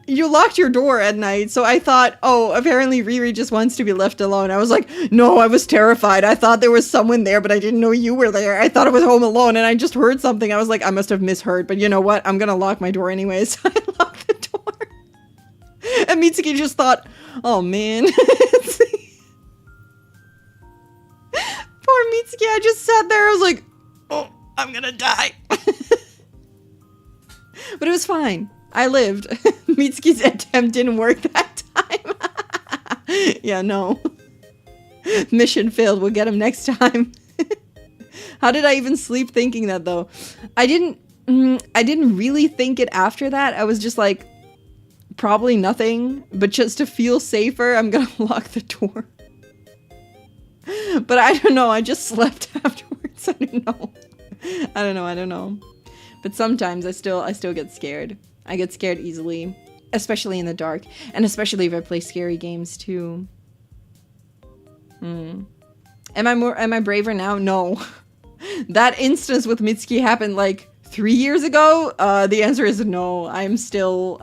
you locked your door at night, so I thought, oh, apparently Riri just wants to be left alone. I was like, no, I was terrified. I thought there was someone there, but I didn't know you were there. I thought I was home alone, and I just heard something. I was like, I must have misheard, but you know what? I'm gonna lock my door anyway, so I locked the door. And Mitsuki just thought, oh man. Poor Mitsuki, I just sat there, I was like, oh, I'm gonna die. But it was fine. I lived. Mitsuki's attempt didn't work that time. Yeah, no. Mission failed. We'll get him next time. How did I even sleep thinking that though? I didn't really think it after that. I was just like, probably nothing, but just to feel safer, I'm gonna lock the door. But I don't know. I just slept afterwards. I don't know. But sometimes I still get scared. I get scared easily, especially in the dark, and especially if I play scary games too. Am I braver now? No. That instance with Mitsuki happened like 3 years ago. The answer is no. I'm still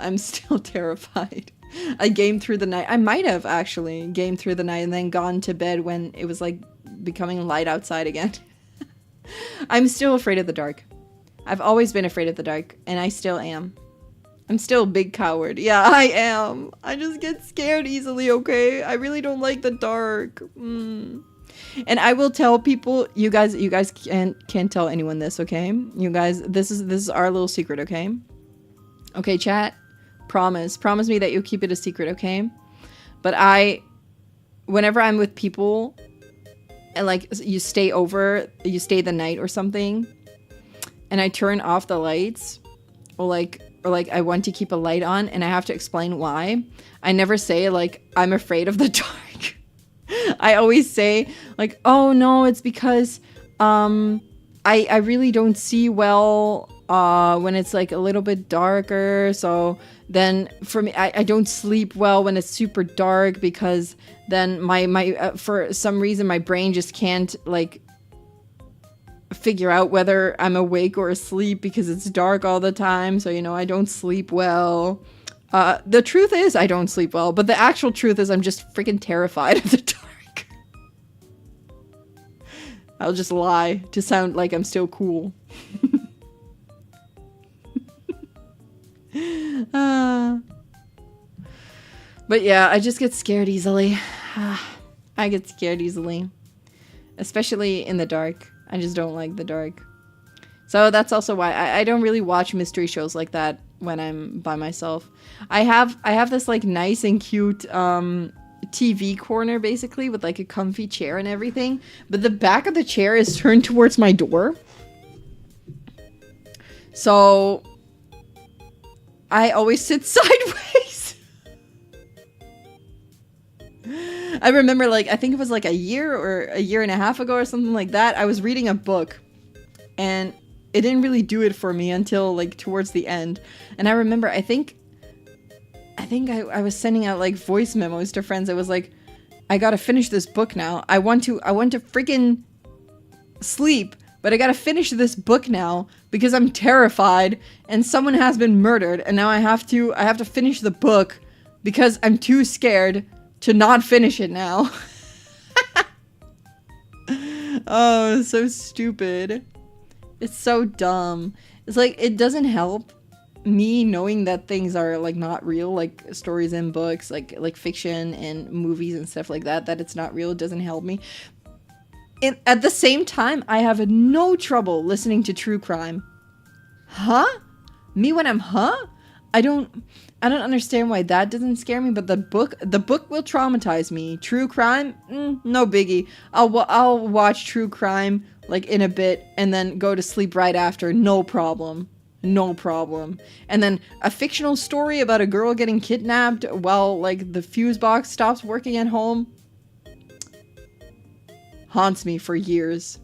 terrified. I gamed through the night. I might have actually gamed through the night and then gone to bed when it was like becoming light outside again. I'm still afraid of the dark. I've always been afraid of the dark, and I still am. I'm still a big coward. Yeah, I am. I just get scared easily, okay? I really don't like the dark. And I will tell people, you guys can't tell anyone this, okay? You guys, this is our little secret, okay? Okay, chat? Promise me that you'll keep it a secret, okay? But whenever I'm with people, and like you stay the night or something, and I turn off the lights, or like I want to keep a light on and I have to explain why, I never say like I'm afraid of the dark. I always say like, oh no, it's because I really don't see well when it's like a little bit darker. So then for me, I don't sleep well when it's super dark, because then my for some reason my brain just can't like figure out whether I'm awake or asleep because it's dark all the time. So, you know, I don't sleep well. The truth is I don't sleep well, but the actual truth is I'm just freaking terrified of the dark. I'll just lie to sound like I'm still cool. But yeah, I just get scared easily. I get scared easily, especially in the dark. I just don't like the dark. So that's also why I don't really watch mystery shows like that when I'm by myself. I have this like nice and cute TV corner basically with like a comfy chair and everything, but the back of the chair is turned towards my door. So I always sit sideways. I remember like, I think it was like a year or a year and a half ago or something like that. I was reading a book and it didn't really do it for me until like towards the end. And I remember, I think I was sending out like voice memos to friends. I was like, I gotta finish this book now. I want to freaking sleep, but I gotta finish this book now because I'm terrified and someone has been murdered, and now I have to finish the book because I'm too scared to not finish it now. Oh, so stupid. It's so dumb. It's like, it doesn't help me knowing that things are like not real, like stories in books, like fiction and movies and stuff like that, that it's not real. It doesn't help me. And at the same time, I have no trouble listening to true crime. Huh? Me when I'm I don't understand why that doesn't scare me, but the book will traumatize me. True crime? No biggie. I'll watch true crime like in a bit and then go to sleep right after. No problem. No problem. And then a fictional story about a girl getting kidnapped while like the fuse box stops working at home haunts me for years.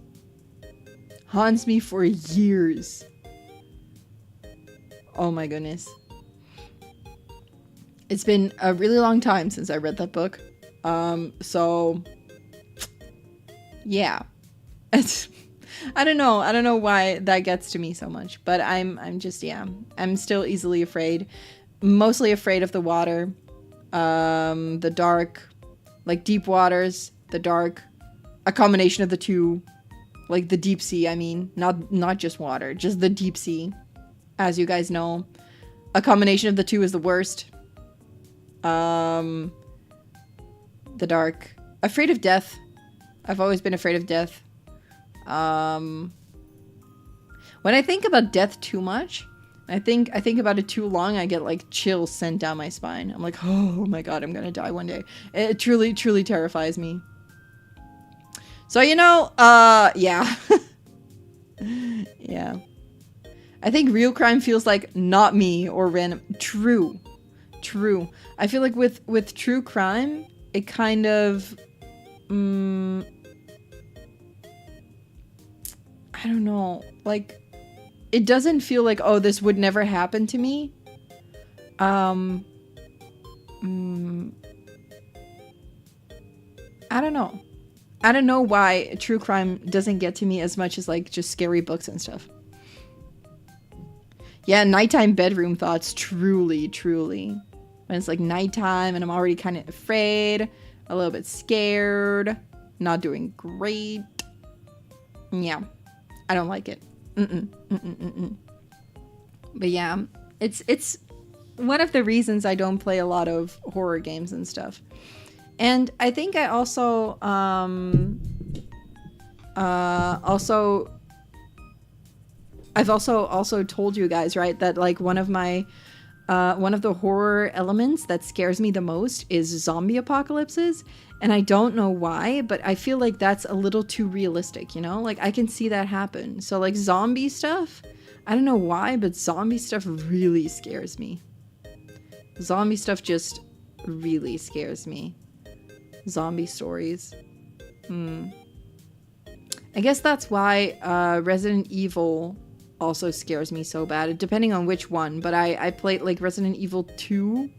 Haunts me for years. Oh my goodness. It's been a really long time since I read that book. So yeah. I don't know why that gets to me so much, but I'm just, yeah, I'm still easily afraid. mostly afraid of the water. The dark, like deep waters, the dark, a combination of the two, like the deep sea, I mean, not just water, just the deep sea, as you guys know. A combination of the two is the worst. The dark. Afraid of death. I've always been afraid of death. When I think about death too much, I think about it too long, I get like chills sent down my spine. I'm like, oh my god, I'm gonna die one day. It truly, truly terrifies me. So, you know, yeah. Yeah. I think real crime feels like not me or random. True. True. I feel like with true crime, it kind of... I don't know. Like, it doesn't feel like, oh, this would never happen to me. I don't know. I don't know why true crime doesn't get to me as much as, like, just scary books and stuff. Yeah, nighttime bedroom thoughts. Truly, truly. When it's, like, nighttime and I'm already kind of afraid, a little bit scared, not doing great. Yeah. I don't like it. But yeah, it's one of the reasons I don't play a lot of horror games and stuff. And I think I also I've also told you guys, right, that like one of the horror elements that scares me the most is zombie apocalypses. And I don't know why, but I feel like that's a little too realistic, you know? Like, I can see that happen. So, like, zombie stuff, I don't know why, but zombie stuff really scares me. Zombie stuff just really scares me. Zombie stories. I guess that's why Resident Evil also scares me so bad, depending on which one. But I played, like, Resident Evil 2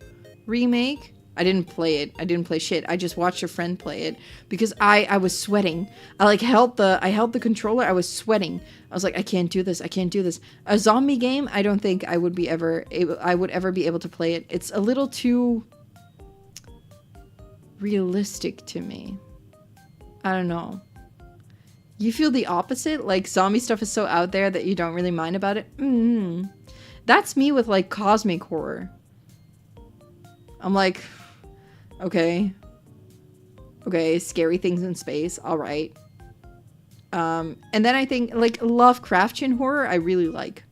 remake. I didn't play it. I didn't play shit. I just watched a friend play it because I was sweating. I held the controller. I was sweating. I was like, I can't do this. I can't do this. A zombie game, I don't think I would ever be able to play it. It's a little too realistic to me. I don't know. You feel the opposite? Like, zombie stuff is so out there that you don't really mind about it? That's me with, like, cosmic horror. I'm like... Okay, scary things in space, alright. And then I think, like, Lovecraftian horror, I really like.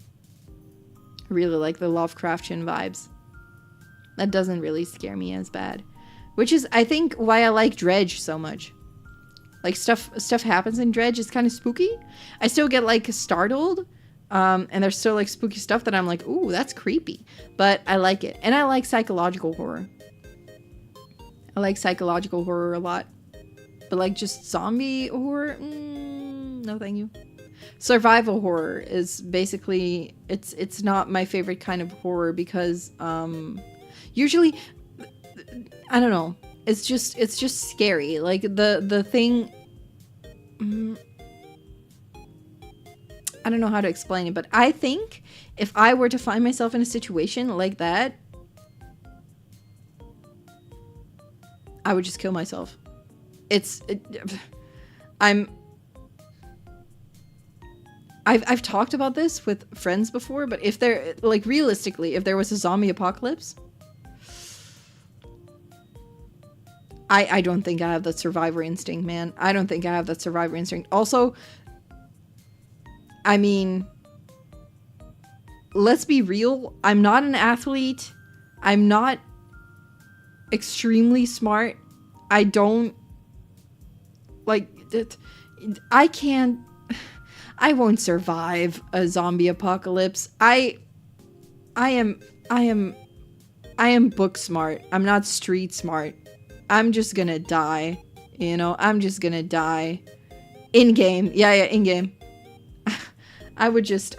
I really like the Lovecraftian vibes. That doesn't really scare me as bad. Which is, I think, why I like Dredge so much. Like, stuff happens in Dredge, it's kind of spooky. I still get, like, startled. And there's still, like, spooky stuff that I'm like, ooh, that's creepy. But I like it. And I like psychological horror. I like psychological horror a lot. But, like, just zombie horror? No, thank you. Survival horror is basically... It's not my favorite kind of horror because, usually... I don't know. It's just scary. Like, the thing... I don't know how to explain it, but I think if I were to find myself in a situation like that... I would just kill myself. I've talked about this with friends before, but if there, like, realistically, if there was a zombie apocalypse, I don't think I have that survivor instinct, man. I don't think I have that survivor instinct. Also, I mean, let's be real. I'm not an athlete. I'm not extremely smart. I don't like it. I won't survive a zombie apocalypse. I am book smart. I'm not street smart. I'm just gonna die. You know, I'm just gonna die. In game. Yeah, in game. I would just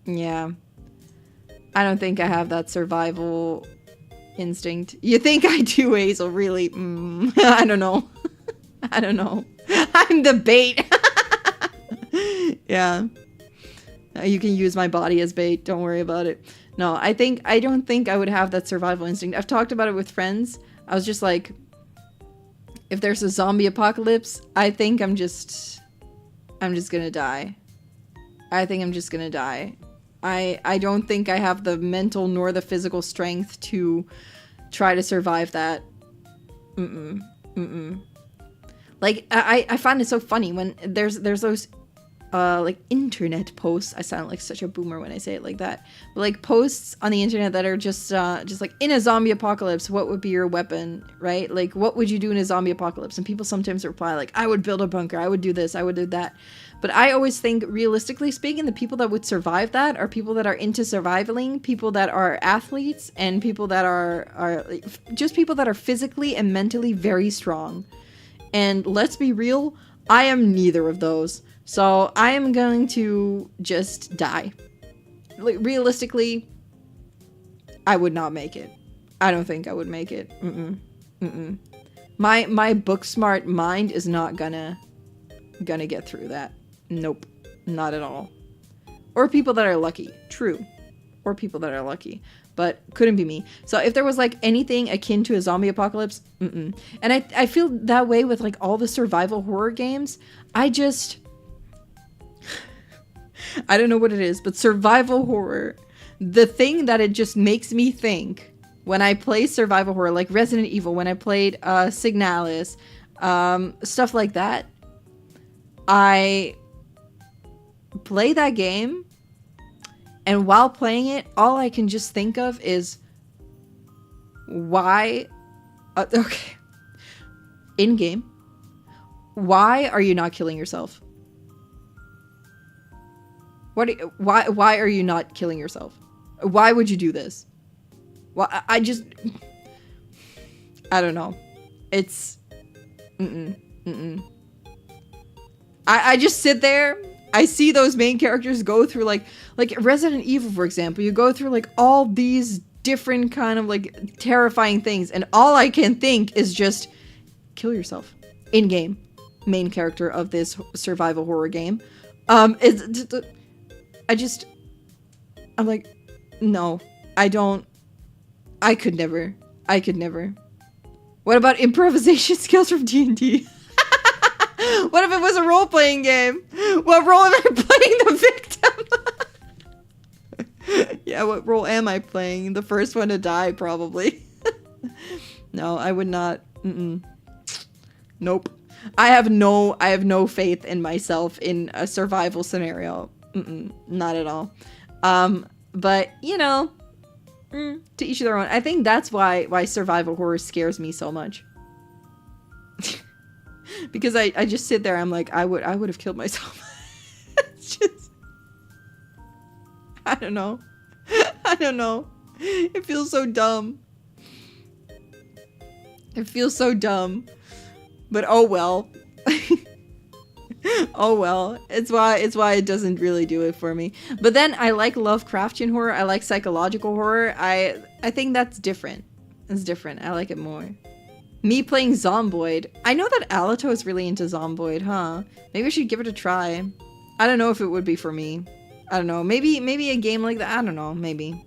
yeah. I don't think I have that survival instinct. You think I do, Hazel? Really? I don't know. I don't know. I'm the bait. Yeah. You can use my body as bait. Don't worry about it. No, I don't think I would have that survival instinct. I've talked about it with friends. I was just like, if there's a zombie apocalypse, I think I'm just gonna die. I think I'm just gonna die. I don't think I have the mental nor the physical strength to try to survive that. Like, I find it so funny when there's those like internet posts. I sound like such a boomer when I say it like that. But like posts on the internet that are just like, in a zombie apocalypse, what would be your weapon, right? Like, what would you do in a zombie apocalypse? And people sometimes reply like, I would build a bunker, I would do this, I would do that. But I always think, realistically speaking, the people that would survive that are people that are into surviving, people that are athletes, and people that are just people that are physically and mentally very strong. And let's be real, I am neither of those. So I am going to just die. Like, realistically, I would not make it. I don't think I would make it. My book smart mind is not gonna get through that. Nope, not at all. Or people that are lucky. True. Or people that are lucky. But couldn't be me. So if there was like anything akin to a zombie apocalypse, And I feel that way with like all the survival horror games. I don't know what it is, but survival horror, the thing that it just makes me think when I play survival horror, like Resident Evil, when I played Signalis, stuff like that, I play that game, and while playing it, all I can just think of is why, okay, in game, why are you not killing yourself? Why are you not killing yourself? Why would you do this? Well, I don't know. It's I just sit there. I see those main characters go through like Resident Evil, for example. You go through like all these different kind of like terrifying things, and all I can think is just kill yourself in game. Main character of this survival horror game. I'm like, no, I don't. I could never. What about improvisation skills from D&D? What if it was a role-playing game? What role am I playing? The victim? Yeah, what role am I playing? The first one to die, probably. No, I would not. Nope. I have no faith in myself in a survival scenario. Not at all. But you know, to each their own. I think that's why survival horror scares me so much. Because I just sit there, I'm like, I would have killed myself. It's just, I don't know. It feels so dumb. But oh well. Oh well. It's why it doesn't really do it for me. But then I like Lovecraftian horror. I like psychological horror. I think that's different. It's different. I like it more. Me playing Zomboid. I know that Alito is really into Zomboid, huh? Maybe I should give it a try. I don't know if it would be for me. I don't know. Maybe a game like that. I don't know. Maybe.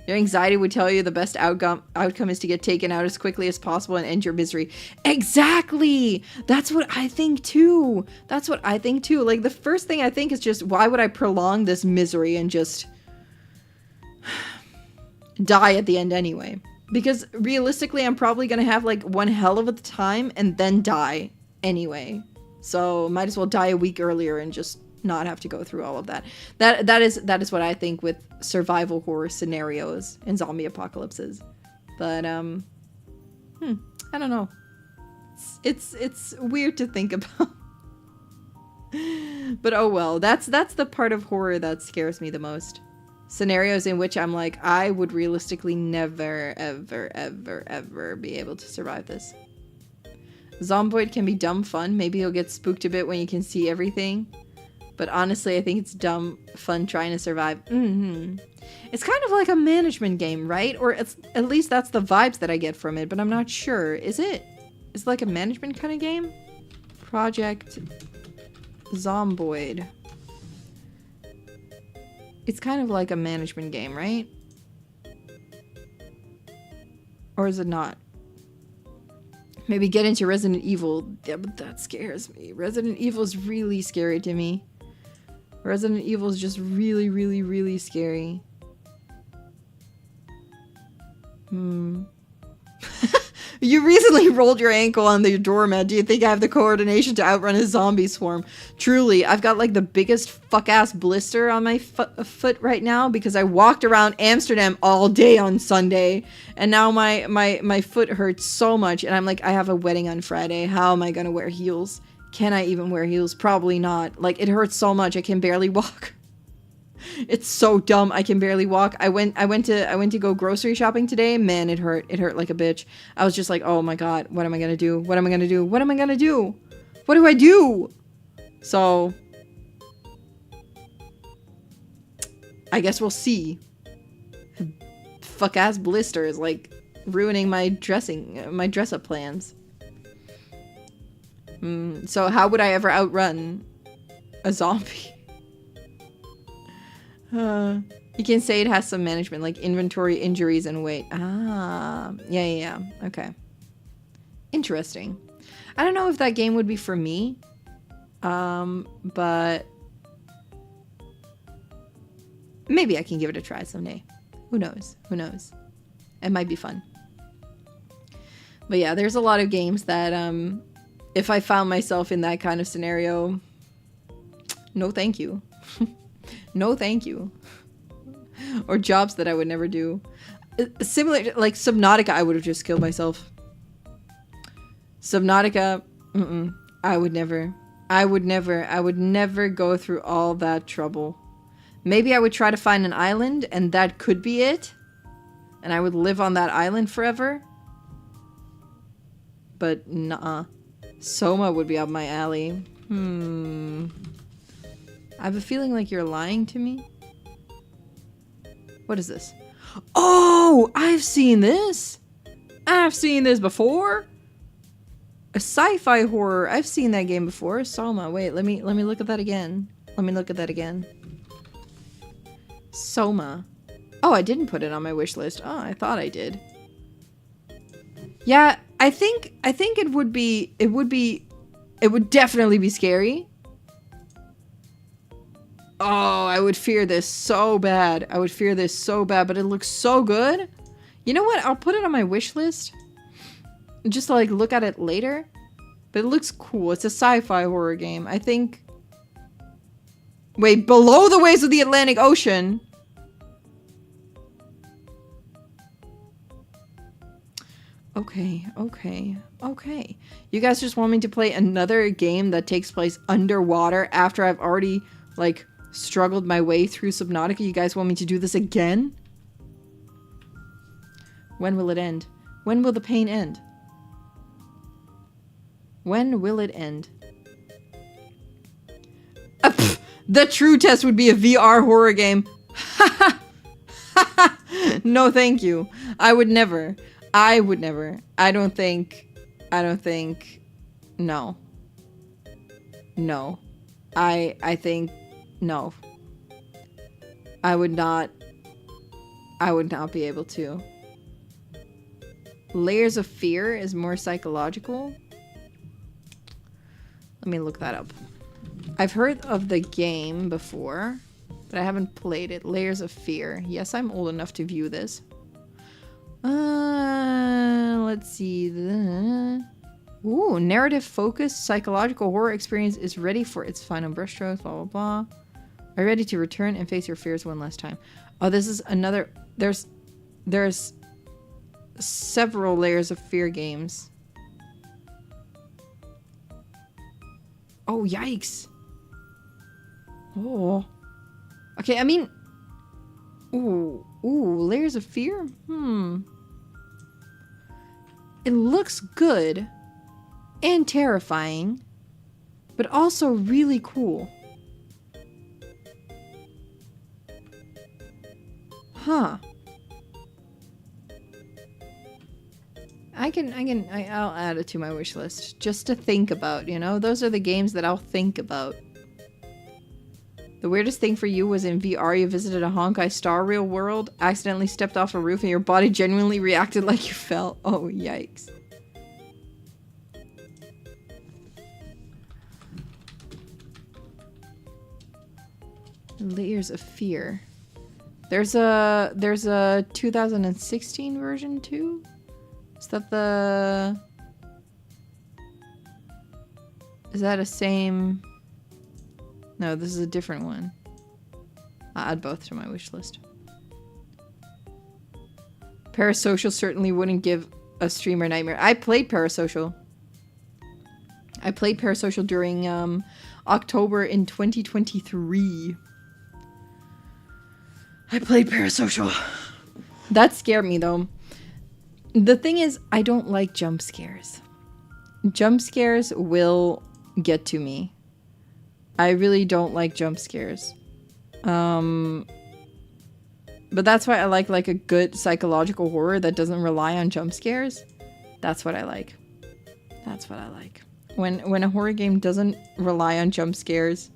Your anxiety would tell you the best outcome is to get taken out as quickly as possible and end your misery. Exactly! That's what I think too. Like, the first thing I think is just, why would I prolong this misery and just die at the end anyway? Because realistically, I'm probably gonna have like one hell of a time and then die anyway. So might as well die a week earlier and just not have to go through all of that. That is what I think with survival horror scenarios and zombie apocalypses. But I don't know. It's weird to think about. But oh well. That's the part of horror that scares me the most. Scenarios in which I'm like, I would realistically never, ever be able to survive this. Zomboid can be dumb fun. Maybe you'll get spooked a bit when you can see everything. But honestly, I think it's dumb fun trying to survive. It's kind of like a management game, right? Or it's, at least that's the vibes that I get from it, but I'm not sure. Is it? Is it like a management kind of game? Project Zomboid. It's kind of like a management game, right? Or is it not? Maybe get into Resident Evil. Yeah, but that scares me. Resident Evil is really scary to me. Resident Evil is just really, really, really scary. You recently rolled your ankle on the doormat. Do you think I have the coordination to outrun a zombie swarm? Truly, I've got like the biggest fuck-ass blister on my foot right now because I walked around Amsterdam all day on Sunday. And now my foot hurts so much. And I'm like, I have a wedding on Friday. How am I gonna wear heels? Can I even wear heels? Probably not. Like, it hurts so much I can barely walk. It's so dumb. I can barely walk. I went to go grocery shopping today. Man, it hurt. It hurt like a bitch. I was just like, oh my god, what am I gonna do? What am I gonna do? What am I gonna do? What do I do? So I guess we'll see. Fuck ass blister is like ruining my dress up plans. So how would I ever outrun a zombie? You can say it has some management, like inventory, injuries, and weight. Ah, yeah. Okay. Interesting. I don't know if that game would be for me. But maybe I can give it a try someday. Who knows? Who knows? It might be fun. But yeah, there's a lot of games that, if I found myself in that kind of scenario, no thank you. No thank you. Or jobs that I would never do. Similar, like Subnautica, I would have just killed myself. Subnautica, I would never go through all that trouble. Maybe I would try to find an island, and that could be it. And I would live on that island forever. But nuh-uh. Soma would be up my alley. I have a feeling like you're lying to me. What is this? Oh, I've seen this. I've seen this before. A sci-fi horror. I've seen that game before. Soma. Wait, let me look at that again. Soma. Oh, I didn't put it on my wish list. Oh, I thought I did. Yeah, I think it would definitely be scary. Oh, I would fear this so bad. But it looks so good. You know what? I'll put it on my wish list. Just to, like, look at it later. But it looks cool. It's a sci-fi horror game. I think... Wait, below the waves of the Atlantic Ocean? Okay. You guys just want me to play another game that takes place underwater after I've already, like... struggled my way through Subnautica. You guys want me to do this again? When will it end? When will the pain end? When will it end? The true test would be a VR horror game. No, thank you. I would never. I don't think. No. I think. No. I would not be able to. Layers of Fear is more psychological. Let me look that up. I've heard of the game before, but I haven't played it. Layers of Fear. Yes, I'm old enough to view this. Let's see. Ooh, narrative focused psychological horror experience is ready for its final brushstrokes, blah, blah, blah. Are you ready to return and face your fears one last time? Oh, this is another... There's several Layers of Fear games. Oh, yikes. Oh. Okay, I mean... Ooh, Layers of Fear? It looks good and terrifying, but also really cool. Huh. I'll add it to my wish list just to think about, you know? Those are the games that I'll think about. The weirdest thing for you was in VR, you visited a Honkai Star Rail world, accidentally stepped off a roof, and your body genuinely reacted like you fell. Oh, yikes. Layers of Fear. There's a 2016 version too? Is that the... Is that a same... No, this is a different one. I'll add both to my wish list. Parasocial certainly wouldn't give a streamer nightmare. I played Parasocial. I played Parasocial during October in 2023. I played Parasocial. That scared me though. The thing is, I don't like jump scares. Jump scares will get to me. I really don't like jump scares. But that's why I like a good psychological horror that doesn't rely on jump scares. That's what I like. That's what I like. When a horror game doesn't rely on jump scares,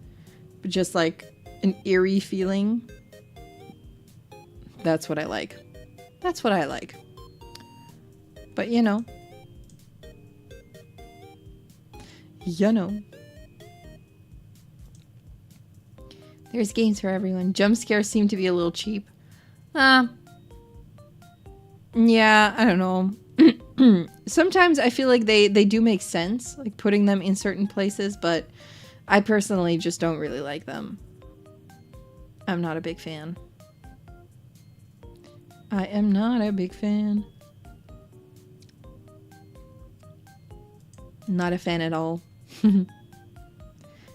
but just like an eerie feeling, that's what I like. That's what I like. But you know. You know. There's games for everyone. Jump scares seem to be a little cheap. Yeah, I don't know. Sometimes I feel like they do make sense, like putting them in certain places, but I personally just don't really like them. I'm not a big fan. I am not a big fan. Not a fan at all.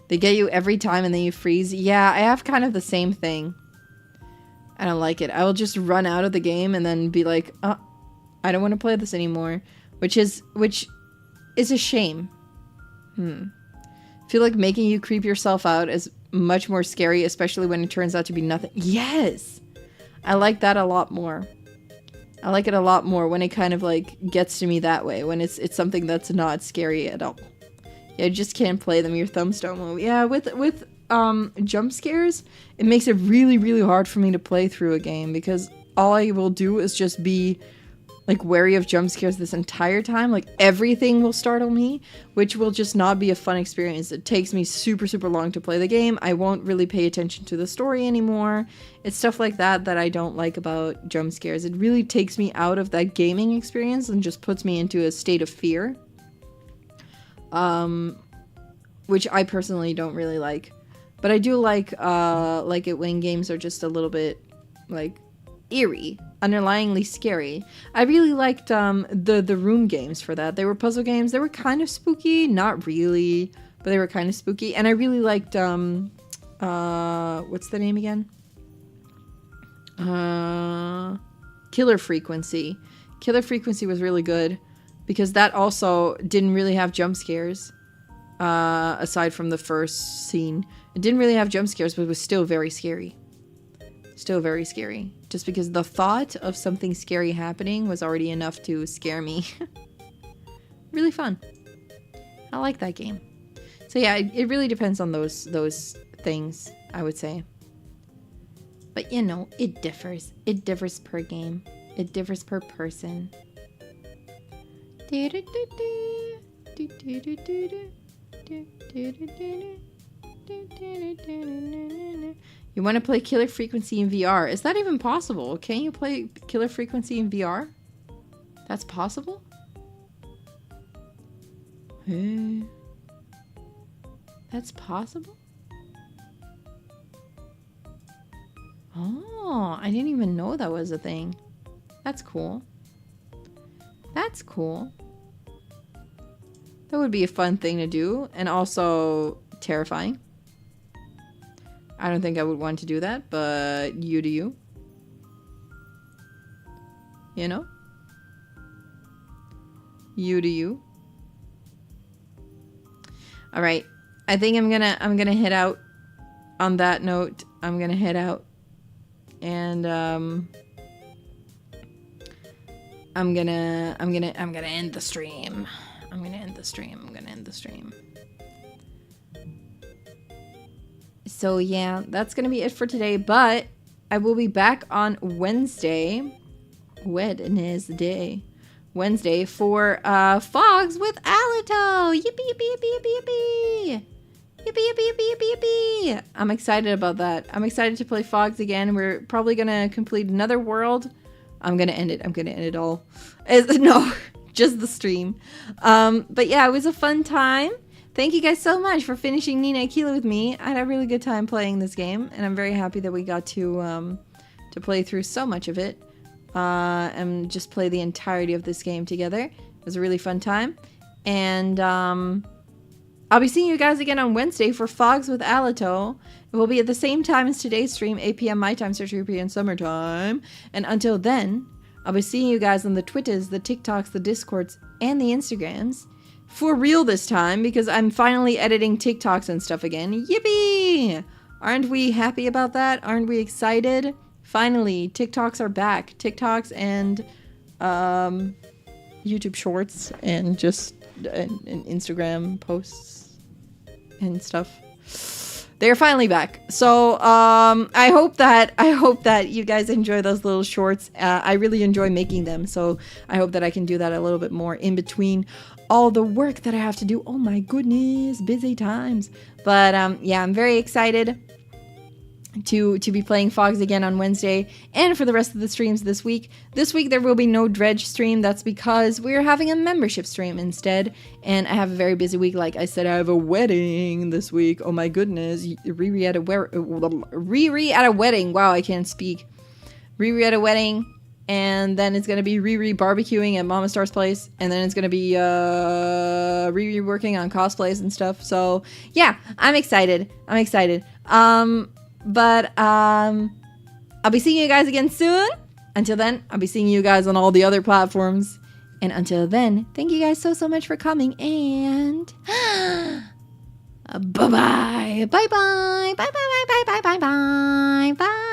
They get you every time and then you freeze. Yeah, I have kind of the same thing. I don't like it. I will just run out of the game and then be like, I don't want to play this anymore. Which is a shame. I feel like making you creep yourself out is much more scary, especially when it turns out to be nothing. Yes! I like that a lot more. I like it a lot more when it kind of like gets to me that way. When it's something that's not scary at all. Yeah, you just can't play them. Your thumbs don't move. Yeah, with jump scares, it makes it really, really hard for me to play through a game because all I will do is just be like wary of jump scares this entire time. Like everything will startle me, which will just not be a fun experience. It takes me super, super long to play the game. I won't really pay attention to the story anymore. It's stuff like that that I don't like about jump scares. It really takes me out of that gaming experience and just puts me into a state of fear. Which I personally don't really like. But I do like it when games are just a little bit, like, eerie, underlyingly scary. I really liked the room games for that. They were puzzle games. They were kind of spooky, not really, but they were kind of spooky. And I really liked what's the name again? Killer Frequency. Killer Frequency was really good because that also didn't really have jump scares. Aside from the first scene, it didn't really have jump scares, but it was still very scary. Still very scary. Just because the thought of something scary happening was already enough to scare me. Really fun. I like that game. So yeah, it really depends on those things, I would say. But you know, it differs. It differs per game. It differs per person. You want to play Killer Frequency in VR? Is that even possible? Can you play Killer Frequency in VR? That's possible? Hey. That's possible? Oh, I didn't even know that was a thing. That's cool. That's cool. That would be a fun thing to do, and also terrifying. I don't think I would want to do that, but you do you. You know? You do you. All right. I think I'm gonna head out. On that note, I'm gonna head out, and I'm gonna end the stream. So yeah, that's gonna be it for today, but I will be back on Wednesday for Fogs with Alito. Yippee, yippee, yippee, yippee, yippee. Yippee, yippee, yippee, yippee, yippee. I'm excited about that. I'm excited to play Fogs again. We're probably gonna complete another world. I'm gonna end it all. No, just the stream. But yeah, it was a fun time. Thank you guys so much for finishing Nina Aquila with me. I had a really good time playing this game, and I'm very happy that we got to play through so much of it and just play the entirety of this game together. It was a really fun time, and I'll be seeing you guys again on Wednesday for Fogs with Alito. It will be at the same time as today's stream, 8 p.m. my time, 6 p.m. summertime. And until then, I'll be seeing you guys on the Twitters, the TikToks, the Discords, and the Instagrams. For real this time, because I'm finally editing TikToks and stuff again. Yippee! Aren't we happy about that? Aren't we excited? Finally, TikToks are back. TikToks and YouTube Shorts and just and Instagram posts and stuff. They're finally back. So I hope that you guys enjoy those little shorts. I really enjoy making them, so I hope that I can do that a little bit more in between all the work that I have to do. Oh my goodness, busy times. But yeah, I'm very excited to be playing Fogs again on Wednesday and for the rest of the streams this week. This week there will be no Dredge stream. That's because we're having a membership stream instead, and I have a very busy week. Like I said, I have a wedding this week. Oh my goodness, Riri at a wedding. Wow, I can't speak. Riri at a wedding, and then it's gonna be Riri barbecuing at Mama Star's place, and then it's gonna be Riri working on cosplays and stuff. So yeah, I'm excited. But I'll be seeing you guys again soon. Until then, I'll be seeing you guys on all the other platforms. And until then, thank you guys so much for coming, and bye-bye. Bye-bye. Bye-bye. Bye-bye. Bye-bye. Bye-bye.